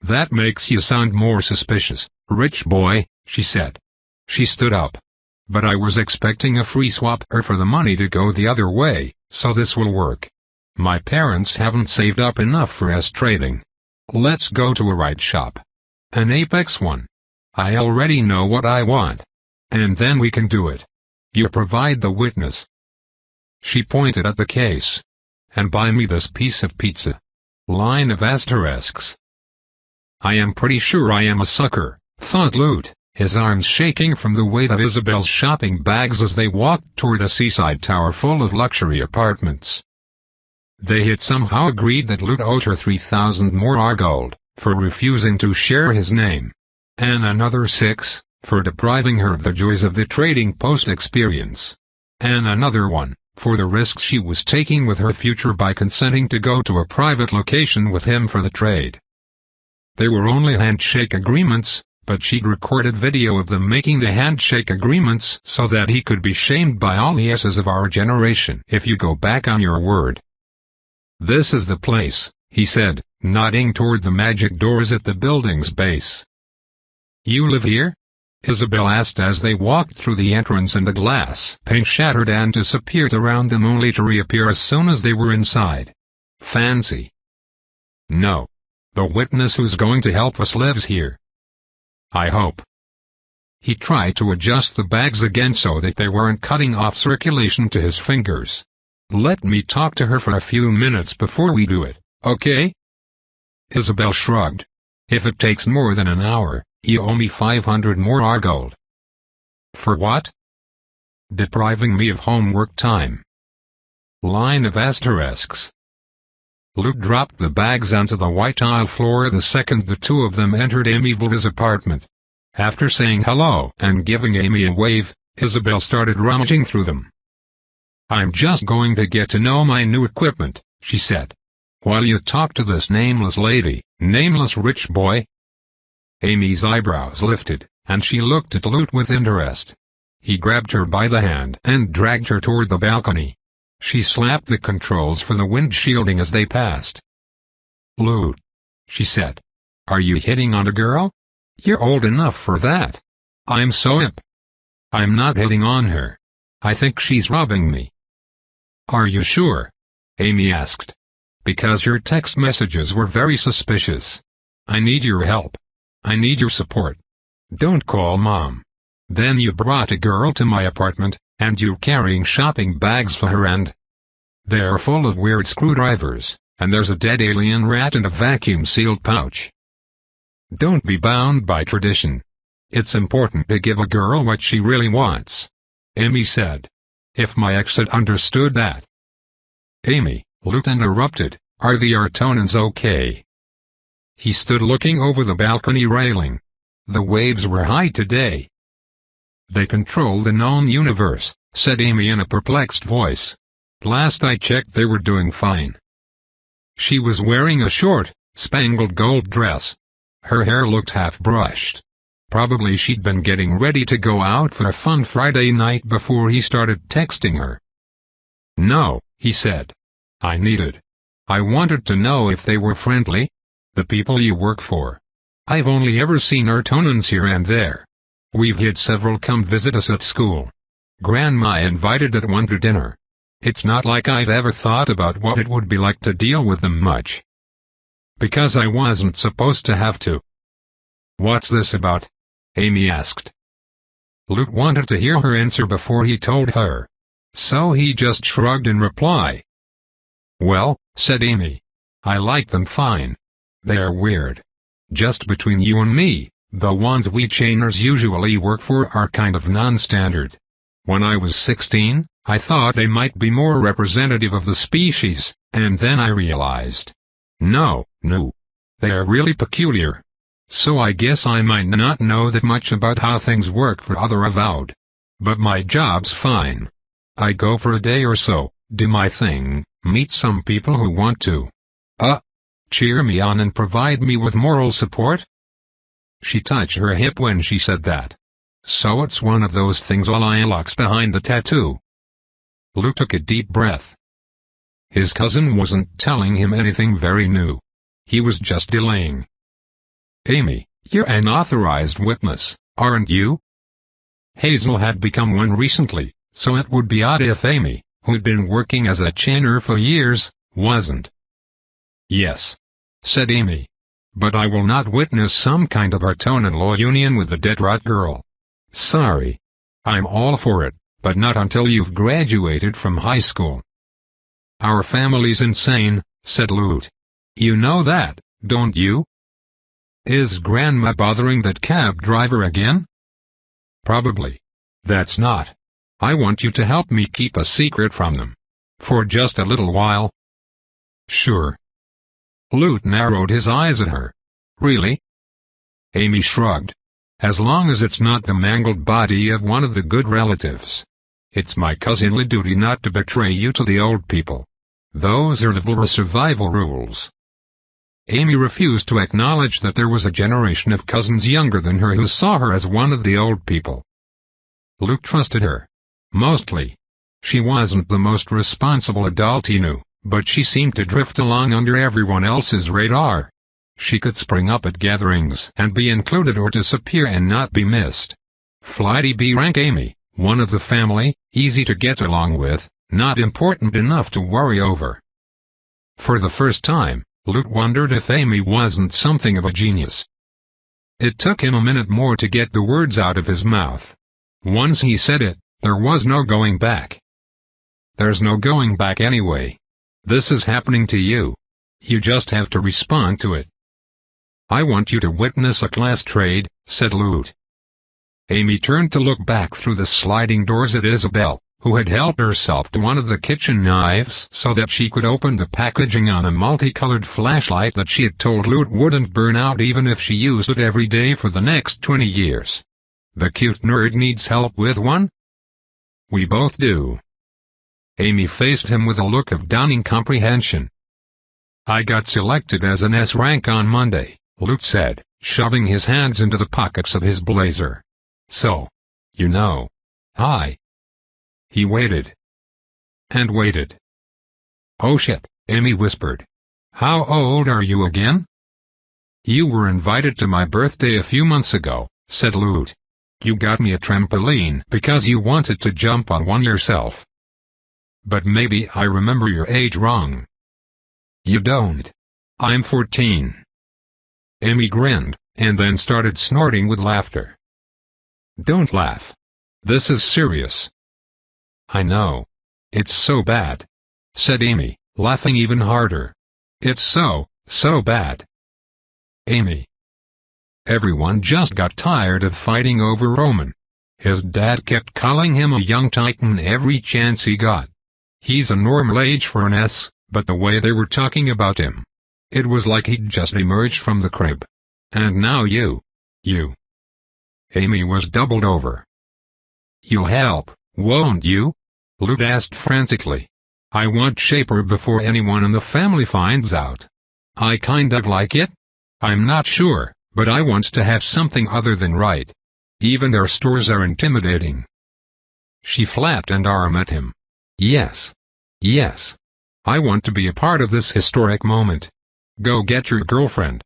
That makes you sound more suspicious, rich boy, she said. She stood up. But I was expecting a free swap or for the money to go the other way, so this will work. My parents haven't saved up enough for us trading. Let's go to a right shop. An Apex one. I already know what I want. And then we can do it. You provide the witness. She pointed at the case. And buy me this piece of pizza. Line of asterisks. I am pretty sure I am a sucker, thought Lute, his arms shaking from the weight of Isabel's shopping bags as they walked toward a seaside tower full of luxury apartments. They had somehow agreed that Lute owed her 3,000 more gold, for refusing to share his name. And another 6, for depriving her of the joys of the trading post experience. And another 1, for the risks she was taking with her future by consenting to go to a private location with him for the trade. They were only handshake agreements, but she'd recorded video of them making the handshake agreements so that he could be shamed by all the S's of our generation if you go back on your word. This is the place, he said, nodding toward the magic doors at the building's base. You live here? Isabel asked as they walked through the entrance and the glass pane shattered and disappeared around them only to reappear as soon as they were inside. Fancy. No. The witness who's going to help us lives here. I hope. He tried to adjust the bags again so that they weren't cutting off circulation to his fingers. Let me talk to her for a few minutes before we do it, okay? Isabel shrugged. If it takes more than an hour, you owe me 500 more gold. For what? Depriving me of homework time. Line of asterisks. Luke dropped the bags onto the white tile floor the second the two of them entered Amy's apartment. After saying hello and giving Amy a wave, Isabel started rummaging through them. I'm just going to get to know my new equipment, she said. While you talk to this nameless lady, nameless rich boy. Amy's eyebrows lifted, and she looked at Lute with interest. He grabbed her by the hand and dragged her toward the balcony. She slapped the controls for the wind shielding as they passed. Lute, she said. Are you hitting on a girl? You're old enough for that. I'm so hip. I'm not hitting on her. I think she's robbing me. Are you sure? Amy asked. Because your text messages were very suspicious. I need your help. I need your support. Don't call Mom. Then you brought a girl to my apartment, and you're carrying shopping bags for her and they're full of weird screwdrivers, and there's a dead alien rat in a vacuum-sealed pouch. Don't be bound by tradition. It's important to give a girl what she really wants. Amy said. If my ex had understood that. Amy, Lute interrupted, are the Artonans okay? He stood looking over the balcony railing. The waves were high today. They control the known universe, said Amy in a perplexed voice. Last I checked they were doing fine. She was wearing a short, spangled gold dress. Her hair looked half-brushed. Probably she'd been getting ready to go out for a fun Friday night before he started texting her. No, he said. I wanted to know if they were friendly. The people you work for. I've only ever seen Artonans here and there. We've had several come visit us at school. Grandma invited that one to dinner. It's not like I've ever thought about what it would be like to deal with them much. Because I wasn't supposed to have to. What's this about? Amy asked. Lute wanted to hear her answer before he told her. So he just shrugged in reply. Well, said Amy. I like them fine, They're weird. Just between you and me, the ones we chainers usually work for are kind of non-standard. When I was 16, I thought they might be more representative of the species, and then I realized. No. They're really peculiar. So I guess I might not know that much about how things work for other avowed. But my job's fine. I go for a day or so, do my thing, meet some people who want to. Cheer me on and provide me with moral support? She touched her hip when she said that. So it's one of those things all lilacs behind the tattoo. Luke took a deep breath. His cousin wasn't telling him anything very new. He was just delaying. Amy, you're an authorized witness, aren't you? Hazel had become one recently, so it would be odd if Amy, who'd been working as a chainer for years, wasn't. Yes, said Amy. But I will not witness some kind of Barton-in-law union with the dead rat girl. Sorry. I'm all for it, but not until you've graduated from high school. Our family's insane, said Lute. You know that, don't you? Is Grandma bothering that cab driver again? Probably. That's not. I want you to help me keep a secret from them. For just a little while. Sure. Lute narrowed his eyes at her. Really? Amy shrugged. As long as it's not the mangled body of one of the good relatives. It's my cousinly duty not to betray you to the old people. Those are the Vulra survival rules. Amy refused to acknowledge that there was a generation of cousins younger than her who saw her as one of the old people. Luke trusted her. Mostly. She wasn't the most responsible adult he knew, but she seemed to drift along under everyone else's radar. She could spring up at gatherings and be included or disappear and not be missed. Flighty B-rank Amy, one of the family, easy to get along with, not important enough to worry over. For the first time, Luke wondered if Amy wasn't something of a genius. It took him a minute more to get the words out of his mouth. Once he said it, there was no going back. There's no going back anyway. This is happening to you. You just have to respond to it. I want you to witness a class trade, said Lute. Amy turned to look back through the sliding doors at Isabel, who had helped herself to one of the kitchen knives so that she could open the packaging on a multicolored flashlight that she had told Lute wouldn't burn out even if she used it every day for the next 20 years. The cute nerd needs help with one? We both do. Amy faced him with a look of dawning comprehension. I got selected as an S rank on Monday, Lute said, shoving his hands into the pockets of his blazer. So, you know. Hi. He waited. And waited. Oh shit, Amy whispered. How old are you again? You were invited to my birthday a few months ago, said Lute. You got me a trampoline because you wanted to jump on one yourself. But maybe I remember your age wrong. You don't. I'm 14. Amy grinned, and then started snorting with laughter. Don't laugh. This is serious. I know. It's so bad, said Amy, laughing even harder. It's so bad. Amy. Everyone just got tired of fighting over Roman. His dad kept calling him a young titan every chance he got. He's a normal age for an S, but the way they were talking about him. It was like he'd just emerged from the crib. And now you. Amy was doubled over. You'll help, won't you? Lute asked frantically. I want Shaper before anyone in the family finds out. I kind of like it. I'm not sure, but I want to have something other than right. Even their stores are intimidating. She flapped an arm at him. Yes. I want to be a part of this historic moment. Go get your girlfriend.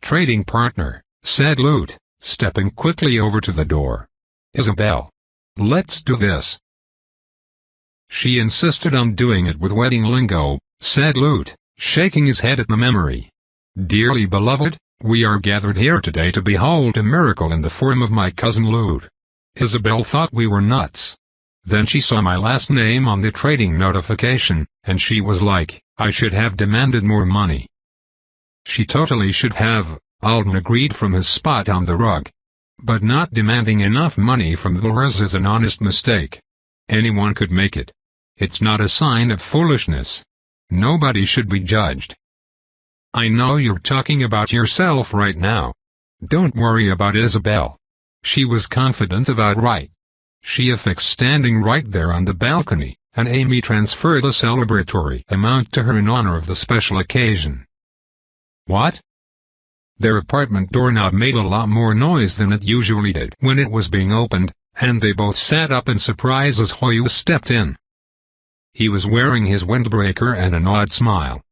Trading partner, said Lute, stepping quickly over to the door. Isabel. Let's do this. She insisted on doing it with wedding lingo, said Lute, shaking his head at the memory. Dearly beloved, we are gathered here today to behold a miracle in the form of my cousin Lute. Isabel thought we were nuts. Then she saw my last name on the trading notification, and she was like, I should have demanded more money. She totally should have, Alden agreed from his spot on the rug. But not demanding enough money from Dolores is an honest mistake. Anyone could make it. It's not a sign of foolishness. Nobody should be judged. I know you're talking about yourself right now. Don't worry about Isabel. She was confident about right. She affixed standing right there on the balcony, and Amy transferred the celebratory amount to her in honor of the special occasion. What? Their apartment doorknob made a lot more noise than it usually did when it was being opened, and they both sat up in surprise as Hoyu stepped in. He was wearing his windbreaker and an odd smile.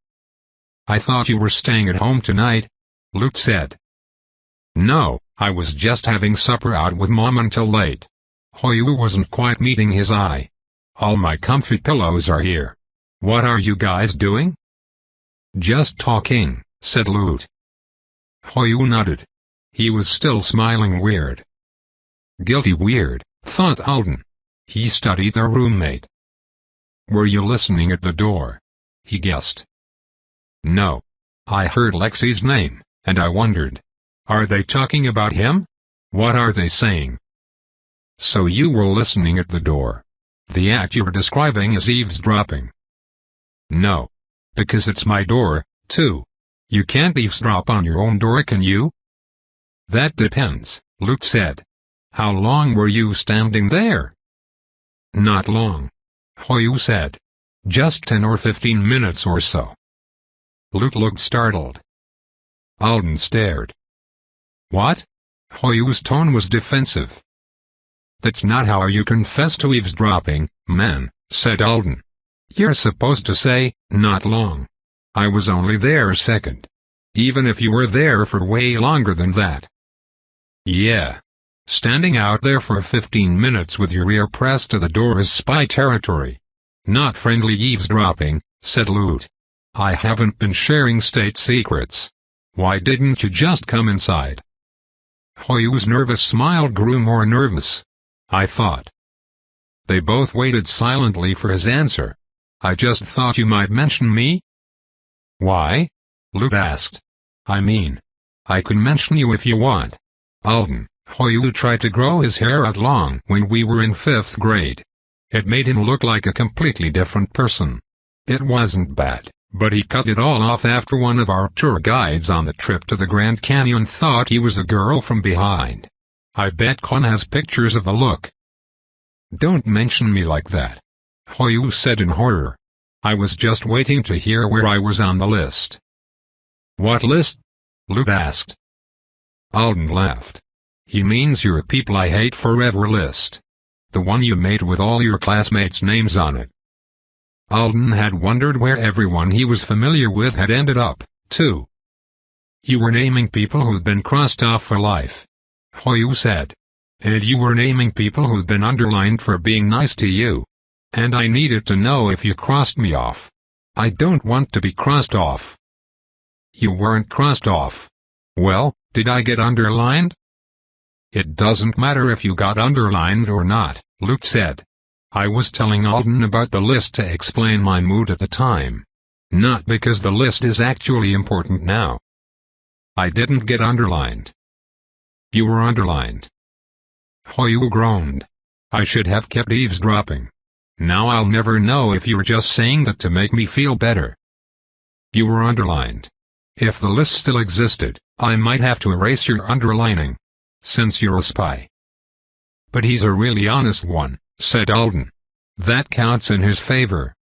I thought you were staying at home tonight, Luke said. No, I was just having supper out with Mom until late. Hoyu wasn't quite meeting his eye. All my comfy pillows are here. What are you guys doing? Just talking, said Luke. Hoyu nodded. He was still smiling weird. Guilty weird, thought Alden. He studied their roommate. Were you listening at the door? He guessed. No. I heard Lexi's name, and I wondered. Are they talking about him? What are they saying? So you were listening at the door. The act you were describing is eavesdropping. No. Because it's my door, too. You can't eavesdrop on your own door, can you? That depends, Luke said. How long were you standing there? Not long. Hoyu said. Just 10 or 15 minutes or so. Luke looked startled. Alden stared. What? Hoyu's tone was defensive. That's not how you confess to eavesdropping, man, said Alden. You're supposed to say, not long. I was only there a second. Even if you were there for way longer than that. Yeah. Standing out there for 15 minutes with your ear pressed to the door is spy territory. Not friendly eavesdropping, said Luke. I haven't been sharing state secrets. Why didn't you just come inside? Hoyu's nervous smile grew more nervous. I thought. They both waited silently for his answer. I just thought you might mention me. Why? Luke asked. I mean, I can mention you if you want. Alden, Hoyu tried to grow his hair out long when we were in 5th grade. It made him look like a completely different person. It wasn't bad, but he cut it all off after one of our tour guides on the trip to the Grand Canyon thought he was a girl from behind. I bet Con has pictures of the look. Don't mention me like that, Hoyu said in horror. I was just waiting to hear where I was on the list. What list? Luke asked. Alden laughed. He means your people I hate forever list. The one you made with all your classmates' names on it. Alden had wondered where everyone he was familiar with had ended up, too. You were naming people who'd been crossed off for life, Hoyu said. And you were naming people who'd been underlined for being nice to you. And I needed to know if you crossed me off. I don't want to be crossed off. You weren't crossed off. Well, did I get underlined? It doesn't matter if you got underlined or not, Luke said. I was telling Alden about the list to explain my mood at the time. Not because the list is actually important now. I didn't get underlined. You were underlined. Hoyu groaned. I should have kept eavesdropping. Now I'll never know if you were just saying that to make me feel better. You were underlined. If the list still existed, I might have to erase your underlining. Since you're a spy. But he's a really honest one, said Alden. That counts in his favor.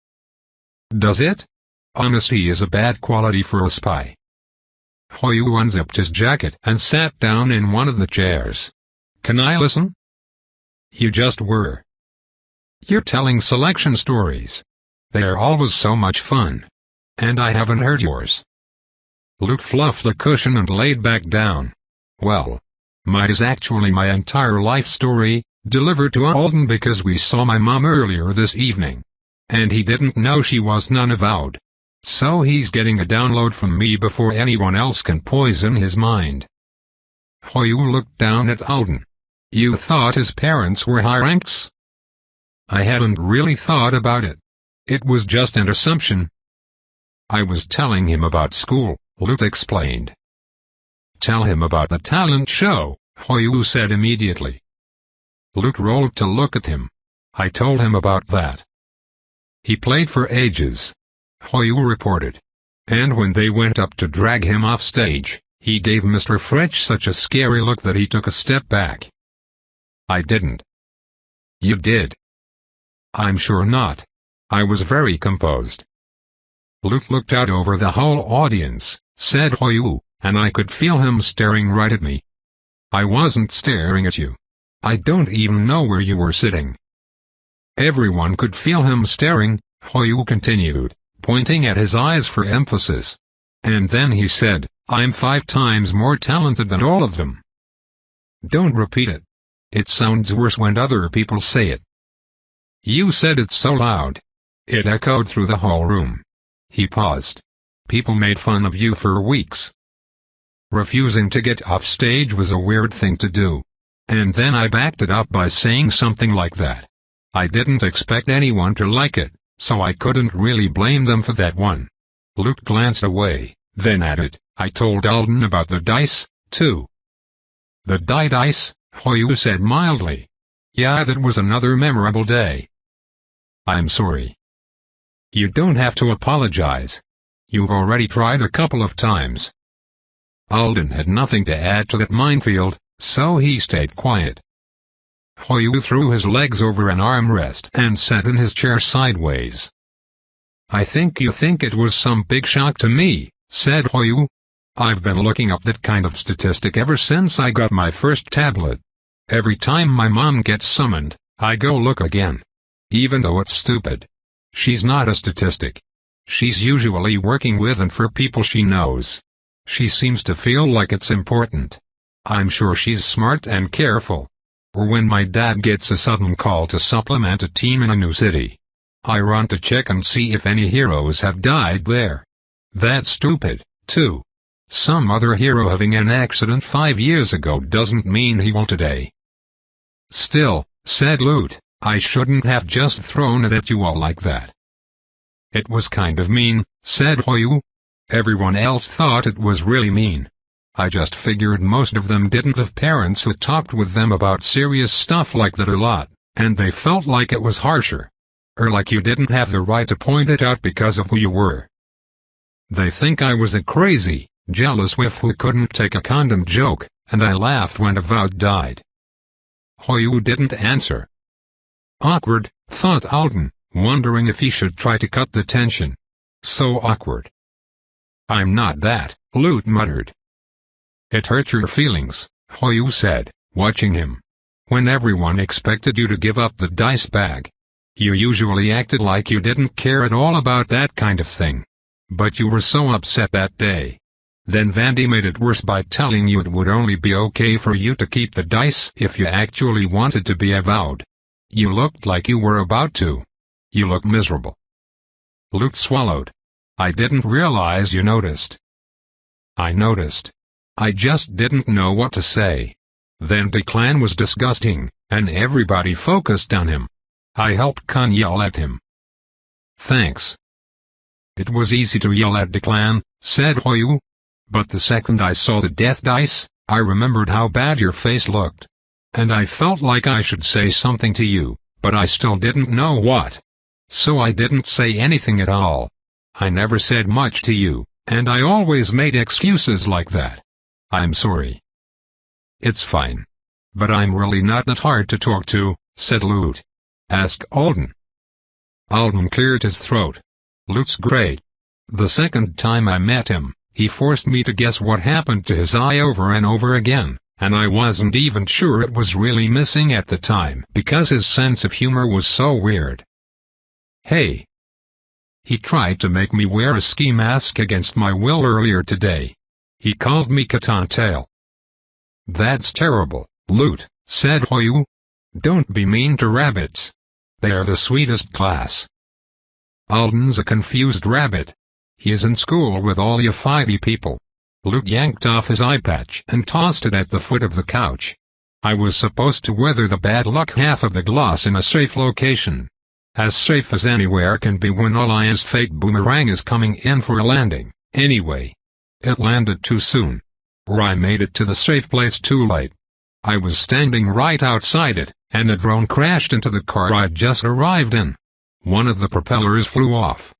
Does it? Honesty is a bad quality for a spy. Hoyu unzipped his jacket and sat down in one of the chairs. Can I listen? You just were. You're telling selection stories. They're always so much fun. And I haven't heard yours. Luke fluffed the cushion and laid back down. Well, mine is actually my entire life story, delivered to Alden because we saw my mom earlier this evening. And he didn't know she was non-avowed. So he's getting a download from me before anyone else can poison his mind. Hoyu looked down at Alden. You thought his parents were high ranks? I hadn't really thought about it. It was just an assumption. I was telling him about school, Luke explained. Tell him about the talent show, Hoyu said immediately. Luke rolled to look at him. I told him about that. He played for ages, Hoyu reported. And when they went up to drag him off stage, he gave Mr. Fretch such a scary look that he took a step back. I didn't. You did. I'm sure not. I was very composed. Luke looked out over the whole audience, said Hoyu, and I could feel him staring right at me. I wasn't staring at you. I don't even know where you were sitting. Everyone could feel him staring, Hoyu continued, pointing at his eyes for emphasis. And then he said, I'm 5 times more talented than all of them. Don't repeat it. It sounds worse when other people say it. You said it so loud. It echoed through the whole room. He paused. People made fun of you for weeks. Refusing to get off stage was a weird thing to do. And then I backed it up by saying something like that. I didn't expect anyone to like it, so I couldn't really blame them for that one. Luke glanced away, then added, I told Alden about the dice, too. The dice, Hoyu said mildly. Yeah, that was another memorable day. I'm sorry. You don't have to apologize. You've already tried a couple of times. Alden had nothing to add to that minefield, so he stayed quiet. Hoyu threw his legs over an armrest and sat in his chair sideways. I think you think it was some big shock to me, said Hoyu. I've been looking up that kind of statistic ever since I got my first tablet. Every time my mom gets summoned, I go look again. Even though it's stupid. She's not a statistic. She's usually working with and for people she knows. She seems to feel like it's important. I'm sure she's smart and careful. Or when my dad gets a sudden call to supplement a team in a new city, I run to check and see if any heroes have died there. That's stupid, too. Some other hero having an accident 5 years ago doesn't mean he will today. Still, said Lute, I shouldn't have just thrown it at you all like that. It was kind of mean, said Hoyu. Everyone else thought it was really mean. I just figured most of them didn't have parents who talked with them about serious stuff like that a lot, and they felt like it was harsher. Or like you didn't have the right to point it out because of who you were. They think I was a crazy, jealous whiff who couldn't take a condom joke, and I laughed when Avowed died. Hoyu didn't answer. Awkward, thought Alden, wondering if he should try to cut the tension. So awkward. I'm not that, Lute muttered. It hurt your feelings, Hoyu said, watching him. When everyone expected you to give up the dice bag. You usually acted like you didn't care at all about that kind of thing. But you were so upset that day. Then Vandy made it worse by telling you it would only be okay for you to keep the dice if you actually wanted to be avowed. You looked like you were about to. You look miserable. Luke swallowed. I didn't realize you noticed. I noticed. I just didn't know what to say. Then Declan was disgusting, and everybody focused on him. I helped Khan yell at him. Thanks. It was easy to yell at Declan, said Hoyu. But the second I saw the death dice, I remembered how bad your face looked. And I felt like I should say something to you, but I still didn't know what. So I didn't say anything at all. I never said much to you, and I always made excuses like that. I'm sorry. It's fine. But I'm really not that hard to talk to, said Lute. Ask Alden. Alden cleared his throat. Lute's great. The second time I met him, he forced me to guess what happened to his eye over and over again, and I wasn't even sure it was really missing at the time because his sense of humor was so weird. Hey. He tried to make me wear a ski mask against my will earlier today. He called me Cottontail. That's terrible, Lute, said Hoyu. Don't be mean to rabbits. They're the sweetest class. Alden's a confused rabbit. He is in school with all you 5e people. Luke yanked off his eye patch and tossed it at the foot of the couch. I was supposed to weather the bad luck half of the gloss in a safe location. As safe as anywhere can be when Alliance fake boomerang is coming in for a landing, anyway. It landed too soon. Or I made it to the safe place too late. I was standing right outside it, and a drone crashed into the car I'd just arrived in. One of the propellers flew off.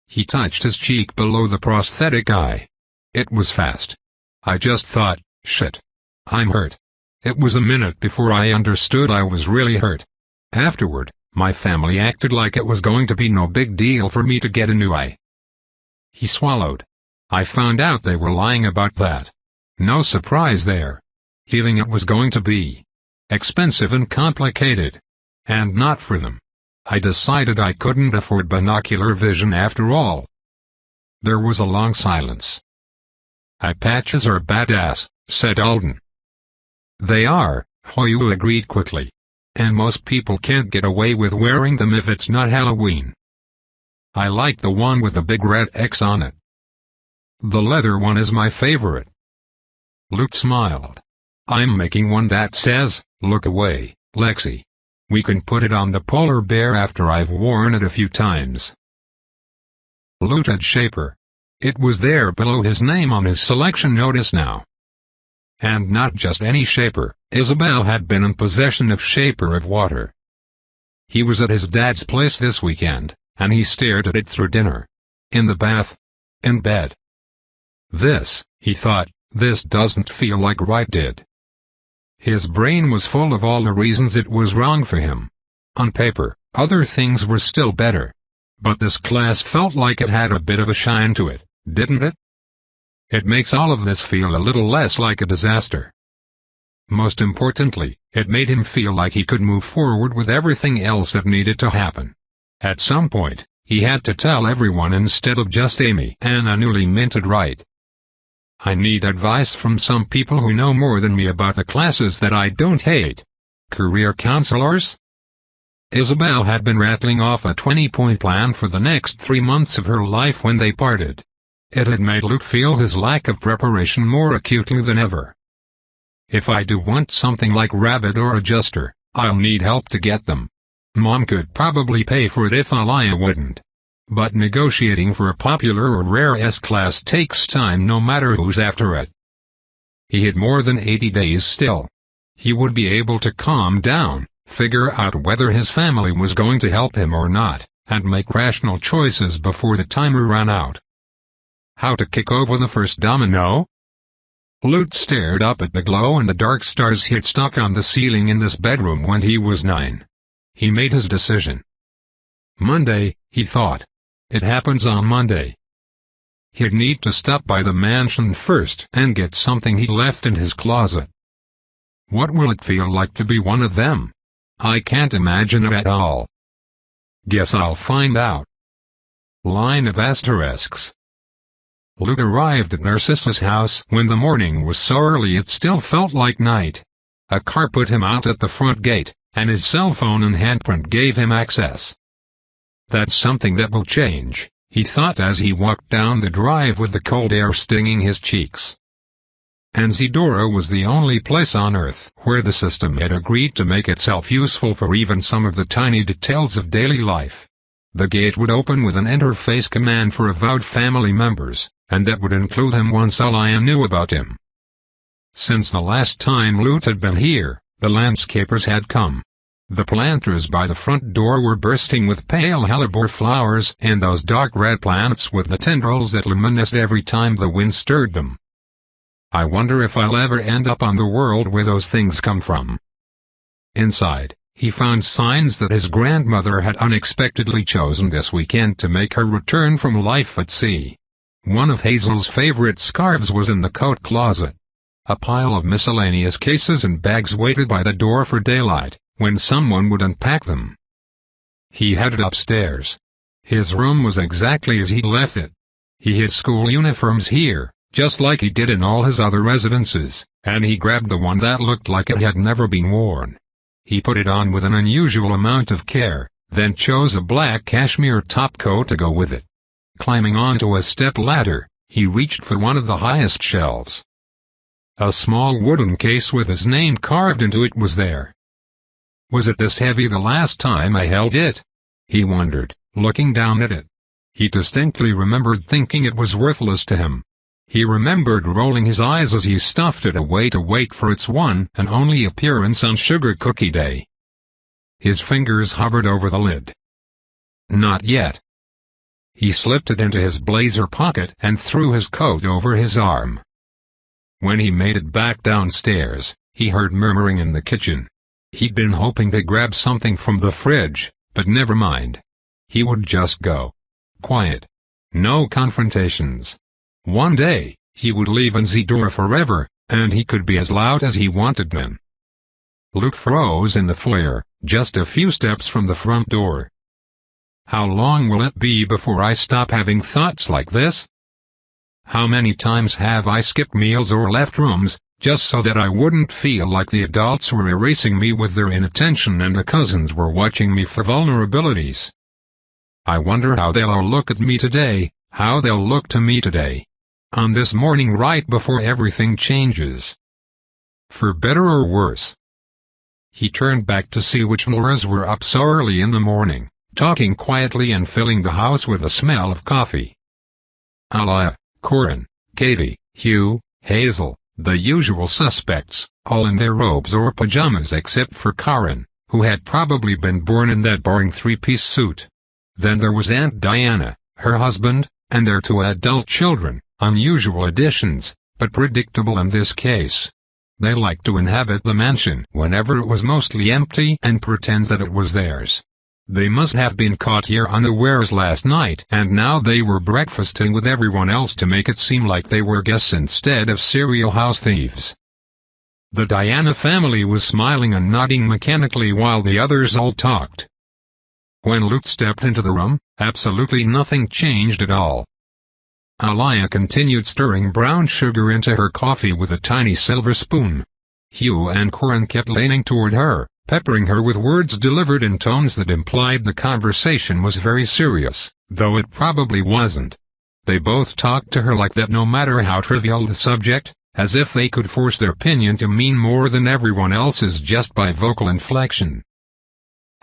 He touched his cheek below the prosthetic eye. It was fast. I just thought, shit. I'm hurt. It was a minute before I understood I was really hurt. Afterward, my family acted like it was going to be no big deal for me to get a new eye. He swallowed. I found out they were lying about that. No surprise there. Feeling it was going to be expensive and complicated. And not for them. I decided I couldn't afford binocular vision after all. There was a long silence. Eye patches are badass, said Alden. They are, Hoyu agreed quickly. And most people can't get away with wearing them if it's not Halloween. I like the one with the big red X on it. The leather one is my favorite. Luke smiled. I'm making one that says, look away, Lexi. We can put it on the polar bear after I've worn it a few times. Luke had Shaper. It was there below his name on his selection notice now. And not just any Shaper, Isabel had been in possession of Shaper of Water. He was at his dad's place this weekend, and he stared at it through dinner. In the bath. In bed. This, he thought, this doesn't feel like right did. His brain was full of all the reasons it was wrong for him. On paper, other things were still better. But this class felt like it had a bit of a shine to it, didn't it? It makes all of this feel a little less like a disaster. Most importantly, it made him feel like he could move forward with everything else that needed to happen. At some point, he had to tell everyone instead of just Amy and a newly minted right. I need advice from some people who know more than me about the classes that I don't hate. Career counselors? Isabel had been rattling off a 20-point plan for the next 3 months of her life when they parted. It had made Luke feel his lack of preparation more acutely than ever. If I do want something like Rabbit or Adjuster, I'll need help to get them. Mom could probably pay for it if Alaya wouldn't. But negotiating for a popular or rare S-class takes time no matter who's after it. He had more than 80 days still. He would be able to calm down, figure out whether his family was going to help him or not, and make rational choices before the timer ran out. How to kick over the first domino? Luke stared up at the glow-in-the-dark stars he'd stuck on the ceiling in this bedroom when he was 9. He made his decision. Monday, he thought. It happens on Monday. He'd need to stop by the mansion first and get something he left in his closet. What will it feel like to be one of them? I can't imagine it at all. Guess I'll find out. Line of asterisks. Luke arrived at Narcissa's house when the morning was so early it still felt like night. A car put him out at the front gate, and his cell phone and handprint gave him access. That's something that will change, he thought as he walked down the drive with the cold air stinging his cheeks. Anzidora was the only place on Earth where the system had agreed to make itself useful for even some of the tiny details of daily life. The gate would open with an interface command for avowed family members, and that would include him once Alaya knew about him. Since the last time Luke had been here, the landscapers had come. The planters by the front door were bursting with pale hellebore flowers and those dark red plants with the tendrils that luminesced every time the wind stirred them. I wonder if I'll ever end up on the world where those things come from. Inside, he found signs that his grandmother had unexpectedly chosen this weekend to make her return from life at sea. One of Hazel's favorite scarves was in the coat closet. A pile of miscellaneous cases and bags waited by the door for daylight, when someone would unpack them. He headed upstairs. His room was exactly as he'd left it. He hid school uniforms here, just like he did in all his other residences, and he grabbed the one that looked like it had never been worn. He put it on with an unusual amount of care, then chose a black cashmere topcoat to go with it. Climbing onto a step ladder, he reached for one of the highest shelves. A small wooden case with his name carved into it was there. Was it this heavy the last time I held it? He wondered, looking down at it. He distinctly remembered thinking it was worthless to him. He remembered rolling his eyes as he stuffed it away to wait for its one and only appearance on Sugar Cookie Day. His fingers hovered over the lid. Not yet. He slipped it into his blazer pocket and threw his coat over his arm. When he made it back downstairs, he heard murmuring in the kitchen. He'd been hoping to grab something from the fridge, but never mind. He would just go. Quiet. No confrontations. One day, he would leave the door forever, and he could be as loud as he wanted then. Luke froze in the foyer, just a few steps from the front door. How long will it be before I stop having thoughts like this? How many times have I skipped meals or left rooms, just so that I wouldn't feel like the adults were erasing me with their inattention and the cousins were watching me for vulnerabilities? I wonder how they'll all look at me today, how they'll look to me today. On this morning right before everything changes. For better or worse. He turned back to see which Floras were up so early in the morning, talking quietly and filling the house with a smell of coffee. Alaya, Corin, Katie, Hugh, Hazel, the usual suspects, all in their robes or pajamas except for Corin, who had probably been born in that boring three-piece suit. Then there was Aunt Diana, her husband, and their two adult children, unusual additions, but predictable in this case. They liked to inhabit the mansion whenever it was mostly empty and pretend that it was theirs. They must have been caught here unawares last night and now they were breakfasting with everyone else to make it seem like they were guests instead of serial house thieves. The Diana family was smiling and nodding mechanically while the others all talked. When Luke stepped into the room, absolutely nothing changed at all. Alaya continued stirring brown sugar into her coffee with a tiny silver spoon. Hugh and Corin kept leaning toward her, peppering her with words delivered in tones that implied the conversation was very serious, though it probably wasn't. They both talked to her like that no matter how trivial the subject, as if they could force their opinion to mean more than everyone else's just by vocal inflection.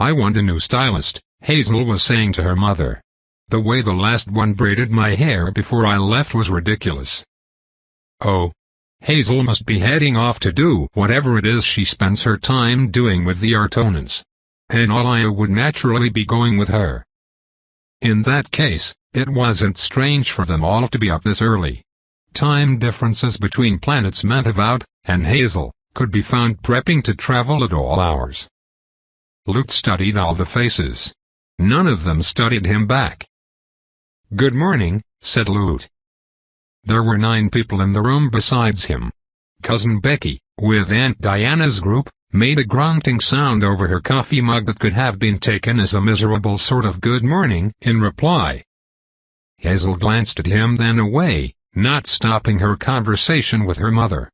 "I want a new stylist," Hazel was saying to her mother. "The way the last one braided my hair before I left was ridiculous." Oh. Hazel must be heading off to do whatever it is she spends her time doing with the Artonans. And Alaya would naturally be going with her. In that case, it wasn't strange for them all to be up this early. Time differences between planets meant Avout, and Hazel, could be found prepping to travel at all hours. Luke studied all the faces. None of them studied him back. "Good morning," said Luke. There were 9 people in the room besides him. Cousin Becky, with Aunt Diana's group, made a grunting sound over her coffee mug that could have been taken as a miserable sort of good morning in reply. Hazel glanced at him then away, not stopping her conversation with her mother.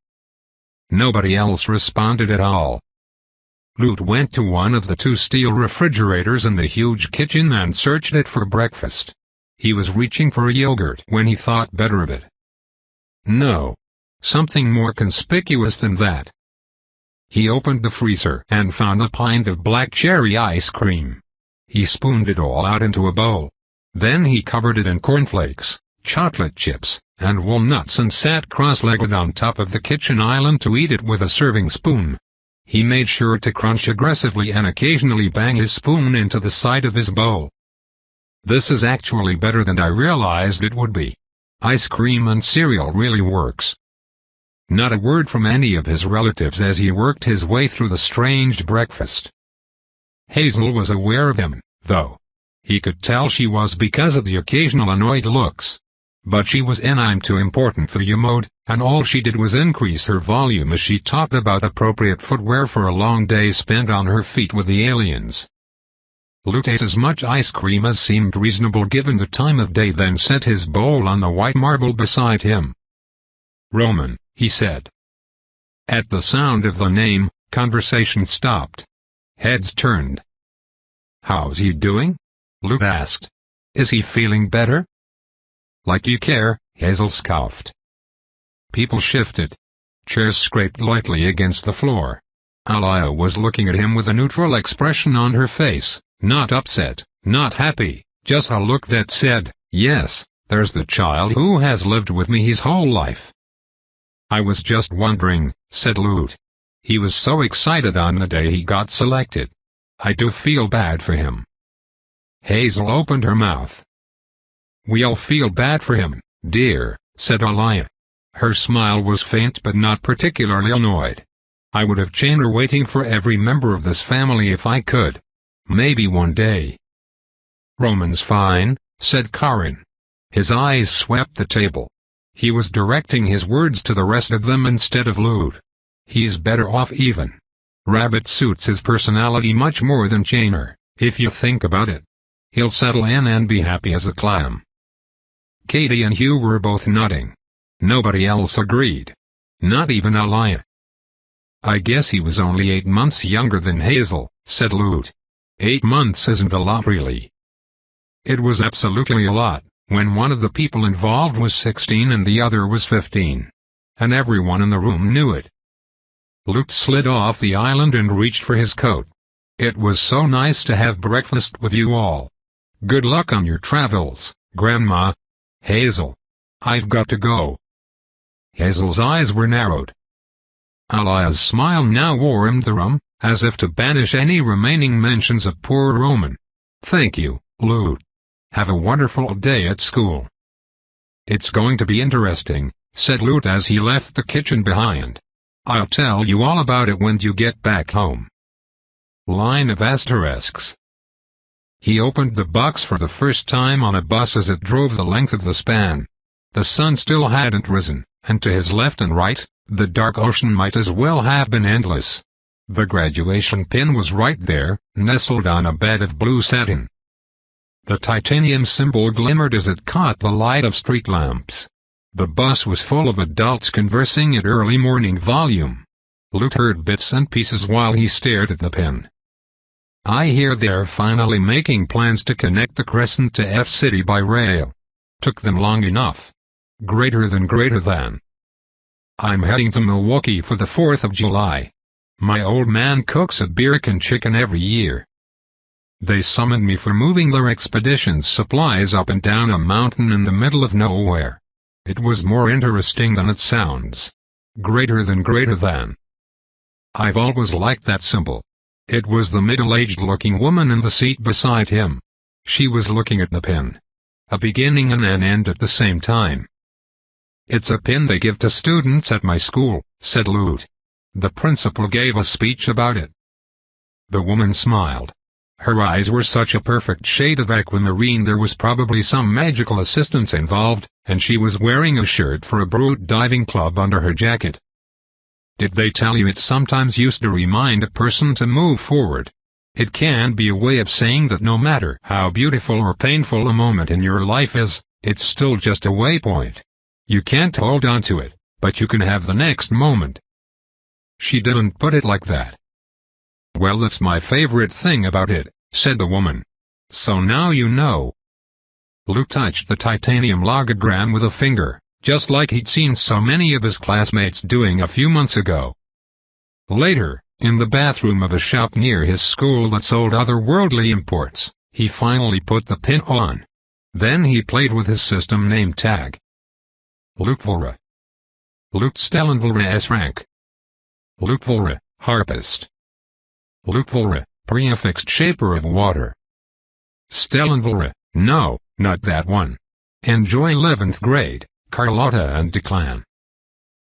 Nobody else responded at all. Luke went to one of the 2 steel refrigerators in the huge kitchen and searched it for breakfast. He was reaching for a yogurt when he thought better of it. No. Something more conspicuous than that. He opened the freezer and found a pint of black cherry ice cream. He spooned it all out into a bowl. Then he covered it in cornflakes, chocolate chips, and walnuts and sat cross-legged on top of the kitchen island to eat it with a serving spoon. He made sure to crunch aggressively and occasionally bang his spoon into the side of his bowl. "This is actually better than I realized it would be. Ice cream and cereal really works." Not a word from any of his relatives as he worked his way through the strange breakfast. Hazel was aware of him, though. He could tell she was because of the occasional annoyed looks. But she was too important for mode, and all she did was increase her volume as she talked about appropriate footwear for a long day spent on her feet with the aliens. Luke ate as much ice cream as seemed reasonable given the time of day, then set his bowl on the white marble beside him. "Roman," he said. At the sound of the name, conversation stopped. Heads turned. "How's he doing?" Luke asked. "Is he feeling better?" "Like you care," Hazel scoffed. People shifted. Chairs scraped lightly against the floor. Alaya was looking at him with a neutral expression on her face. Not upset, not happy, just a look that said, "Yes, There's the child who has lived with me his whole life." "I was just wondering," said Lute. "He was so excited on the day he got selected. I do feel bad for him." Hazel opened her mouth. "We all feel bad for him, dear," said Aliyah. Her smile was faint but not particularly annoyed. "I would have chained her waiting for every member of this family if I could. Maybe one day." "Roman's fine," said Karin. His eyes swept the table. He was directing his words to the rest of them instead of Lute. "He's better off even. Rabbit suits his personality much more than Chainer, if you think about it. He'll settle in and be happy as a clam." Katie and Hugh were both nodding. Nobody else agreed. Not even Aliyah. "I guess he was only 8 months younger than Hazel," said Lute. 8 months isn't a lot really." It was absolutely a lot, when one of the people involved was 16 and the other was 15. And everyone in the room knew it. Lute slid off the island and reached for his coat. "It was so nice to have breakfast with you all. Good luck on your travels, Grandma. Hazel. I've got to go." Hazel's eyes were narrowed. Aliyah's smile now warmed the room, as if to banish any remaining mentions of poor Roman. "Thank you, Lute. Have a wonderful day at school." "It's going to be interesting," said Lute as he left the kitchen behind. "I'll tell you all about it when you get back home." Line of asterisks. He opened the box for the first time on a bus as it drove the length of the span. The sun still hadn't risen, and to his left and right, the dark ocean might as well have been endless. The graduation pin was right there, nestled on a bed of blue satin. The titanium symbol glimmered as it caught the light of street lamps. The bus was full of adults conversing at early morning volume. Lute heard bits and pieces while he stared at the pin. "I hear they're finally making plans to connect the Crescent to F-City by rail. Took them long enough. Greater than. I'm heading to Milwaukee for the 4th of July. My old man cooks a Birkin chicken every year. They summoned me for moving their expedition's supplies up and down a mountain in the middle of nowhere. It was more interesting than it sounds. Greater than. I've always liked that symbol." It was the middle-aged-looking woman in the seat beside him. She was looking at the pin. A beginning and an end at the same time. "It's a pin they give to students at my school," said Lute. "The principal gave a speech about it." The woman smiled. Her eyes were such a perfect shade of aquamarine there was probably some magical assistance involved, and she was wearing a shirt for a brute diving club under her jacket. "Did they tell you it sometimes used to remind a person to move forward? It can be a way of saying that no matter how beautiful or painful a moment in your life is, it's still just a waypoint. You can't hold on to it, but you can have the next moment." She didn't put it like that. "Well, that's my favorite thing about it," said the woman. "So now you know." Lute touched the titanium logogram with a finger, just like he'd seen so many of his classmates doing a few months ago. Later, in the bathroom of a shop near his school that sold otherworldly imports, he finally put the pin on. Then he played with his system name tag. Lute Volra. Lute Stellenvolra S rank. Lute Volra, harpist. Lute Volra, prefixed shaper of water. Stellenvolra, no, not that one. Enjoy 11th grade, Carlotta and Declan.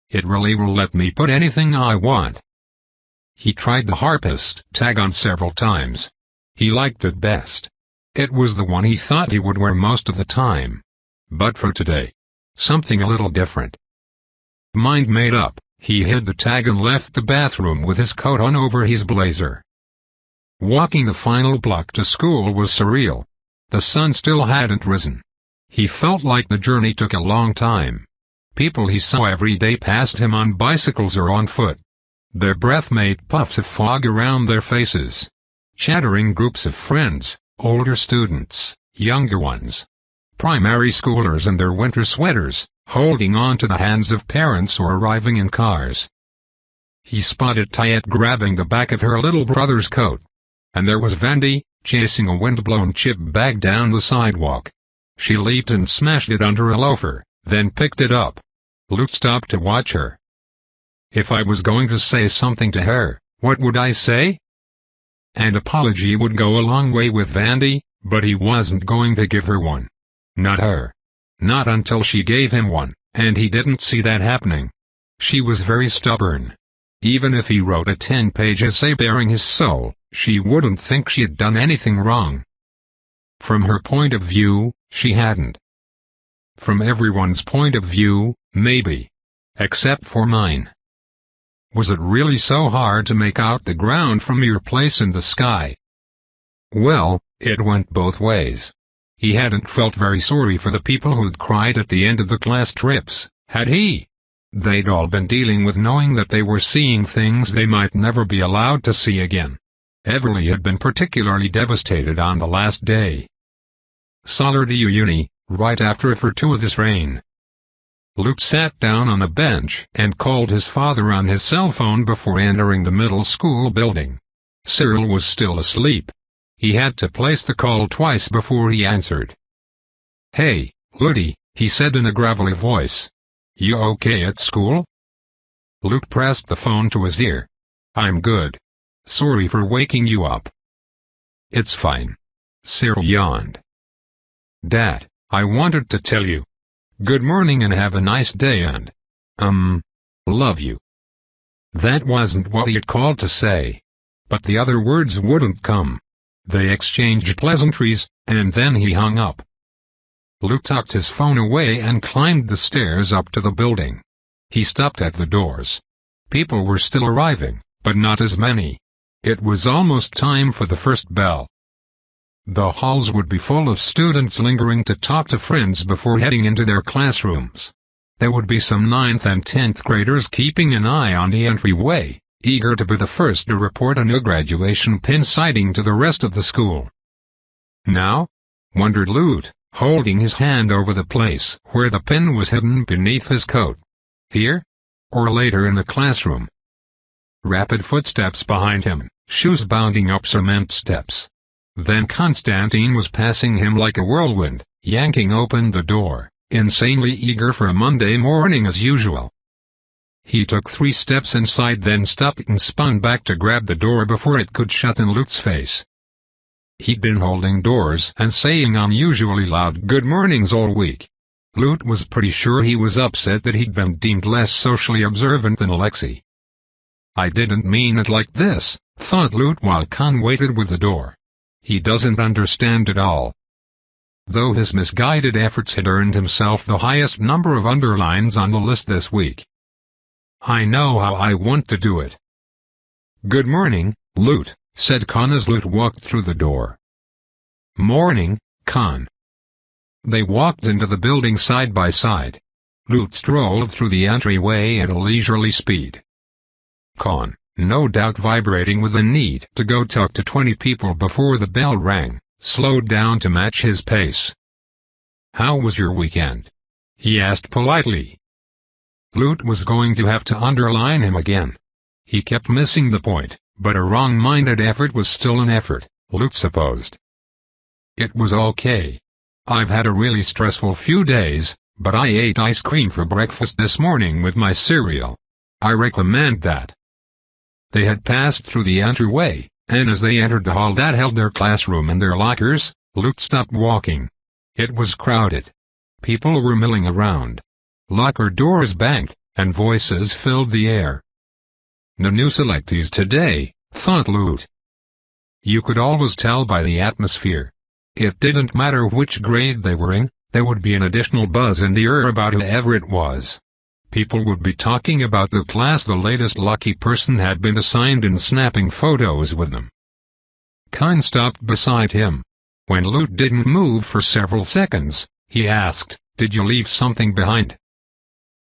It really will let me put anything I want. He tried the harpist tag on several times. He liked it best. It was the one he thought he would wear most of the time. But for today, something a little different. Mind made up, he hid the tag and left the bathroom with his coat on over his blazer. Walking the final block to school was surreal. The sun still hadn't risen. He felt like the journey took a long time. People he saw every day passed him on bicycles or on foot. Their breath made puffs of fog around their faces. Chattering groups of friends, older students, younger ones. Primary schoolers in their winter sweaters, holding on to the hands of parents or arriving in cars. He spotted Tayet grabbing the back of her little brother's coat. And there was Vandy, chasing a wind-blown chip bag down the sidewalk. She leaped and smashed it under a loafer, then picked it up. Luke stopped to watch her. If I was going to say something to her, what would I say? An apology would go a long way with Vandy, but he wasn't going to give her one. Not her. Not until she gave him one, and he didn't see that happening. She was very stubborn. Even if he wrote a 10-page essay bearing his soul, she wouldn't think she'd done anything wrong. From her point of view, she hadn't. From everyone's point of view, maybe. Except for mine. Was it really so hard to make out the ground from your place in the sky? Well, it went both ways. He hadn't felt very sorry for the people who'd cried at the end of the class trips, had he? They'd all been dealing with knowing that they were seeing things they might never be allowed to see again. Everly had been particularly devastated on the last day. Solid uni, right after a fortuitous rain. Luke sat down on a bench and called his father on his cell phone before entering the middle school building. Cyril was still asleep. He had to place the call twice before he answered. "Hey, Ludi," he said in a gravelly voice. "You okay at school?" Luke pressed the phone to his ear. "I'm good. Sorry for waking you up." "It's fine." Cyril yawned. "Dad, I wanted to tell you. Good morning and have a nice day and, love you." That wasn't what he had called to say. But the other words wouldn't come. They exchanged pleasantries, and then he hung up. Luke tucked his phone away and climbed the stairs up to the building. He stopped at the doors. People were still arriving, but not as many. It was almost time for the first bell. The halls would be full of students lingering to talk to friends before heading into their classrooms. There would be some 9th and 10th graders keeping an eye on the entryway, eager to be the first to report a new graduation pin sighting to the rest of the school. Now? Wondered Luke, holding his hand over the place where the pin was hidden beneath his coat. Here? Or later in the classroom? Rapid footsteps behind him, shoes bounding up cement steps. Then Constantine was passing him like a whirlwind, yanking open the door, insanely eager for a Monday morning as usual. He took 3 steps inside, then stopped and spun back to grab the door before it could shut in Luke's face. He'd been holding doors and saying unusually loud good mornings all week. Luke was pretty sure he was upset that he'd been deemed less socially observant than Alexei. "I didn't mean it like this," thought Luke while Con waited with the door. "He doesn't understand at all." Though his misguided efforts had earned himself the highest number of underlines on the list this week. "I know how I want to do it." "Good morning, Luke," said Con as Luke walked through the door. "Morning, Con." They walked into the building side by side. Luke strolled through the entryway at a leisurely speed. Con, no doubt vibrating with the need to go talk to 20 people before the bell rang, slowed down to match his pace. "How was your weekend?" he asked politely. Luke was going to have to underline him again. He kept missing the point, but a wrong-minded effort was still an effort, Luke supposed. "It was okay. I've had a really stressful few days, but I ate ice cream for breakfast this morning with my cereal. I recommend that." They had passed through the entryway, and as they entered the hall that held their classroom and their lockers, Luke stopped walking. It was crowded. People were milling around. Locker doors banged, and voices filled the air. "No new selectees today," thought Luke. You could always tell by the atmosphere. It didn't matter which grade they were in, there would be an additional buzz in the air about whoever it was. People would be talking about the class the latest lucky person had been assigned and snapping photos with them. Con stopped beside him. When Luke didn't move for several seconds, he asked, "Did you leave something behind?"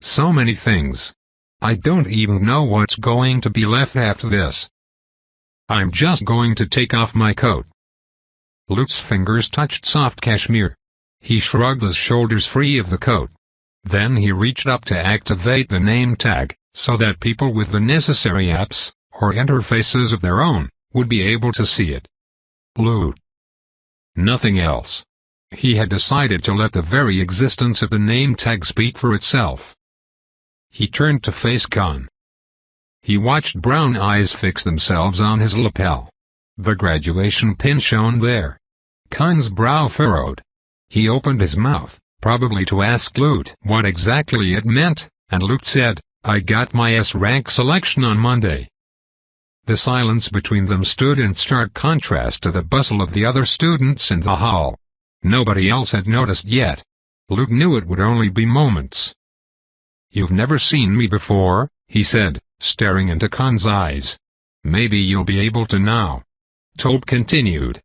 "So many things. I don't even know what's going to be left after this. I'm just going to take off my coat." Luke's fingers touched soft cashmere. He shrugged his shoulders free of the coat. Then he reached up to activate the name tag, so that people with the necessary apps, or interfaces of their own, would be able to see it. Luke. Nothing else. He had decided to let the very existence of the name tag speak for itself. He turned to face Khan. He watched brown eyes fix themselves on his lapel. The graduation pin shone there. Khan's brow furrowed. He opened his mouth, probably to ask Loot what exactly it meant, and Loot said, "I got my S-rank selection on Monday." The silence between them stood in stark contrast to the bustle of the other students in the hall. Nobody else had noticed yet. Luke knew it would only be moments. "You've never seen me before," he said, staring into Khan's eyes. "Maybe you'll be able to now." Tope continued,